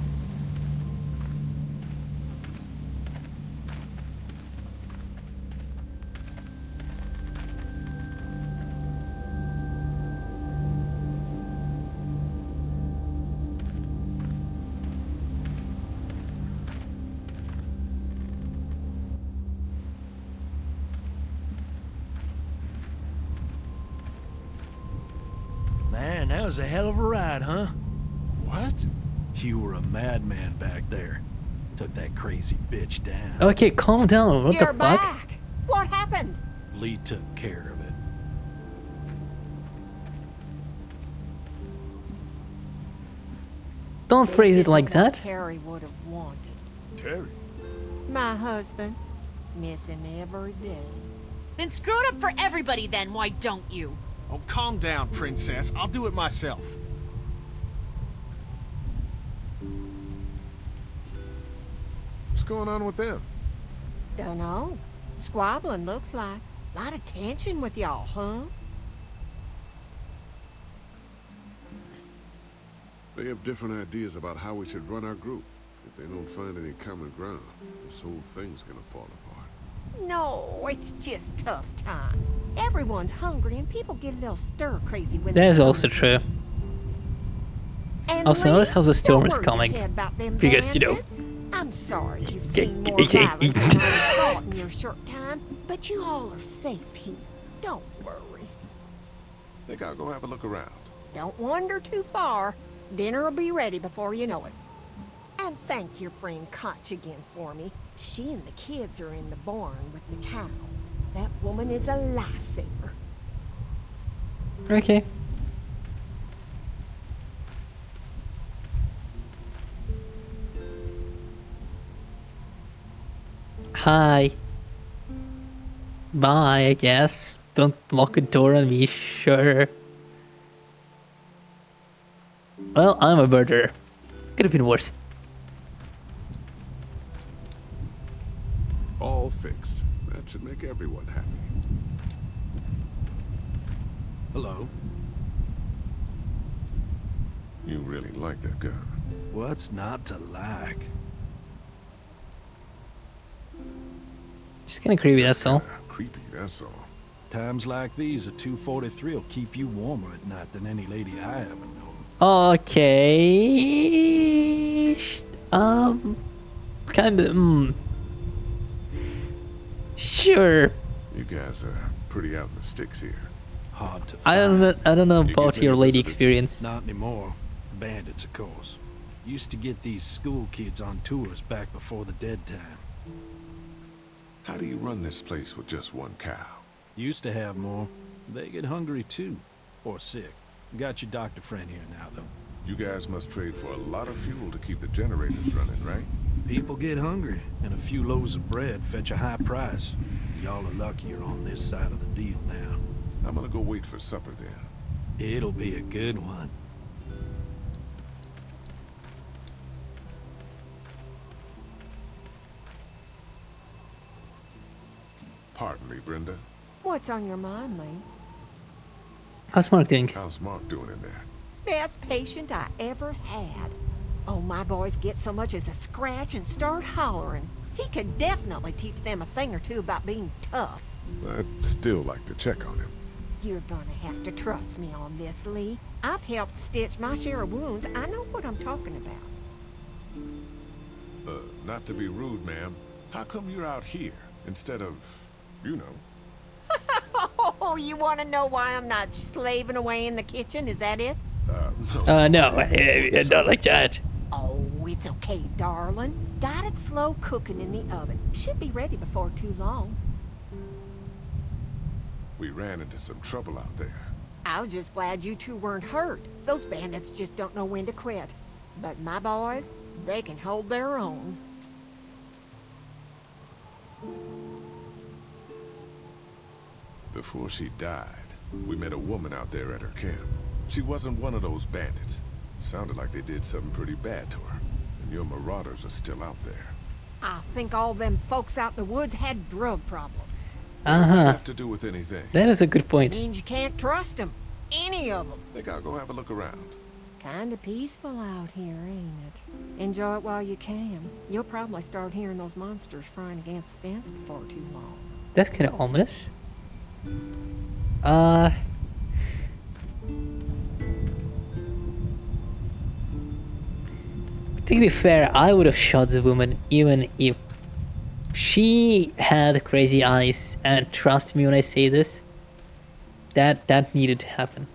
Man, that was a hell of a ride, huh? What? You were a madman back there. Took that crazy bitch down. Okay, calm down. What You're the fuck? back. What happened? Lee took care of it. Don't phrase it like This isn't what that. Terry would have wanted. Terry? My husband. Miss him every day. Then screw it up for everybody then, why don't you? Oh, calm down, princess. I'll do it myself. What's going on with them? Dunno. Squabbling looks like. Lot of tension with y'all, huh? They have different ideas about how we should run our group. If they don't find any common ground, this whole thing's gonna fall apart. No, it's just tough times. Everyone's hungry and people get a little stir crazy when That is they also true. And Also, Lee, notice how the storm don't is worry coming. your head about them Because, you know. bandits. I'm sorry you've seen more violence than I thought in your short time, but you all are safe here. Don't worry. Think I'll go have a look around. Don't wander too far. Dinner will be ready before you know it. And thank your friend Koch again for me. She and the kids are in the barn with the cow. That woman is a lifesaver. Okay. Hi. Bye, I guess. Don't lock a door on me, sure. Well, I'm a murderer. Could have been worse. All fixed. That should make everyone happy. Hello. You really like that gun. What's not to like? Just kinda creepy, that's all. Creepy, that's all. Times like these, a 243 will keep you warmer at night than any lady I ever known. Okay. Kinda, Sure. You guys are pretty out in the sticks here. Hard to I don't know You about get your many lady visitors? experience. Not anymore. Bandits, of course. Used to get these school kids on tours back before the dead time. How do you run this place with just one cow? Used to have more. They get hungry too. Or sick. Got your doctor friend here now, though. You guys must trade for a lot of fuel to keep the generators running, right? People get hungry, and a few loaves of bread fetch a high price. Y'all are lucky you're on this side of the deal now. I'm gonna go wait for supper then. It'll be a good one. Pardon me, Brenda. What's on your mind, Lee? How's Mark doing? How's Mark doing in there? Best patient I ever had. Oh, my boys get so much as a scratch and start hollering. He could definitely teach them a thing or two about being tough. I'd still like to check on him. You're gonna have to trust me on this, Lee. I've helped stitch my share of wounds. I know what I'm talking about. Not to be rude, ma'am. How come you're out here instead of, you know? Oh, you want to know why I'm not slaving away in the kitchen? Is that it? No, not like that. Oh, it's okay, darling. Got it slow cooking in the oven. Should be ready before too long. We ran into some trouble out there. I was just glad you two weren't hurt. Those bandits just don't know when to quit. But my boys, they can hold their own. Before she died, we met a woman out there at her camp. She wasn't one of those bandits. Sounded like they did something pretty bad to her. And your marauders are still out there. I think all them folks out in the woods had drug problems. What does that have to do with anything? That is a good point. Means you can't trust them. Any of them. Think I'll go have a look around. Kinda peaceful out here, ain't it? Enjoy it while you can. You'll probably start hearing those monsters frying against the fence before too long. That's kind of ominous. To be fair, I would have shot the woman even if she had crazy eyes, and trust me when I say this, that needed to happen.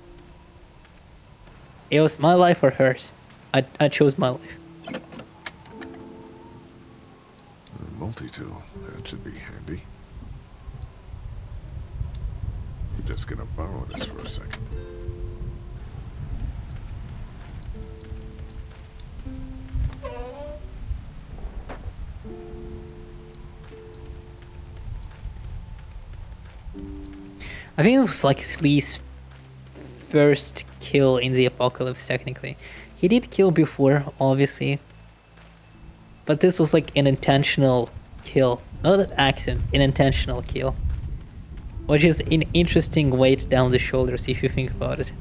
It was my life or hers. I chose my life. A multi-tool, that should be handy. I'm just gonna borrow this for a second. I think it was like Slee's first kill in the apocalypse, technically. He did kill before, obviously. But this was like an intentional kill. Not an accident, an intentional kill. Which is an interesting weight down the shoulders if you think about it.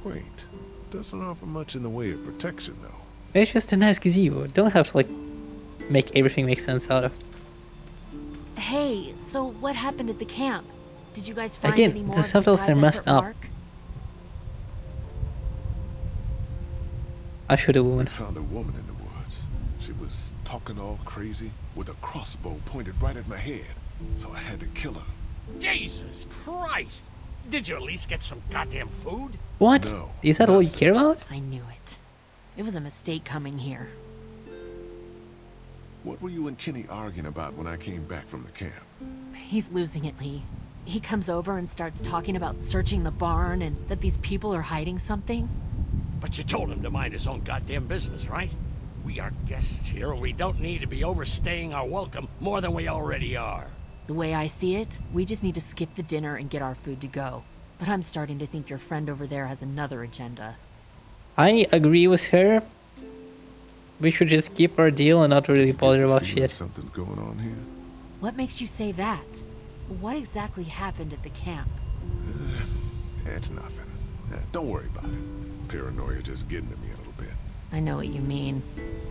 Wait, doesn't offer much in the way of protection, though. It's just a nice gazebo. Don't have to like make everything make sense out of. Hey, so what happened at the camp? Did you guys find any Again, more the of these subtitles guys are that messed hurt up. Mark? I shoot a woman. We found a woman in the woods. She was talking all crazy with a crossbow pointed right at my head. So I had to kill her. Jesus Christ! Did you at least get some goddamn food? What? No, Is that all you care about? I knew it. It was a mistake coming here. What were you and Kenny arguing about when I came back from the camp? He's losing it, Lee. He comes over and starts talking about searching the barn and that these people are hiding something. But you told him to mind his own goddamn business, right? We are guests here, and we don't need to be overstaying our welcome more than we already are. The way I see it, we just need to skip the dinner and get our food to go. But I'm starting to think your friend over there has another agenda. I agree with her. We should just keep our deal and not really bother about shit. Something's going on here. What makes you say that? What exactly happened at the camp? It's nothing. Don't worry about it. Paranoia just getting to me a little bit. I know what you mean.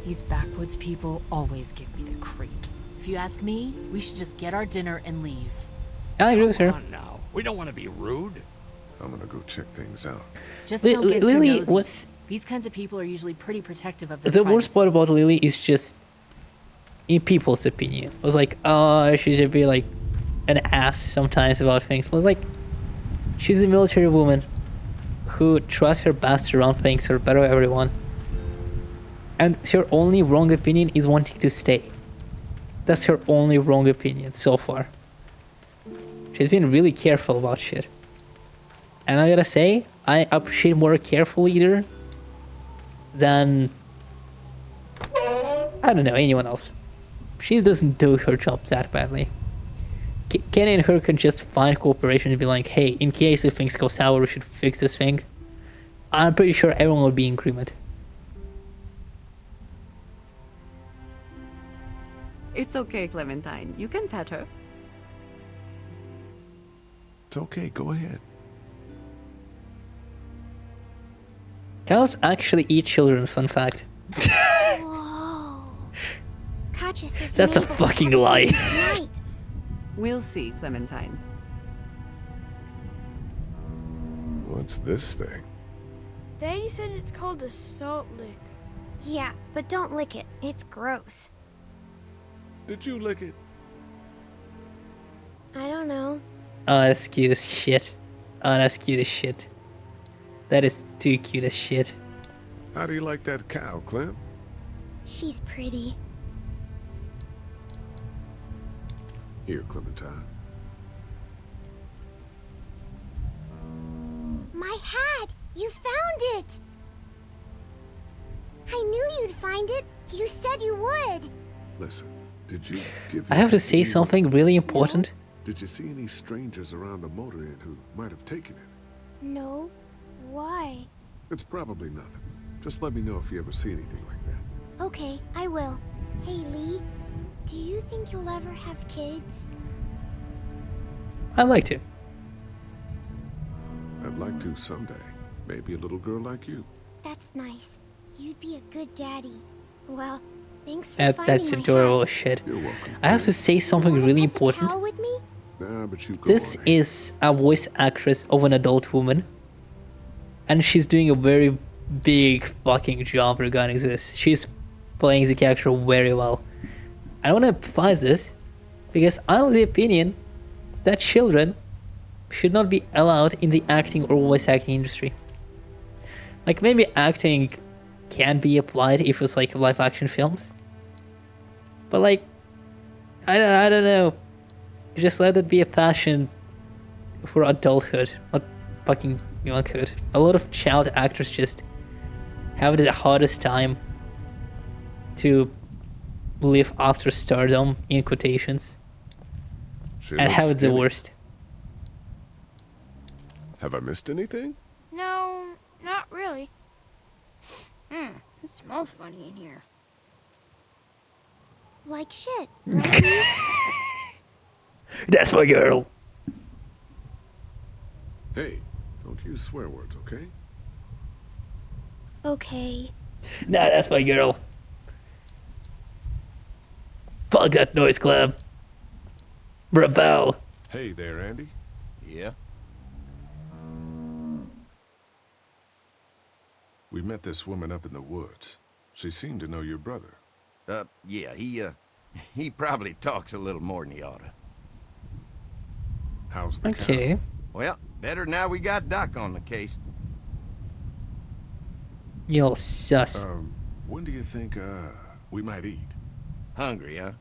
These backwoods people always give me the creeps. If you ask me, we should just get our dinner and leave. I agree with her. Come on now. We don't want to be rude. I'm gonna go check things out. Just don't get too Lily, nosy. what's These kinds of people are usually pretty protective of their the worst privacy. part about Lily is just, in people's opinion, it was like, oh, she should be like an ass sometimes about things. But like, she's a military woman who trusts her best around things for better everyone. And her only wrong opinion is wanting to stay. That's her only wrong opinion so far. She's been really careful about shit. And I gotta say, I appreciate more a careful leader than... I I don't know, anyone else. She doesn't do her job that badly. Kenny and her can just find cooperation and be like, hey, in case if things go sour, we should fix this thing. I'm pretty sure everyone will be in agreement. It's okay, Clementine. You can pet her. It's okay, go ahead. Cows actually eat children, fun fact. Whoa. Katya says That's a Mabel fucking had lie. tonight. We'll see, Clementine. What's this thing? Daddy said it's called a salt lick. Yeah, but don't lick it. It's gross. Did you lick it? I don't know. Oh, that's cute as shit. Oh, that's cute as shit. That is too cute as shit. How do you like that cow, Clem? She's pretty. Here, Clementine. My hat! You found it! I knew you'd find it. You said you would. Listen, did you give... I have to say something really important. Did you see any strangers around the motor inn who might have taken it? No. Why? It's probably nothing. Just let me know if you ever see anything like that. Okay, I will. Hey, Lee. Do you think you'll ever have kids? I'd like to. I'd like to someday. Maybe a little girl like you. That's nice. You'd be a good daddy. Well, thanks for finding That's my adorable hat. as shit. You're welcome. I have to say something really important. Cow with me? Nah, but you go This on ahead. is a voice actress of an adult woman. And she's doing a very big fucking job regarding this. She's playing the character very well. I want to emphasize this because I'm of the opinion that children should not be allowed in the acting or voice acting industry. Like, maybe acting can be applied if it's like live action films. But like, I don't know. Just let it be a passion for adulthood, not fucking younghood. A lot of child actors just have the hardest time to live after stardom, in quotations, She and looks have it the skinny. worst. Have I missed anything? No, not really. It smells funny in here. Like shit, right? Lee? That's my girl. Hey, don't use swear words, okay? Okay. Nah, that's my girl. Fuck that noise, Clem. Rebel. Hey there, Andy. Yeah? We met this woman up in the woods. She seemed to know your brother. Yeah, he probably talks a little more than he oughta. How's the Okay. cow? Well, better now we got Doc on the case. You're sus. When do you think, we might eat? Hungry, huh?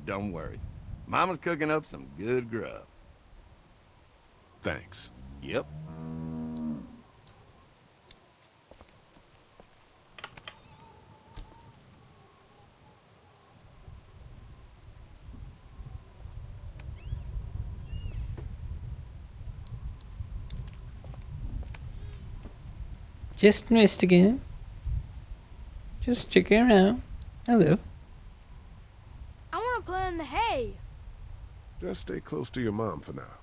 Don't worry. Mama's cooking up some good grub. Thanks. Yep. Just missed again. Just checking around. Hello. I want to play in the hay. Just stay close to your mom for now.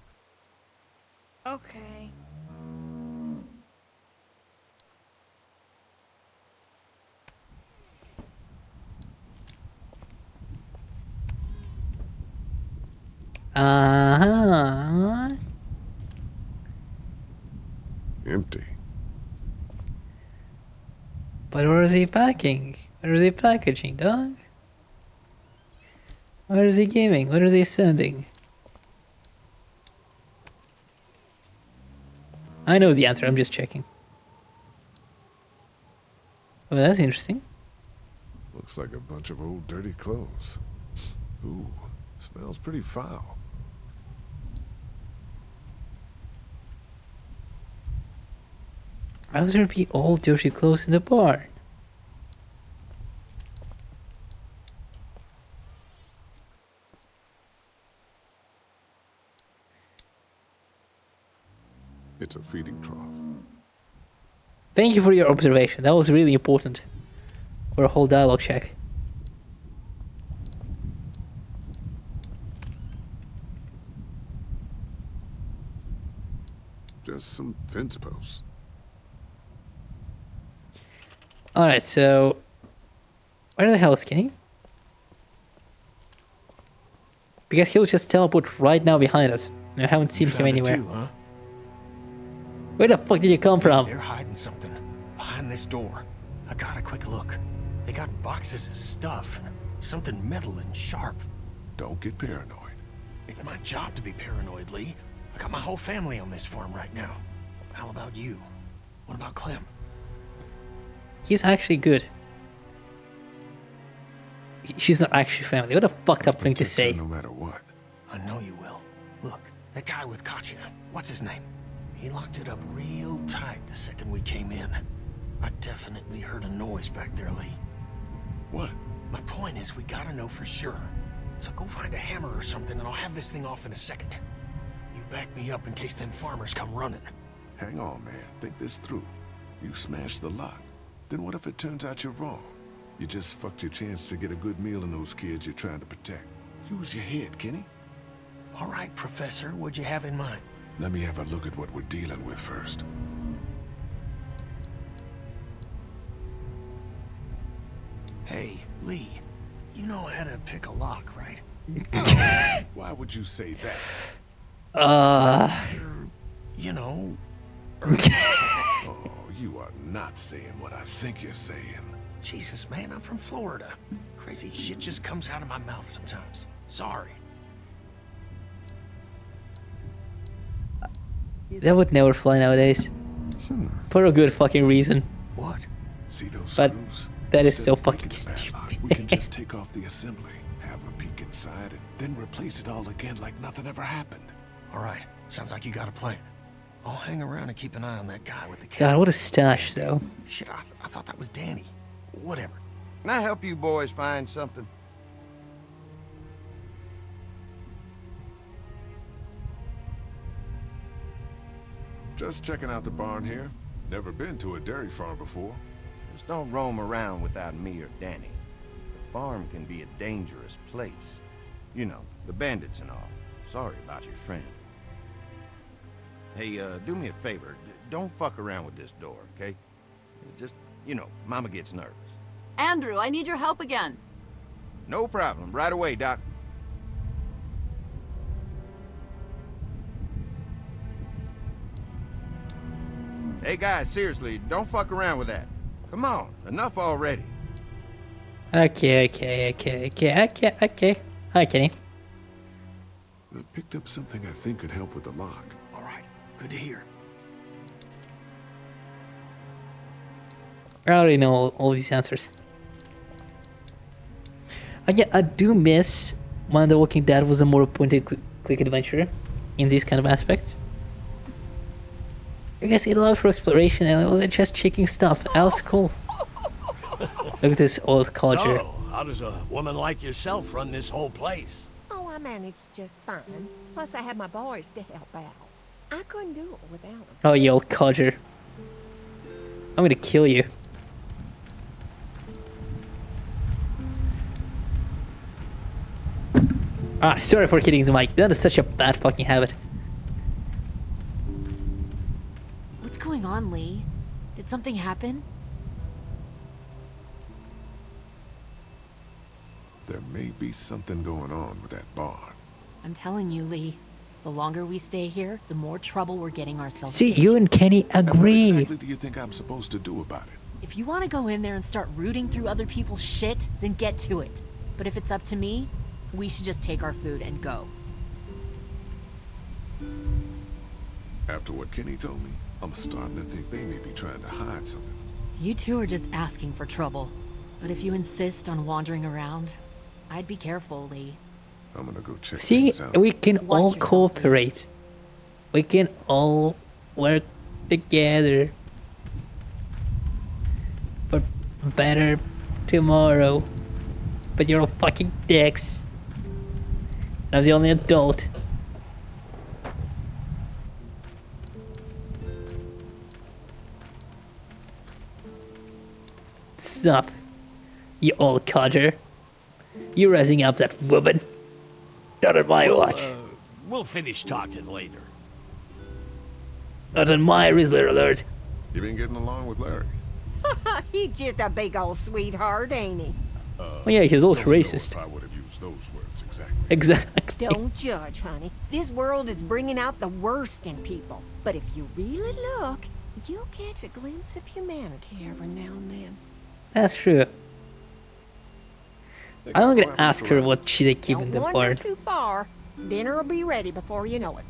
Okay. Uh-huh. Empty. But where is he packing? Where is he packaging, dog? Where is he giving? Where is he sending? I know the answer, I'm just checking. Oh, that's interesting. Looks like a bunch of old dirty clothes. Ooh, smells pretty foul. How would there be all dirty clothes in the barn? it's a feeding trough. Thank you for your observation. That was really important for a whole dialogue check. Just some fence posts. Alright, so... where the hell is Kenny? Because he'll just teleport right now behind us. I haven't seen him anywhere. Too, huh? Where the fuck did you come from? They're hiding something behind this door. I got a quick look. They got boxes of stuff and something metal and sharp. Don't get paranoid. It's my job to be paranoid, Lee. I got my whole family on this farm right now. How about you? What about Clem? He's actually good. She's not actually family. What a fucked up thing to say. No matter what. I know you will. Look, that guy with Katya, what's his name? He locked it up real tight the second we came in. I definitely heard a noise back there, Lee. What? My point is, we gotta know for sure. So go find a hammer or something and I'll have this thing off in a second. You back me up in case them farmers come running. Hang on, man. Think this through. You smashed the lock. Then what if it turns out you're wrong? You just fucked your chance to get a good meal in those kids you're trying to protect. Use your head, Kenny. All right, Professor, what'd you have in mind? Let me have a look at what we're dealing with first. Hey, Lee, you know how to pick a lock, right? Why would you say that? You know... Oh, you are not saying what I think you're saying. Jesus, man, I'm from Florida. Crazy shit just comes out of my mouth sometimes. Sorry. That would never fly nowadays. For a good fucking reason. What? See those but screws? That is Instead so of fucking breaking the stupid. padlock, we can just take off the assembly, have a peek inside, and then replace it all again like nothing ever happened. All right, sounds like you got a plan. I'll hang around and keep an eye on that guy with the cat. God, what a stash, though. Shit, I thought that was Danny. Whatever. Can I help you boys find something? Just checking out the barn here. Never been to a dairy farm before. Just don't roam around without me or Danny. The farm can be a dangerous place. You know, the bandits and all. Sorry about your friend. Hey, do me a favor. Don't fuck around with this door, okay? Just, you know, Mama gets nervous. Andrew, I need your help again. No problem. Right away, Doc. Hey, guys, seriously, don't fuck around with that. Come on, enough already. Okay. Hi, Kenny. I picked up something I think could help with the lock. All right, good to hear. I already know all these answers. Again, I do miss when The Walking Dead was a more pointed quick adventure in these kind of aspects. You guys get a lot for exploration and just checking stuff. That was cool. Look at this old culture. So, how does a woman like yourself run this whole place? Oh, I managed just fine. Plus, I had my boys to help out. I couldn't do it without them. Oh, you old codger. I'm gonna kill you. Ah, sorry for hitting the mic. That is such a bad fucking habit. What's going on, Lee? Did something happen? There may be something going on with that barn. I'm telling you, Lee. The longer we stay here, the more trouble we're getting ourselves See, into. you and Kenny And agree. what exactly do you think I'm supposed to do about it? If you want to go in there and start rooting through other people's shit, then get to it. But if it's up to me, we should just take our food and go. After what Kenny told me, I'm starting to think they may be trying to hide something. You two are just asking for trouble. But if you insist on wandering around, I'd be careful, Lee. I'm gonna go check See, things out. we can all cooperate. We can all work together. For better tomorrow. But you're all fucking dicks. I'm the only adult. Stop. You old codger. You're raising up that woman. Not on my watch. We'll finish talking later. Not on my Rizzler alert. You been getting along with Larry? He's just a big old sweetheart, ain't he? Oh yeah, he's also racist. I would have used those words exactly. Exactly. Don't judge, honey. This world is bringing out the worst in people. But if you really look, you'll catch a glimpse of humanity every now and then. That's true. I'm gonna ask her what should they keep in the Don't barn. wander too far. Dinner will be ready before you know it.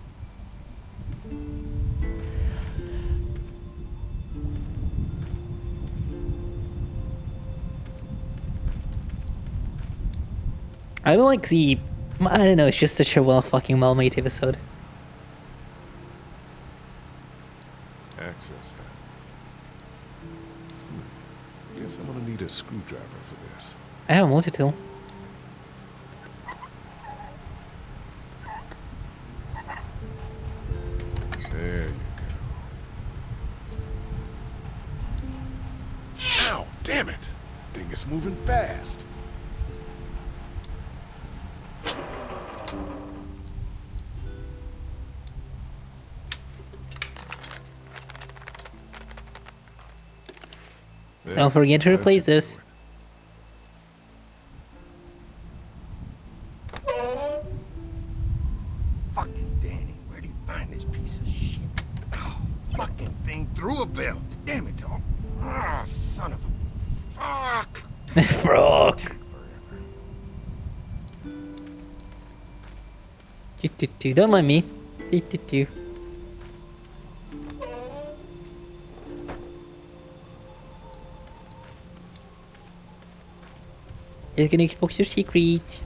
I don't like the... I don't know, it's just such a well-made episode. Access panel. Guess I'm gonna need a screwdriver for this. I have a multi-tool. There you go. Ow! Damn it! Thing is moving fast. Don't forget to replace this. Fucking Danny, where'd he find this piece of shit? Oh, fucking thing through a belt. Damn it, Tom. Ah, son of a... Fuck! Frog. Don't mind me. It's gonna expose your secrets.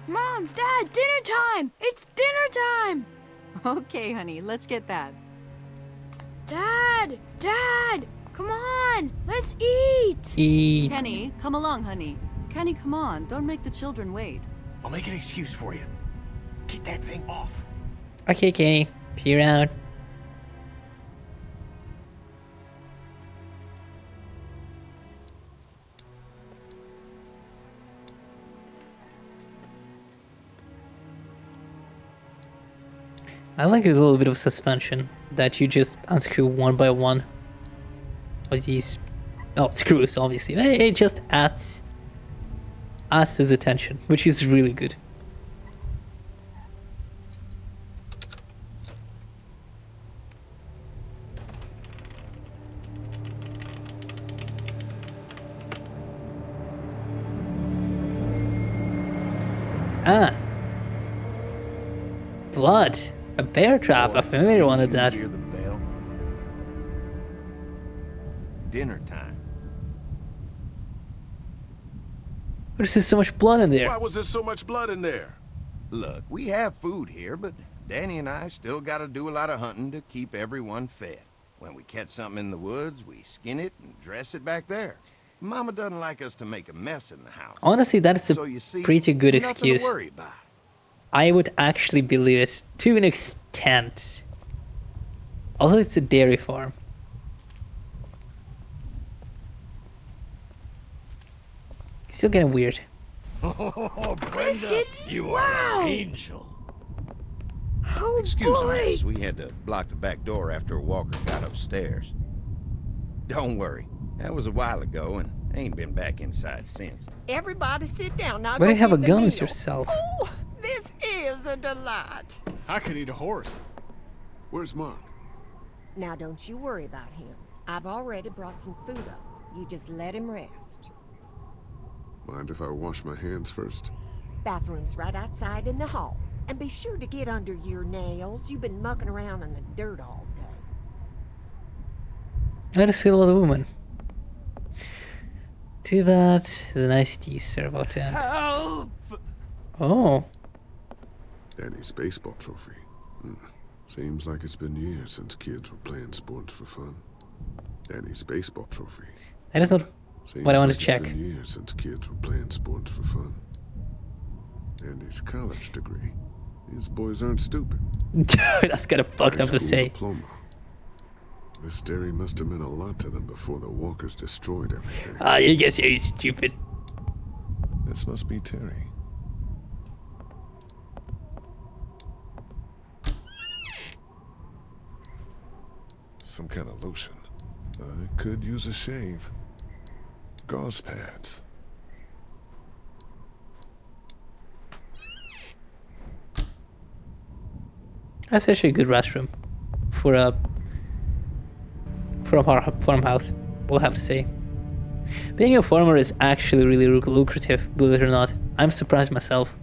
Mom, Dad, dinner time! It's dinner time! Okay, honey, let's get that. Dad! Dad! Come on! Let's eat! Kenny, come along, honey. Kenny, come on. Don't make the children wait. I'll make an excuse for you. Get that thing off. Okay, Kenny. Peer out. I like a little bit of suspension that you just unscrew one by one of these screws, obviously. It just adds to the tension, which is really good. Ah, blood. A bear trap. I familiar wanted that. Hear the bell? Dinner time. What is there so much blood in there? Why was there so much blood in there? Look, we have food here, but Danny and I still gotta do a lot of hunting to keep everyone fed. When we catch something in the woods, we skin it and dress it back there. Mama doesn't like us to make a mess in the house. Honestly, that's a So you see, pretty good nothing to excuse. worry about. I would actually believe it to an extent. Also, it's a dairy farm. It's still getting weird. Oh, Brenda, Biscuits? you Wow. are an angel. Oh Excuse boy! us, we had to block the back door after Walker got upstairs. Don't worry, that was a while ago and ain't been back inside since. Everybody sit down. Now Why do you go have a get the gun meal. yourself? Oh, this is a delight. I could eat a horse. Where's Mark? Now don't you worry about him. I've already brought some food up. You just let him rest. Mind if I wash my hands first? Bathroom's right outside in the hall. And be sure to get under your nails. You've been mucking around in the dirt all day. What a sweet little woman. Too bad the niceties are about to end. Help! Oh. Danny's baseball trophy. Seems like it's been years since kids were playing sports for fun. Danny's baseball trophy. That is not what I want to check. It's been years since kids were playing sports for fun. Andy's college degree. These boys aren't stupid. That's kind of fucked up to say. Diploma. This dairy must have meant a lot to them before the walkers destroyed everything. I guess you're stupid. This must be Terry. Some kind of lotion. I could use a shave. Gauze pads. That's actually a good restroom for a farmhouse. We'll have to say. Being a farmer is actually really lucrative, believe it or not. I'm surprised myself.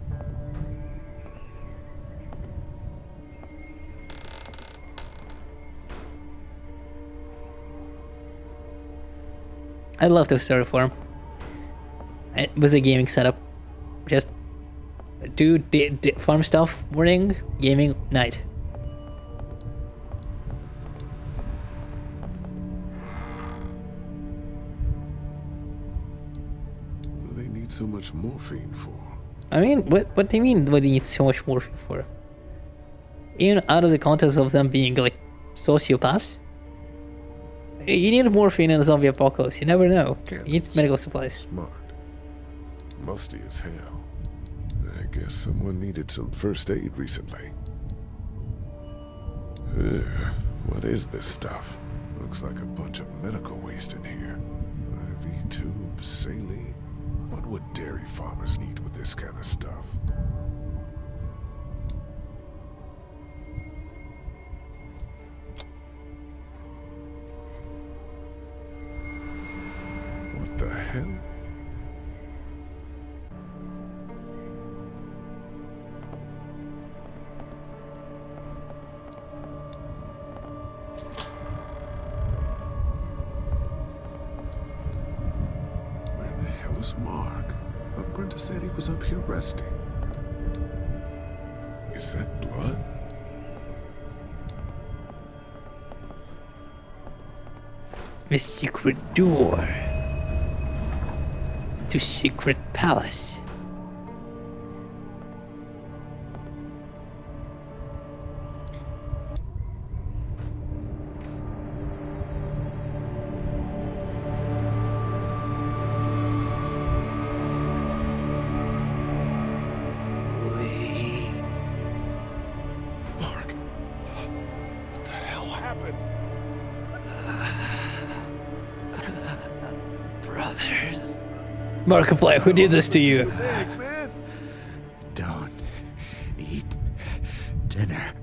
I love to start a farm. It was a gaming setup. Just do farm stuff morning, gaming night. What do they need so much morphine for? I mean, what do you mean? What do you need so much morphine for? Even out of the context of them being like sociopaths. You need morphine in the zombie apocalypse. You never know. You need medical supplies. Smart. Musty as hell. I guess someone needed some first aid recently. What is this stuff? Looks like a bunch of medical waste in here. IV tubes, saline. What would dairy farmers need with this kind of stuff? What the hell? Where the hell is Mark? I thought Brenda said he was up here resting. Is that blood? The secret door to secret palace. Mark, what the hell happened? Brothers. Markiplier, who did this to you? Legs, man. Don't eat dinner.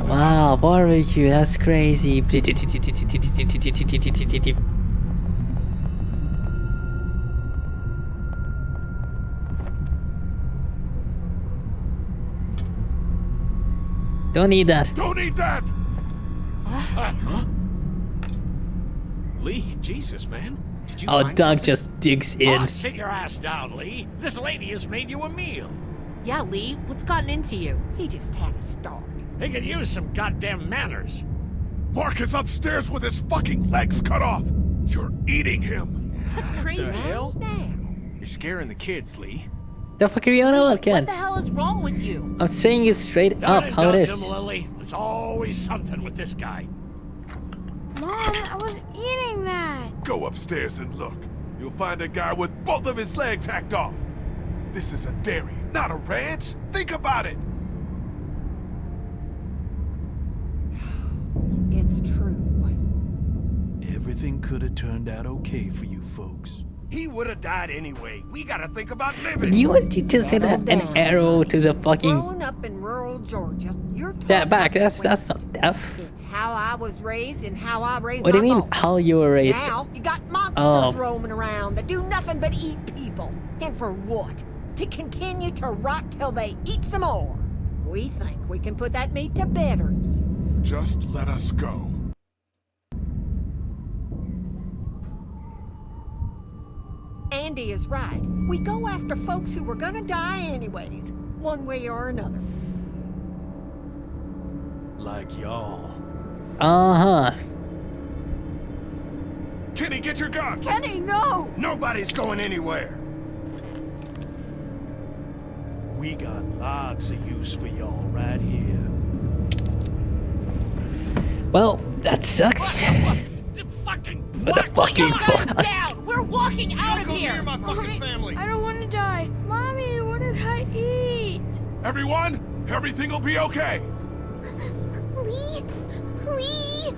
Wow, barbecue, that's crazy. Don't eat that. Don't eat that! Huh? Lee, Jesus, man. Did you Oh, find Doug something? just digs in. Oh, sit your ass down, Lee. This lady has made you a meal. Yeah, Lee, what's gotten into you? He just had a start. They could use some goddamn manners. Mark is upstairs with his fucking legs cut off. You're eating him. That's crazy. The hell? Now. You're scaring the kids, Lee. The fuck are you on about, What Ken? the hell is wrong with you? I'm saying it straight Don't up how it indulge is. him, Lily. There's always something with this guy. Mom, I was eating that. Go upstairs and look. You'll find a guy with both of his legs hacked off. This is a dairy, not a ranch. Think about it. It's true. Everything could have turned out okay for you folks. He would have died anyway. We gotta think about living. You just hit an arrow to the fucking Growing up in rural Georgia, you're taught that back. not to That's waste. not deaf. It's how I was raised and how I raised What do my you mean boys. how you were raised? Now you got monsters Oh. roaming around that do nothing but eat people. And for what? To continue to rot till they eat some more. We think we can put that meat to better use. Just let us go. Andy is right. We go after folks who were gonna die anyways, one way or another. Like y'all. Uh-huh. Kenny, get your gun! Kenny, no! Nobody's going anywhere. We got lots of use for y'all right here. Well, that sucks. What the fucking fuck? Down! We're walking out of Go here! near my fucking family. I don't want to die. Mommy, what did I eat? Everyone, everything will be okay. Lee? Lee?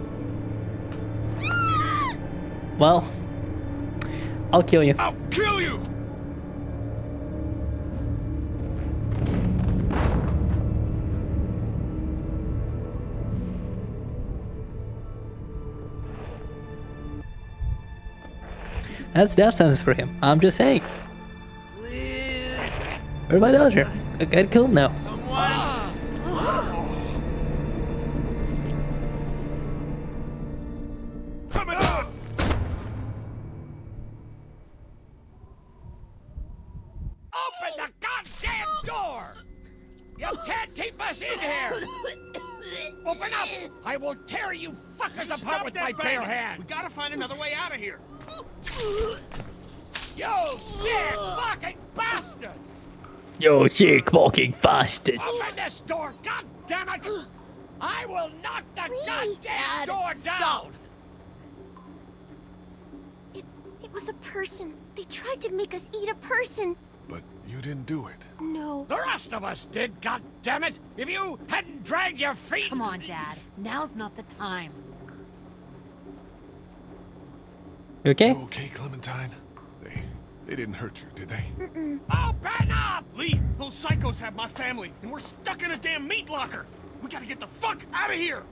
Well, I'll kill you. I'll kill you! That's death sentence for him. I'm just saying. Please. Where's my daughter? I got killed now. Coming on! Open the goddamn door! You can't keep us in here! Open up! I will tear you fuckers apart with my bare hands! We gotta find another way out of here. You sick fucking bastards! Yo, sick fucking bastard. Open this door, god damn it! I will knock the goddamn Dad, door down! It was a person. They tried to make us eat a person. But you didn't do it. No. The rest of us did, god damn it! If you hadn't dragged your feet. Come on, Dad. Now's not the time. You okay? You okay, Clementine? They didn't hurt you, did they? Mm-mm. Open up! Lee, those psychos have my family, and we're stuck in a damn meat locker. We gotta get the fuck out of here.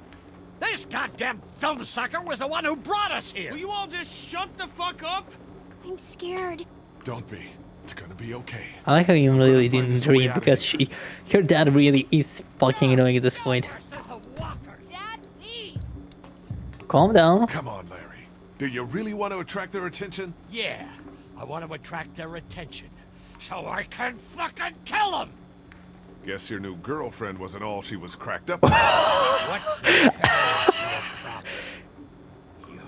This goddamn film sucker was the one who brought us here! Will you all just shut the fuck up? I'm scared. Don't be. It's gonna be okay. I like how you really didn't dream because her dad really is fucking annoying at this point. Dad, please! Calm down. Come on, Larry. Do you really want to attract their attention? Yeah, I want to attract their attention, so I can fucking kill them! Guess your new girlfriend wasn't all she was cracked up. What the hell is your problem? You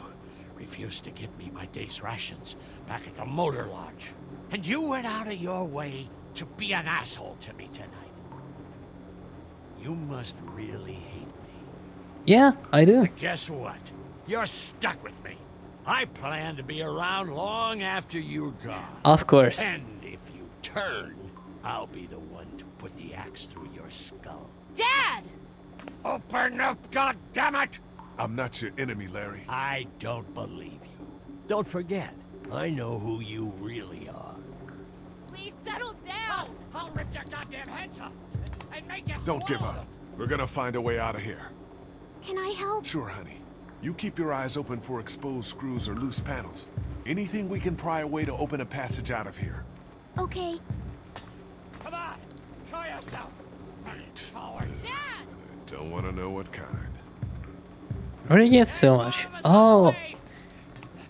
refused to give me my day's rations back at the motor lodge. And you went out of your way to be an asshole to me tonight. You must really hate me. Yeah, I do. But guess what? You're stuck with me. I plan to be around long after you're gone. Of course. And if you turn, I'll be the one to put the axe through your skull. Dad! Open up, goddammit! I'm not your enemy, Larry. I don't believe you. Don't forget, I know who you really are. Please settle down! I'll rip your goddamn heads off and make you Don't give swallow up. We're gonna find a way out of here. Can I help? Sure, honey. You keep your eyes open for exposed screws or loose panels. Anything we can pry away to open a passage out of here. Okay. Come on, show yourself. Wait. Dad! Don't want to know what kind. Where do you get so much? Oh.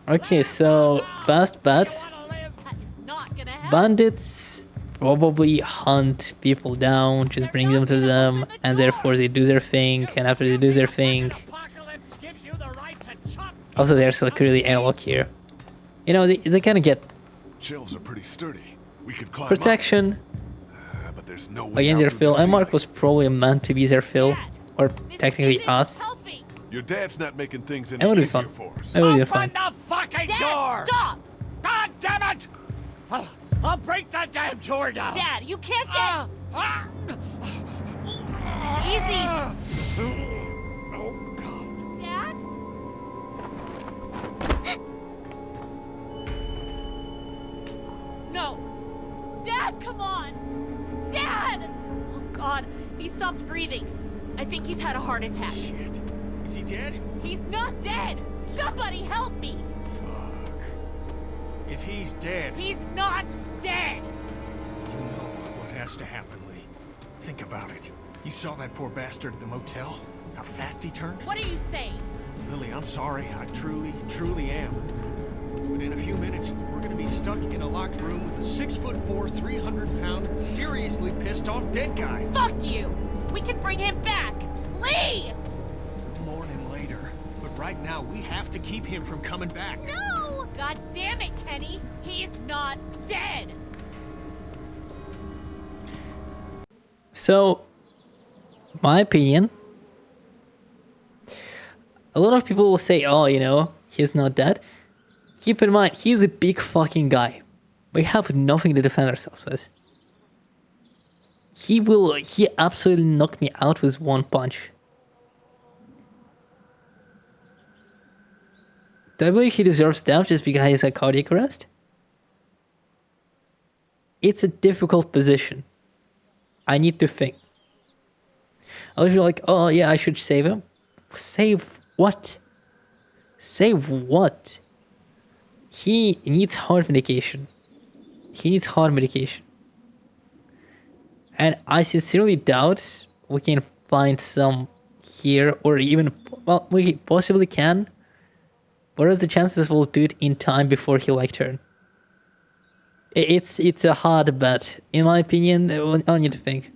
Okay, so best bet. That is not gonna help. Bandits probably hunt people down, just bring them to them, and therefore they do their thing, and after they do their thing... Also, there's like really airlock here. You know, they kind of get Shelves are pretty sturdy. We could climb protection up. But there's no way against out their through fill. the And Mark ceiling. was probably meant to be their fill, or technically us. Your dad's not making things That any would be easier fun. for us. That would be Open fun. the fucking Dad, door! stop! God damn it! I'll break that damn door down! Dad, you can't get... Easy! Oh, God. Dad? No. Dad, come on! Dad! Oh, God. He stopped breathing. I think he's had a heart attack. Shit. Is he dead? He's not dead! Somebody help me! Fuck. If he's dead... He's not dead! You know what has to happen, Lee. Think about it. You saw that poor bastard at the motel? How fast he turned? What are you saying? Lily, I'm sorry. I truly, truly am. But in a few minutes, we're gonna be stuck in a locked room with a 6'4", 300-pound, seriously pissed off dead guy. Fuck you! We can bring him back! Lee! We'll mourn him later. But right now, we have to keep him from coming back. No! God damn it, Kenny! He's not dead! So, my opinion, a lot of people will say, oh, you know, he's not dead. Keep in mind, he's a big fucking guy. We have nothing to defend ourselves with. He absolutely knocked me out with one punch. Do I believe he deserves death just because he's at cardiac arrest? It's a difficult position. I need to think. I'll be like, oh yeah, I should save him. Save what? Save what? He needs heart medication. He needs heart medication. And I sincerely doubt we can find some here, or even, well, we possibly can. What are the chances we'll do it in time before he like turn? It's a hard bet. In my opinion, I need to think.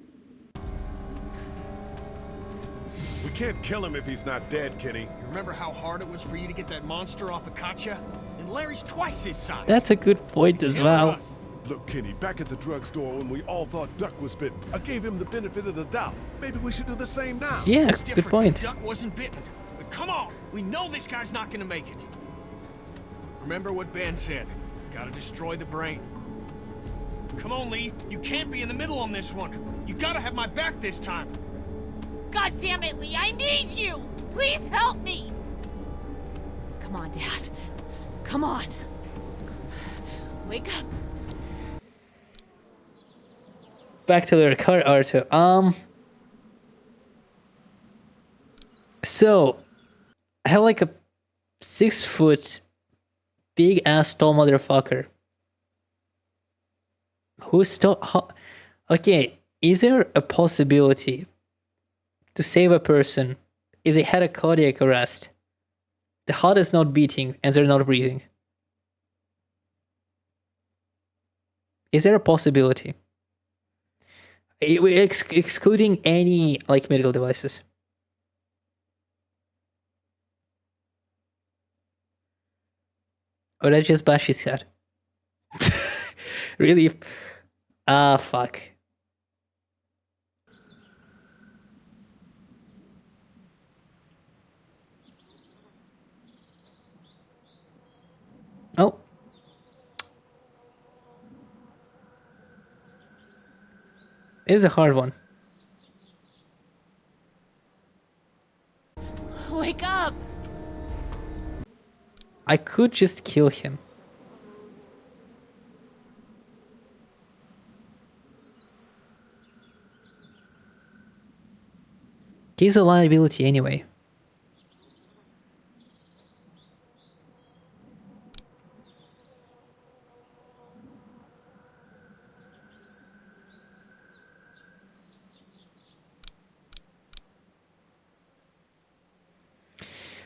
We can't kill him if he's not dead, Kenny. You remember how hard it was for you to get that monster off of Katya? And Larry's twice his size. That's a good point as well. Look, Kenny, back at the drugstore when we all thought Duck was bitten, I gave him the benefit of the doubt. Maybe we should do the same now. Yeah, It's good different. point. Duck wasn't bitten. But come on, we know this guy's not gonna make it. Remember what Ben said. Gotta destroy the brain. Come on, Lee. You can't be in the middle on this one. You gotta have my back this time. God damn it, Lee, I need you! Please help me! Come on, Dad. Come on. Wake up. Back to the car, Arthur. So I have like a 6 foot big ass tall motherfucker who's still okay. Is there a possibility to save a person if they had a cardiac arrest, the heart is not beating and they're not breathing? Is there a possibility? Excluding any like medical devices. Or that's just bash his head. Really? Fuck. Oh. It is a hard one. Wake up! I could just kill him. He's a liability anyway.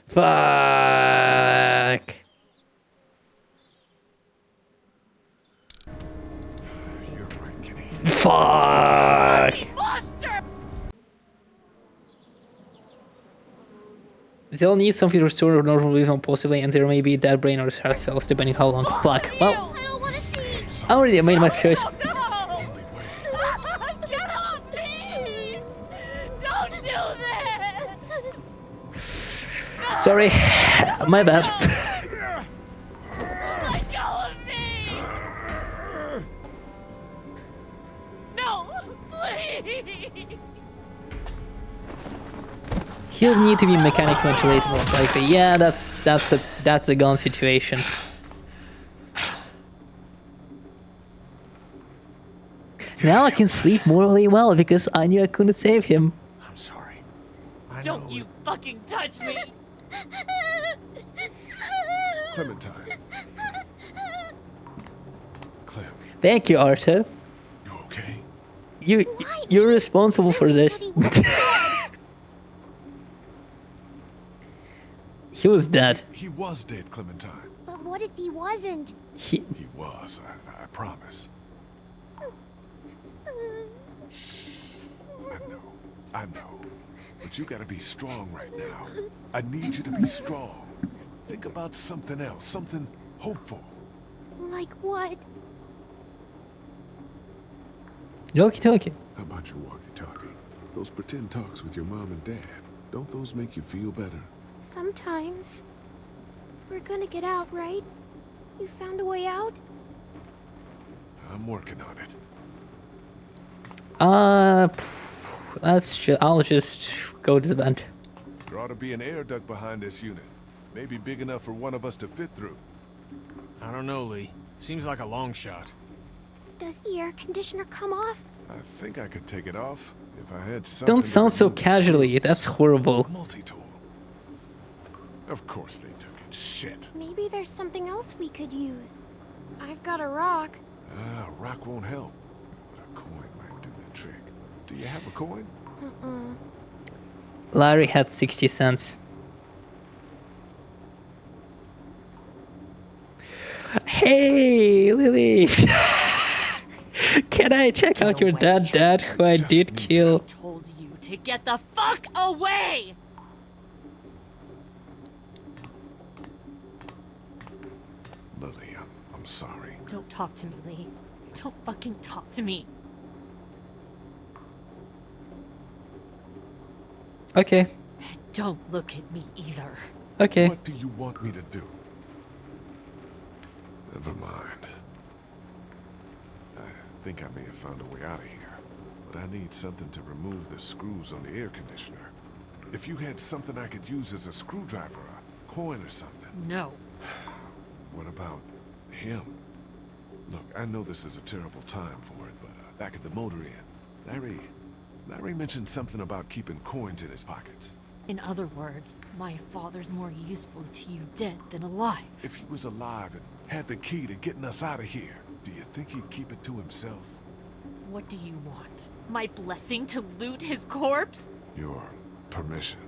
Fuck. You're right, Kenny. Fuck. They'll need something to restore normal vision possibly, and there may be dead brain or heart cells depending how long. Fuck. Well, I already made my choice. Get off me! Don't do this! Sorry, my bad. Let go of me! No, please! He'll need to be mechanically ventilated most likely. Yeah, that's a gun situation. Now I can sleep morally well because I knew I couldn't save him. I'm sorry. Don't you fucking touch me! Clementine. Clem. Thank you, Arthur. You okay? You're responsible for this. He was dead. He was dead, Clementine. But what if he wasn't? He was, I promise. I know. But you gotta be strong right now. I need you to be strong. Think about something else, something hopeful. Like what? Walkie-talkie. How about your walkie-talkie? Those pretend talks with your mom and dad. Don't those make you feel better? Sometimes. We're gonna get out, right? You found a way out? I'm working on it. I'll just go to the vent. There ought to be an air duct behind this unit. Maybe big enough for one of us to fit through. I don't know, Lee. Seems like a long shot. Does the air conditioner come off? I think I could take it off if I had something. Don't sound so casually. That's horrible. Multi-tool. Of course they took it. Shit. Maybe there's something else we could use. I've got a rock. A rock won't help. But a coin might do the trick. Do you have a coin? Larry had 60 cents. Hey, Lily! Can I check out your dad, who I did kill? I told you to get the fuck away! Lily, I'm sorry. Don't talk to me, Lee. Don't fucking talk to me. Okay. Don't look at me either. Okay. What do you want me to do? Never mind. I think I may have found a way out of here, but I need something to remove the screws on the air conditioner. If you had something I could use as a screwdriver, a coin or something. No. What about him? Look, I know this is a terrible time for it, but back at the motor inn, Larry mentioned something about keeping coins in his pockets. In other words, my father's more useful to you dead than alive. If he was alive and had the key to getting us out of here, do you think he'd keep it to himself? What do you want? My blessing to loot his corpse? Your permission.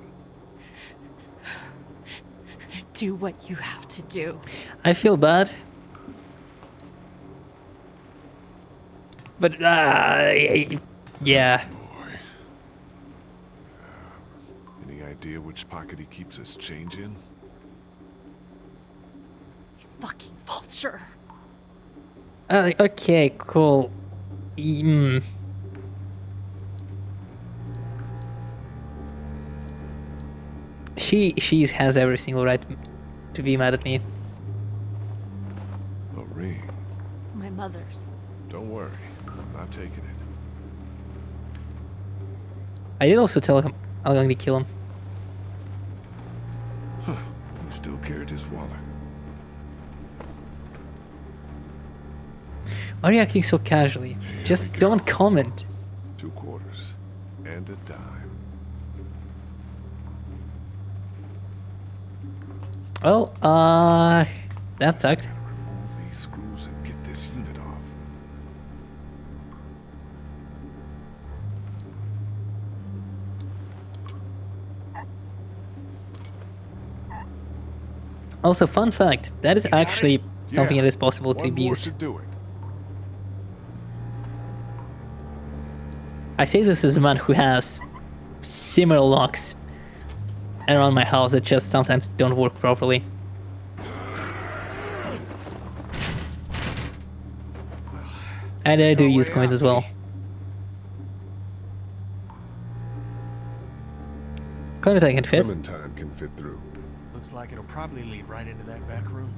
Do what you have to do. I feel bad. But, yeah. Boy. Any idea which pocket he keeps his change in? You fucking vulture. Okay, cool. She has every single right to be mad at me. A ring. My mother's. Don't worry, I'm not taking it. I did also tell him I'm going to kill him. Huh, he still carried his wallet. Why are you acting so casually? Just don't comment. 2 quarters and a dime. Well, that sucked. Remove these screws and get this unit off. Also, fun fact, that is actually something that is possible to be used. Do it. I say this as a man who has similar locks around my house that just sometimes don't work properly. And I do use coins as well. Clementine can fit. Clementine can fit through. Looks like it'll probably lead right into that back room.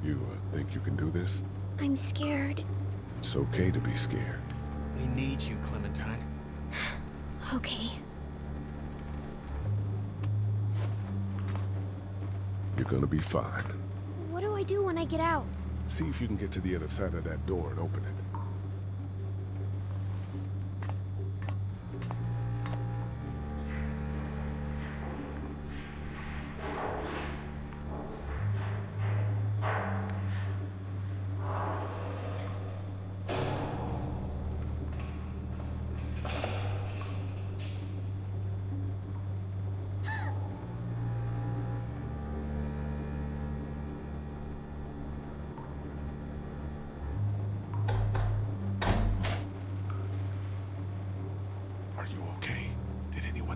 You think you can do this? I'm scared. It's okay to be scared. We need you, Clementine. Okay. You're gonna be fine. What do I do when I get out? See if you can get to the other side of that door and open it.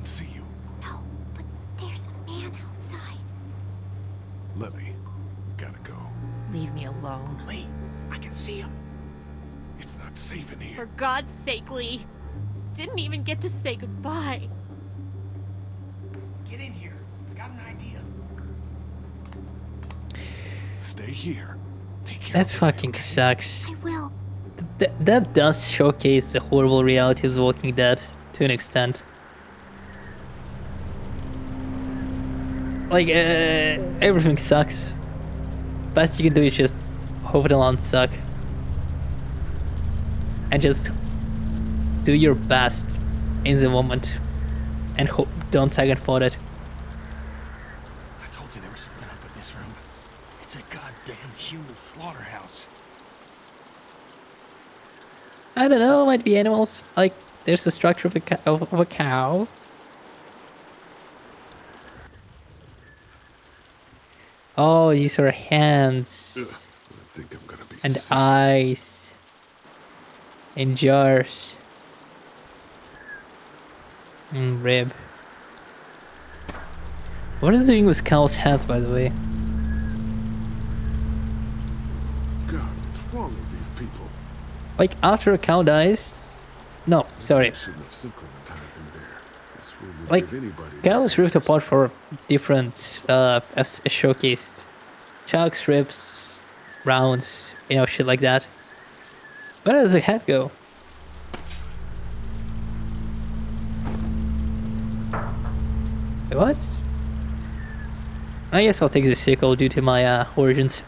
John see you? No, but there's a man outside. Lily, we gotta go. Leave me alone. Lee, I can see him. It's not safe in here. For God's sake, Lee. Didn't even get to say goodbye. Get in here. I got an idea. Stay here. Take care. That fucking sucks. I will. That does showcase the horrible reality of The Walking Dead to an extent. Like, everything sucks. Best you can do is just hope it won't suck. And just do your best in the moment. And hope, don't second thought it. I told you there was something up with this room. It's a goddamn human slaughterhouse. I don't know, might be animals. Like, there's the structure of a cow. Oh, these are hands. Ugh, I think I'm gonna be and sick. eyes. And jars. And rib. What is doing with cow's hands, by the way? God, what's wrong with these people? Like, after a cow dies... No, sorry. I shouldn't have sent Clementine through there. This room would Like, give anybody cows ripped apart for different, as showcased. Chucks, ribs, rounds, you know, shit like that. Where does the head go? Wait, what? I guess I'll take the sickle due to my origins.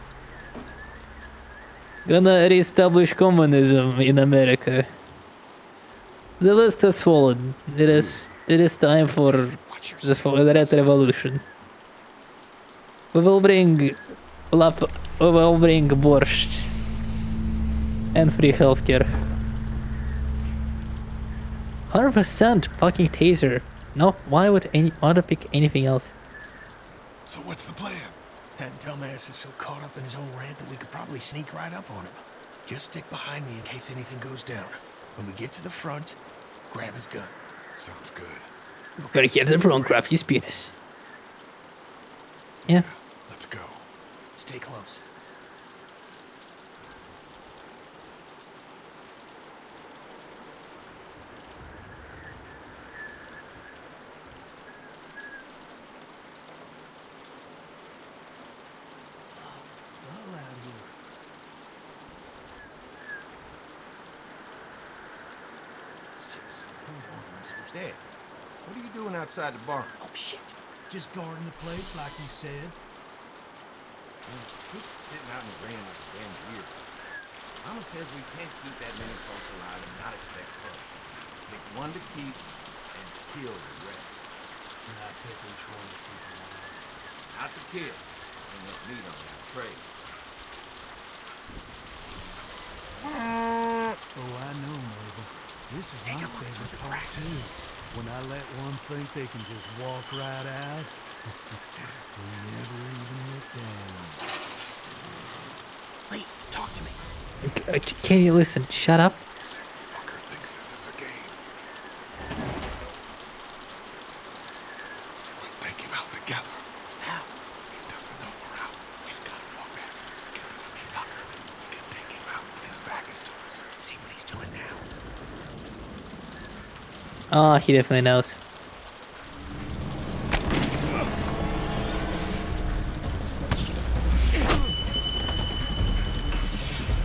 Gonna re-establish communism in America. The list has fallen. It is time for the Red Revolution. We will bring borscht and free healthcare. 100% fucking taser. No, why would I pick anything else? So what's the plan? That dumbass is so caught up in his own rant that we could probably sneak right up on him. Just stick behind me in case anything goes down. When we get to the front, grab his gun. Sounds good. Gotta get to the front, grab his penis. Yeah. Let's go. Stay close. Dad, what are you doing outside the barn? Oh, shit. Just guarding the place like you said. Quit sitting out in the rain like a damn deer. Mama says we can't keep that many folks alive and not expect trouble. Pick one to keep and kill the rest. And I pick which one to keep alive. Not to kill. Ain't enough meat on that tray. Oh, I know, Mabel. This is Take my a look through the favorite part cracks. too. When I let one think they can just walk right out, they never even look down. Lee, talk to me. Can you listen? Shut up. Sick fucker thinks this is a game. We'll take him out together. How? He doesn't know we're out. He's gotta walk past us to get to the meat locker. We can take him out when his back is to us. See what he's doing now. Oh, he definitely knows.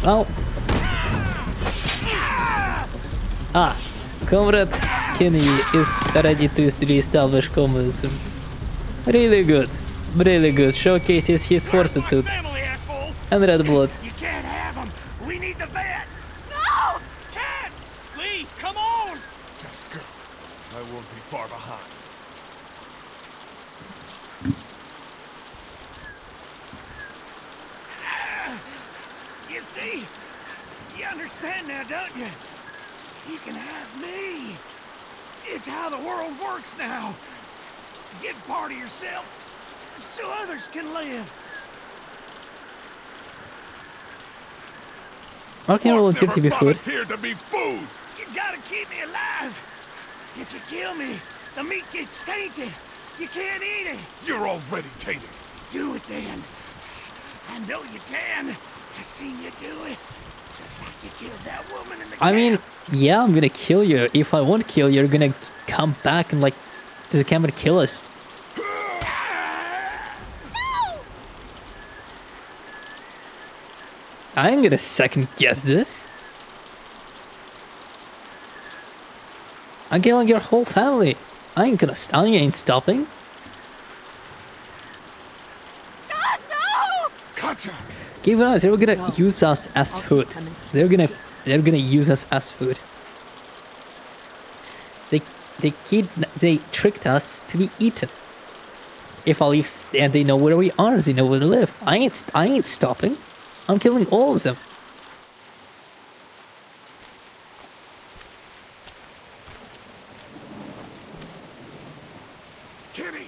Well. Comrade Kenny is ready to re-establish communism. Really good. Really good. Showcases his fortitude. And red blood. You can't have him. We need the vet. No! Can't! Lee, come on! Just go. I won't be far behind. You see? You understand now, don't you? You can have me. It's how the world works now. Get part of yourself so others can live. Why can't I volunteer to be food? Volunteer to be food. You gotta keep me alive. If you kill me, The meat gets tainted. You can't eat it. You're already tainted. Do it then. I know you can. I seen you do it. Just like you killed that woman in the I mean, yeah, I'm gonna kill you. If I won't kill you, you're gonna come back and like, the camp and kill us. I ain't gonna second guess this. I'm killing your whole family. I ain't gonna stop. I ain't stopping. Gotcha. Give it us. They're gonna use us as food. They're gonna use us as food. They tricked us to be eaten. If I leave, and they know where we are, they know where to live. I ain't stopping. I'm killing all of them. Kenny!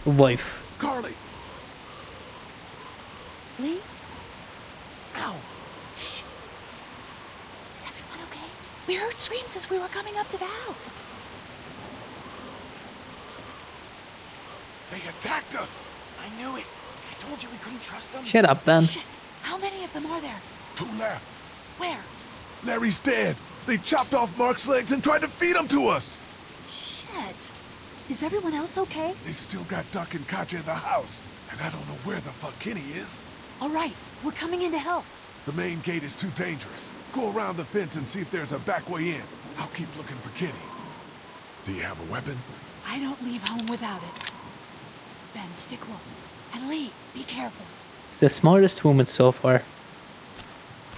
Wife. Carly! Lee? Ow! Is everyone okay? We heard screams as we were coming up to the house. They attacked us! I knew it. I told you we couldn't trust them. Shut up, Ben. Shit. How many of them are there? 2 left. Where? Larry's dead. They chopped off Mark's legs and tried to feed him to us. Shit. Is everyone else okay? They've still got Duck and Katja in the house, and I don't know where the fuck Kenny is. All right, we're coming in to help. The main gate is too dangerous. Go around the fence and see if there's a back way in. I'll keep looking for Kenny. Do you have a weapon? I don't leave home without it. Ben, stick close. And Lee, be careful. It's the smartest woman so far.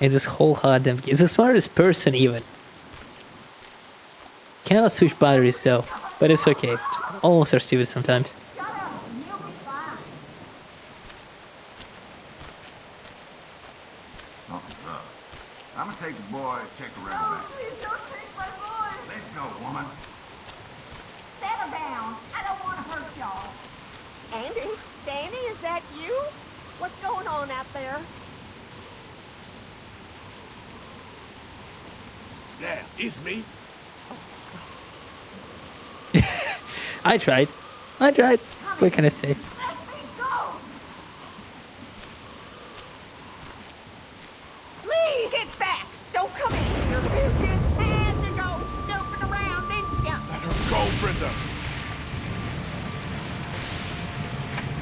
In this whole goddamn game. It's the smartest person even. Cannot switch batteries though, but it's okay. All of us are stupid sometimes. I'm gonna take the boy and check around back. Please don't take my boy. Let's go, woman. Settle down. I don't want to hurt y'all. Andy, Danny, is that you? What's going on out there? Yeah, it's me. I tried. What can I say? Let me go! Lee, get back! Don't come in here. You just had to go snooping around, didn't ya? Let her go, Brenda.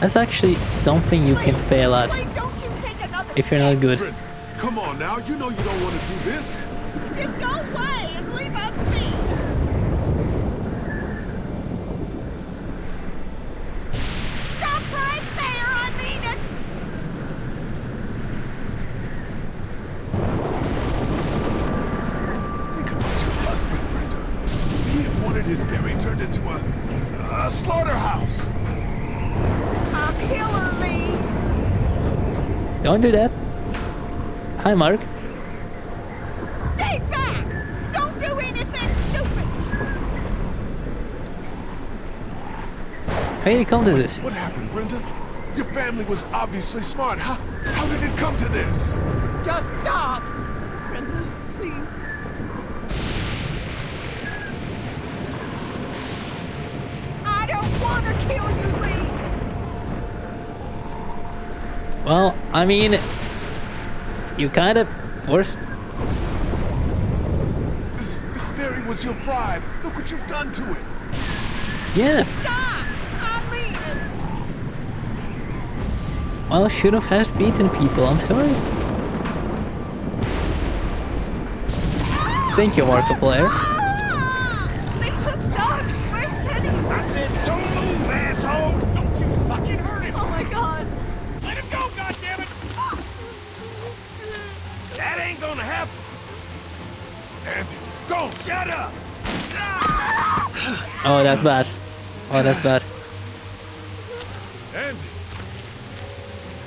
That's actually something you can fail at Please don't you take another if you're not good. Brenda, come on now. You know you don't want to do this. Just go away and leave us be. Stop right there, I mean it. Think about your husband, Brenda. He had wanted his dairy turned into a slaughterhouse. I'll kill her, Lee. Don't do that. Hi, Mark. Stay back! Don't do anything stupid! How did you come to this? What happened, Brenda? Your family was obviously smart. How did it come to this? Just stop! Brenda, please. I don't want to kill you, Lee! Well, I mean, you kind of forced. This dairy was your pride. Look what you've done to it. Yeah. Stop! I mean it! Well, should have had beaten people. I'm sorry. Thank you, Markiplier. They took Doug. Where's Kenny? I said don't move, asshole! Don't you fucking hurt him! Oh my god. Let him go, goddammit! That ain't gonna happen! Andy, don't! Shut up! Oh, that's bad. Oh, that's bad. Andy!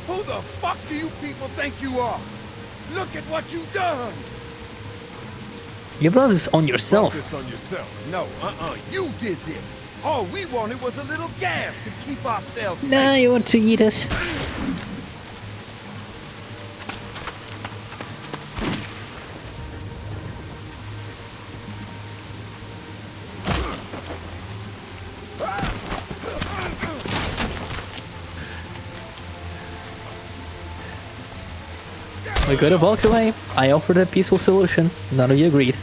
Who the fuck do you people think you are? Look at what you've done! You brought this on yourself. This on yourself. No, you did this. All we wanted was a little gas to keep ourselves safe. Nah, you want to eat us. We could have walked away. I offered a peaceful solution. None of you agreed.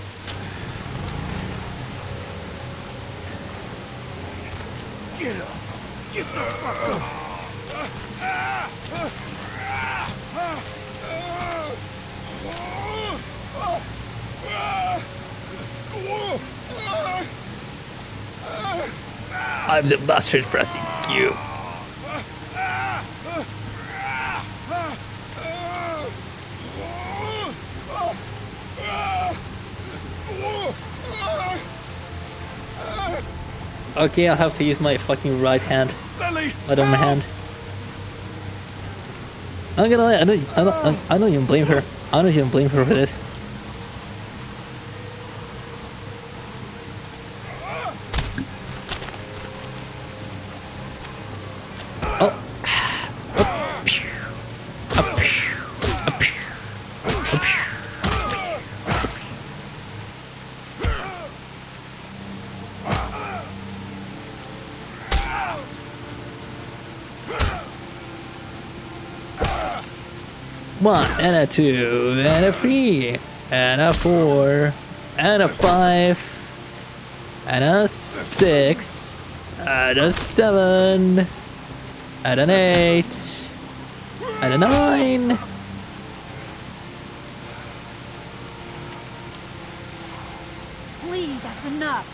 Get up! Get the fuck up! I'm the bastard pressing Q. Okay, I'll have to use my fucking right hand. I don't my hand. I'm gonna lie, I don't even blame her. I don't even blame her for this. Oh. One and a 2 and a 3 and a 4 and a 5 and a 6 and a 7 and an 8 and a 9. Lee, that's enough.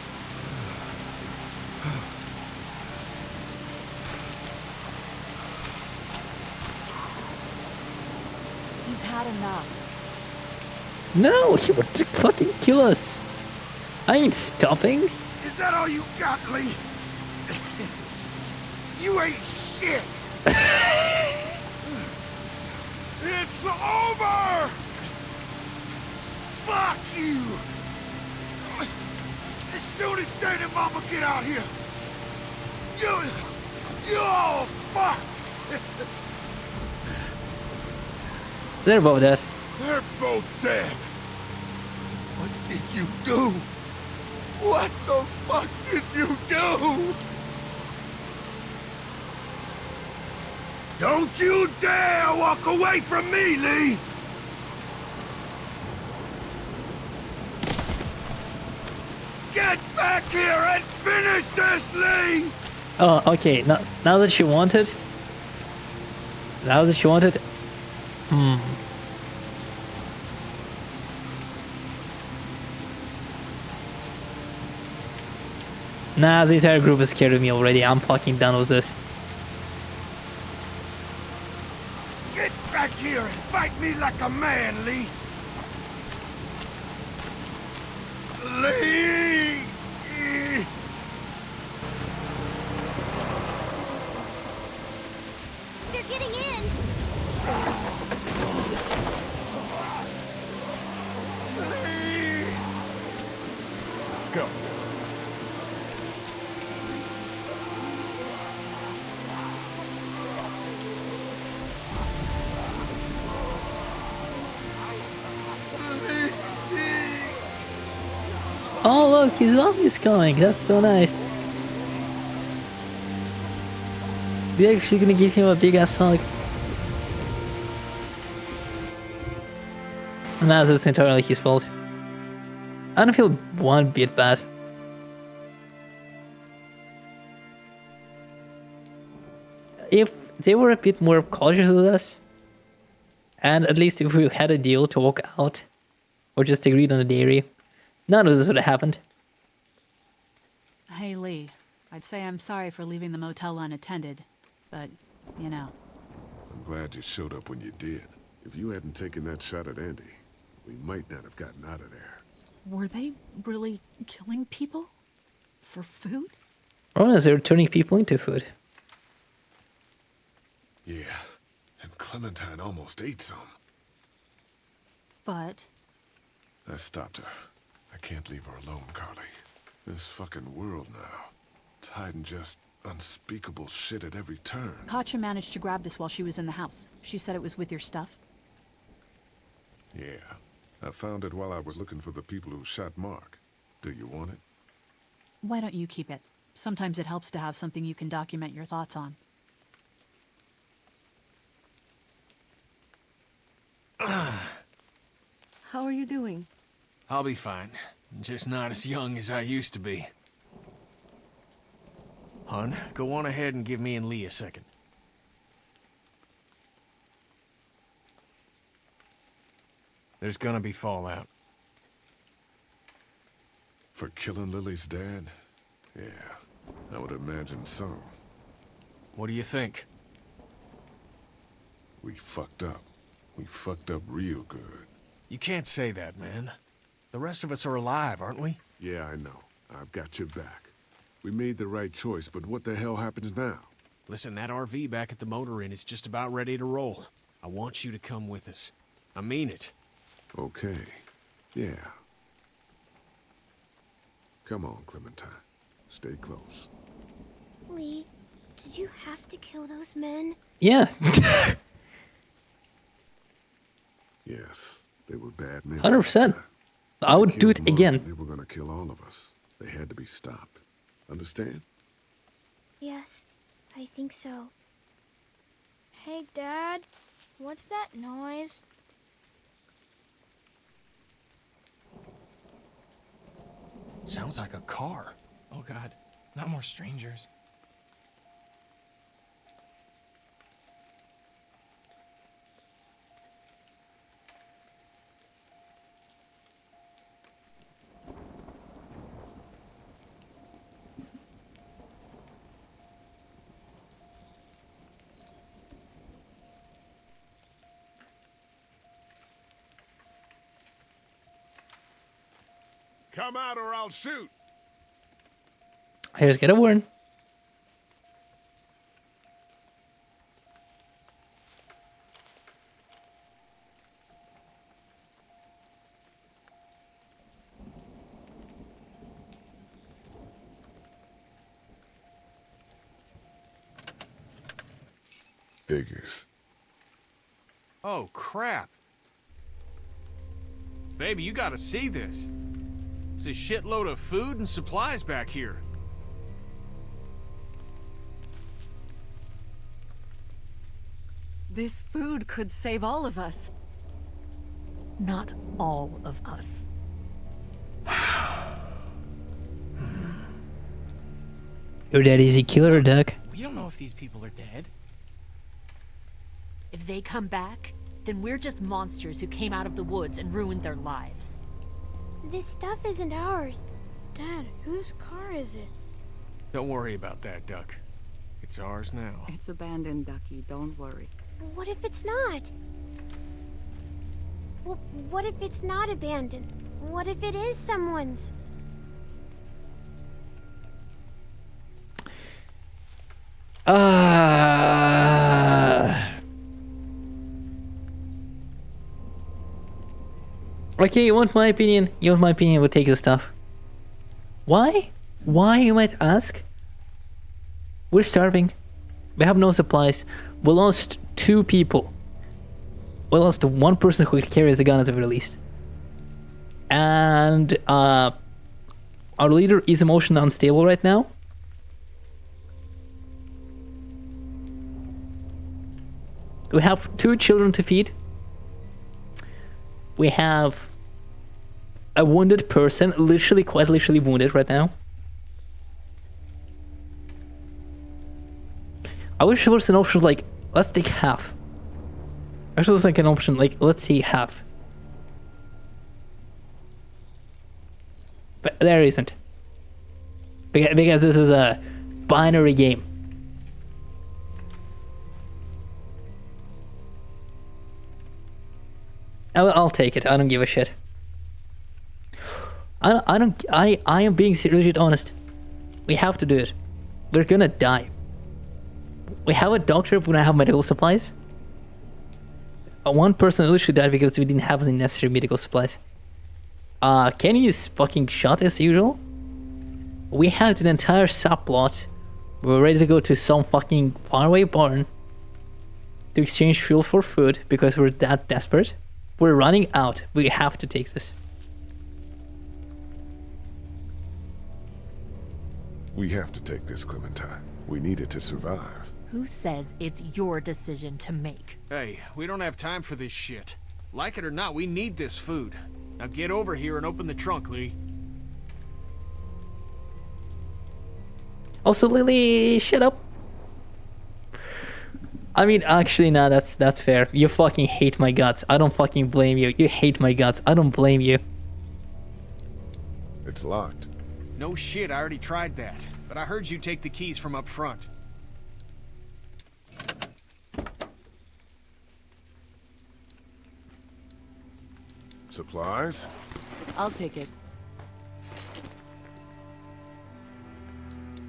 He's had enough. No, he would fucking kill us. I ain't stopping. Is that all you got, Lee? You ain't shit! It's over! Fuck you! As soon as Dad and Mama get out here, you're all fucked! They're both dead. They're both dead. What did you do? What the fuck did you do? Don't you dare walk away from me, Lee! Get back here and finish this, Lee! Oh, okay. Now that she wanted. Now that she wanted. Nah, the entire group is scared of me already. I'm fucking done with this. Get back here and fight me like a man, Lee! Lee! They're getting in! Let's go. Oh look, his mom is coming. That's so nice. They're actually gonna give him a big ass hug. Nah, that's entirely his fault. I don't feel one bit bad. If they were a bit more cautious with us, and at least if we had a deal to walk out, or just agreed on a dairy, none of this would have happened. Hey, Lee. I'd say I'm sorry for leaving the motel unattended, but, you know. I'm glad you showed up when you did. If you hadn't taken that shot at Andy, we might not have gotten out of there. Were they really killing people? For food? Oh, they're turning people into food. Yeah, and Clementine almost ate some. But... I stopped her. I can't leave her alone, Carly. This fucking world now. It's hiding just unspeakable shit at every turn. Katya managed to grab this while she was in the house. She said it was with your stuff. Yeah. I found it while I was looking for the people who shot Mark. Do you want it? Why don't you keep it? Sometimes it helps to have something you can document your thoughts on. How are you doing? I'll be fine. Just not as young as I used to be. Hun, go on ahead and give me and Lee a second. There's gonna be fallout. For killing Lily's dad? Yeah, I would imagine so. What do you think? We fucked up. We fucked up real good. You can't say that, man. The rest of us are alive, aren't we? Yeah, I know. I've got your back. We made the right choice, but what the hell happens now? Listen, that RV back at the motor inn is just about ready to roll. I want you to come with us. I mean it. Okay. Yeah. Come on, Clementine. Stay close. Lee, did you have to kill those men? Yeah. Yes, they were bad men. 100%. I would do it again. They were gonna kill all of us. They had to be stopped. Understand? Yes, I think so. Hey, Dad, what's that noise? Sounds like a car. Oh God, not more strangers. Come out or I'll shoot. I just get a warn. Figures. Oh, crap. Baby, you gotta see this. It's a shitload of food and supplies back here. This food could save all of us. Not all of us. Your dad is a killer, Doug. We don't know if these people are dead. If they come back, then we're just monsters who came out of the woods and ruined their lives. This stuff isn't ours. Dad, whose car is it? Don't worry about that, Duck. It's ours now. It's abandoned, Ducky. Don't worry. What if it's not? Well, what if it's not abandoned? What if it is someone's? Okay, you want my opinion? You want my opinion? We'll take the stuff. Why? Why, you might ask? We're starving. We have no supplies. We lost 2 people. We lost 1 person who carries a gun at the very least. And our leader is emotionally unstable right now. We have 2 children to feed. We have a wounded person, quite literally wounded right now. I wish there was an option like, let's take half. I wish there was like an option like, let's see half. But there isn't. Because this is a binary game. I'll take it. I don't give a shit. I am being legit honest. We have to do it. We're gonna die. We have a doctor, but we don't have medical supplies. One person literally died because we didn't have the necessary medical supplies. Kenny is fucking shot as usual. We had an entire subplot. We're ready to go to some fucking faraway barn to exchange fuel for food because we're that desperate. We're running out. We have to take this. We have to take this, Clementine. We need it to survive. Who says it's your decision to make? Hey, we don't have time for this shit. Like it or not, we need this food. Now get over here and open the trunk, Lee. Also, Lily, shut up. I mean, actually, nah, that's fair. You fucking hate my guts. I don't fucking blame you. You hate my guts. I don't blame you. It's locked. No shit, I already tried that. But I heard you take the keys from up front. Supplies? I'll take it.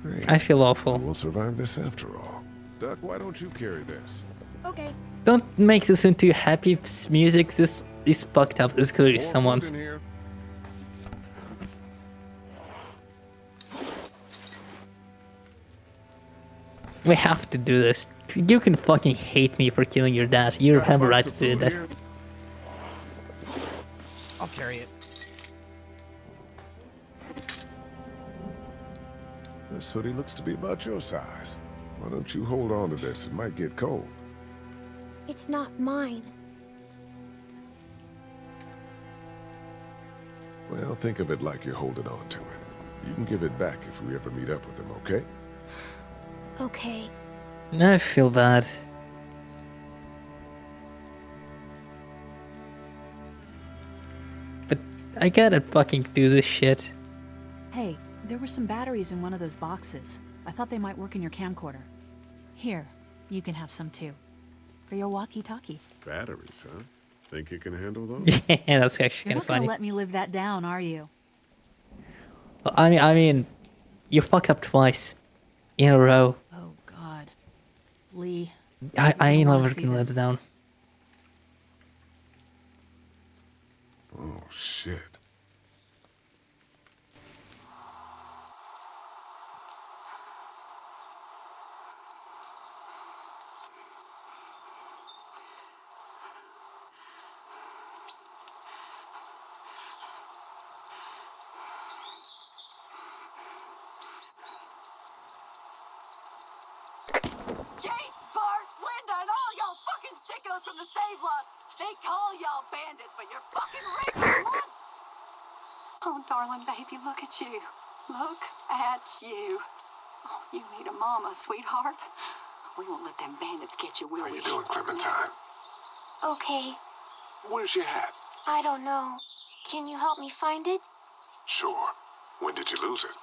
Great. I feel awful. We'll survive this after all. Duck, why don't you carry this? Okay. Don't make this into happy music. This is fucked up. This could be someone's. We have to do this. You can fucking hate me for killing your dad. You have a right to do that. I'll carry it. This hoodie looks to be about your size. Why don't you hold on to this? It might get cold. It's not mine. Well, think of it like you're holding on to it. You can give it back if we ever meet up with him, okay? Okay. I feel bad. But I gotta fucking do this shit. Hey, there were some batteries in one of those boxes. I thought they might work in your camcorder. Here, you can have some too. For your walkie-talkie. Batteries, huh? Think you can handle those? Yeah, that's actually You're kind of not gonna funny. let me live that down, are you? I mean, you fuck up twice in a row. Oh God, Lee. I ain't wanna never see gonna let this. it down. Oh, shit. Jake, Bart, Linda, and all y'all fucking sickos from the save lots. They call y'all bandits, but you're fucking rapist monsters. Oh, darling baby, look at you. Look at you. Oh, you need a mama, sweetheart. We won't let them bandits get you, will we? How you doing, Clementine? Okay. Where's your hat? I don't know. Can you help me find it? Sure. When did you lose it?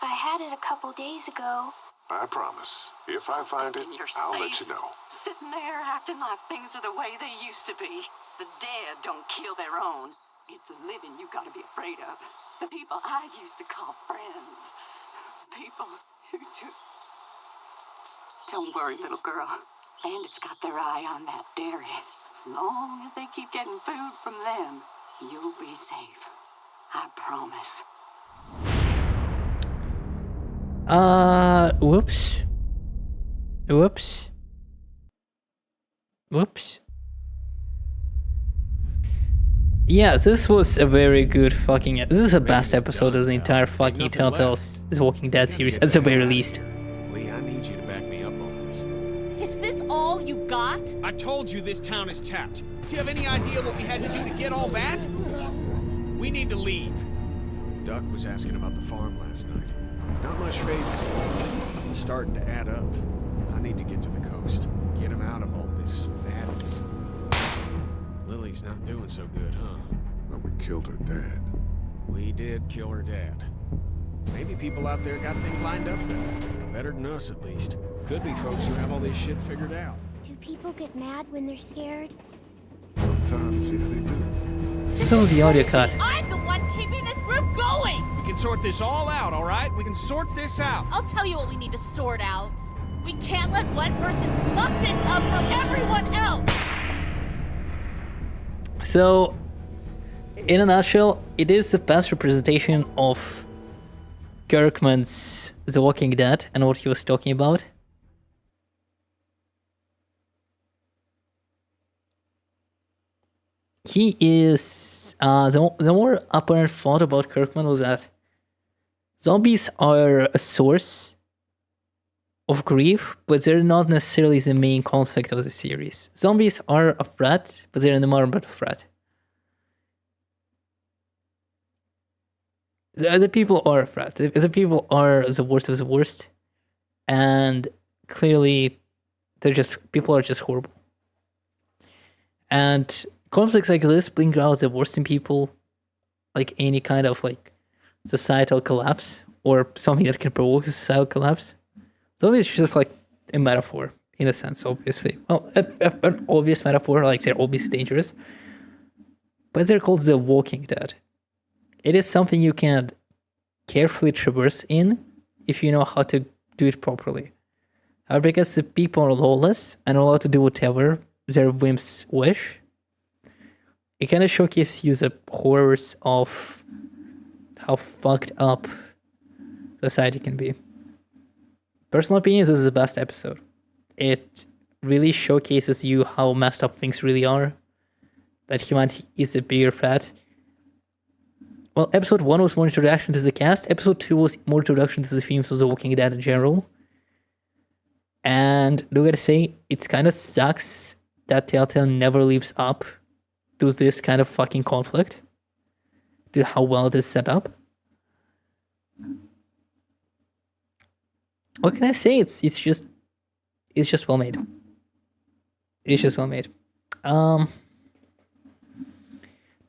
I had it a couple days ago. I promise. If I find it, You're I'll safe. let you know. Sitting there acting like things are the way they used to be. The dead don't kill their own. It's the living you gotta be afraid of. The people I used to call friends. People who took... Don't worry, little girl. Bandits got their eye on that dairy. As long as they keep getting food from them, you'll be safe. I promise. Whoops. Whoops. Whoops. Yeah, this was a very good fucking... This is the best episode of the entire fucking Telltale's Walking Dead series, at the very least. Lee, I need you to back me up on this. Is this all you got? I told you this town is tapped. Do you have any idea what we had to do to get all that? We need to leave. Duck was asking about the farm last night. Not much phases. It's starting to add up. I need to get to the coast. Get him out of all this madness. Lily's not doing so good, huh? Well, we killed her dad. We did kill her dad. Maybe people out there got things lined up better. Better than us, at least. Could be folks who have all this shit figured out. Do people get mad when they're scared? Sometimes, yeah, they do. This is the audio cut. I'm the one keeping this group going. can sort this all out, all right? We can sort this out. I'll tell you what we need to sort out. We can't let one person fuck this up for everyone else. So, in a nutshell, it is the best representation of Kirkman's The Walking Dead and what he was talking about. He is... the more apparent thought about Kirkman was that zombies are a source of grief, but they're not necessarily the main conflict of the series. Zombies are a threat, but they're an enormous threat. The other people are a threat. The people are the worst of the worst, and clearly, people are just horrible. And conflicts like this bring out the worst in people, like any kind of like societal collapse or something that can provoke a societal collapse. So it's just like a metaphor in a sense, obviously. Well, an obvious metaphor, like they're obviously dangerous, but they're called The Walking Dead. It is something you can carefully traverse in if you know how to do it properly. However, because the people are lawless and are allowed to do whatever their whims wish, it kind of showcases you the horrors of how fucked up society can be. Personal opinion, this is the best episode. It really showcases you how messed up things really are. That humanity is a bigger threat. Well, episode 1 was more introduction to the cast. Episode 2 was more introduction to the themes of The Walking Dead in general. And I gotta say, it kind of sucks that Telltale never lives up to this kind of fucking conflict, to how well it is set up. What can I say? It's just well made. It's just well made. Joe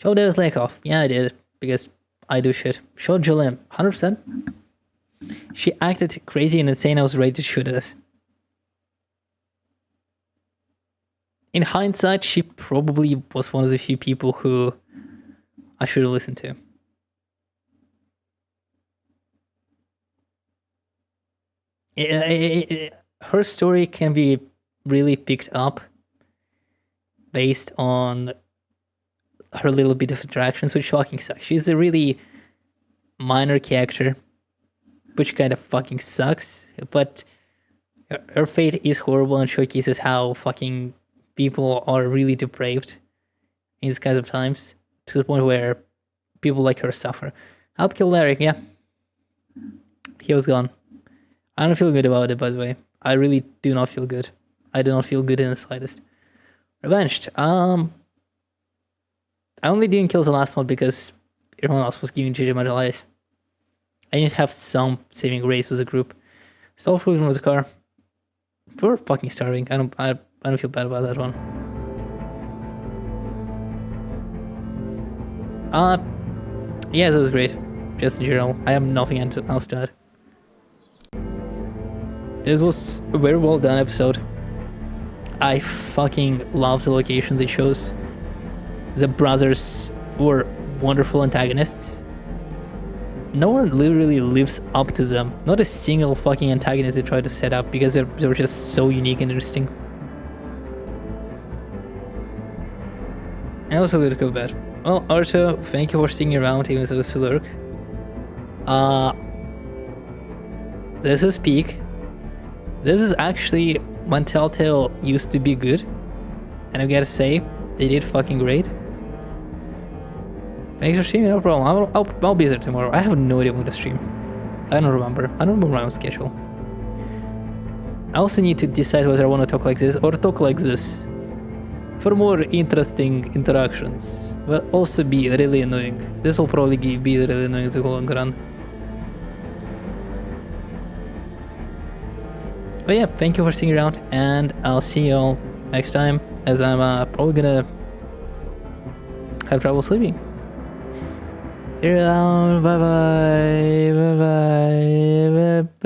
did his leg off. Yeah, I did, because I do shit. Shot Jolene, 100%. She acted crazy and insane. I was ready to shoot it. In hindsight, she probably was one of the few people who I should have listened to. Her story can be really picked up based on her little bit of interactions, which fucking sucks. She's a really minor character, which kind of fucking sucks, but her fate is horrible and showcases how fucking people are really depraved in these kinds of times, to the point where people like her suffer. Help kill Larry, yeah. He was gone. I don't feel good about it, by the way. I really do not feel good. I do not feel good in the slightest. Revenged. I only didn't kill the last one because everyone else was giving JJ much lies. I need to have some saving grace with the group. Stole food from the car. We're fucking starving. I don't feel bad about that one. Yeah, that was great. Just in general. I have nothing else to add. This was a very well done episode. I fucking love the locations it shows. The brothers were wonderful antagonists. No one literally lives up to them. Not a single fucking antagonist they tried to set up, because they were just so unique and interesting. And also good to go bad. Well, Arto, thank you for sticking around even though it's a lurk. This is peak. This is actually when Telltale used to be good. And I gotta say, they did fucking great. Thanks for streaming, no problem. I'll be there tomorrow. I have no idea when to stream. I don't remember. I don't remember my own schedule. I also need to decide whether I want to talk like this or talk like this. For more interesting interactions. But also be really annoying. This will probably be really annoying the whole long run. But yeah, thank you for sticking around, and I'll see you all next time, as I'm probably gonna have trouble sleeping. See you around, bye bye.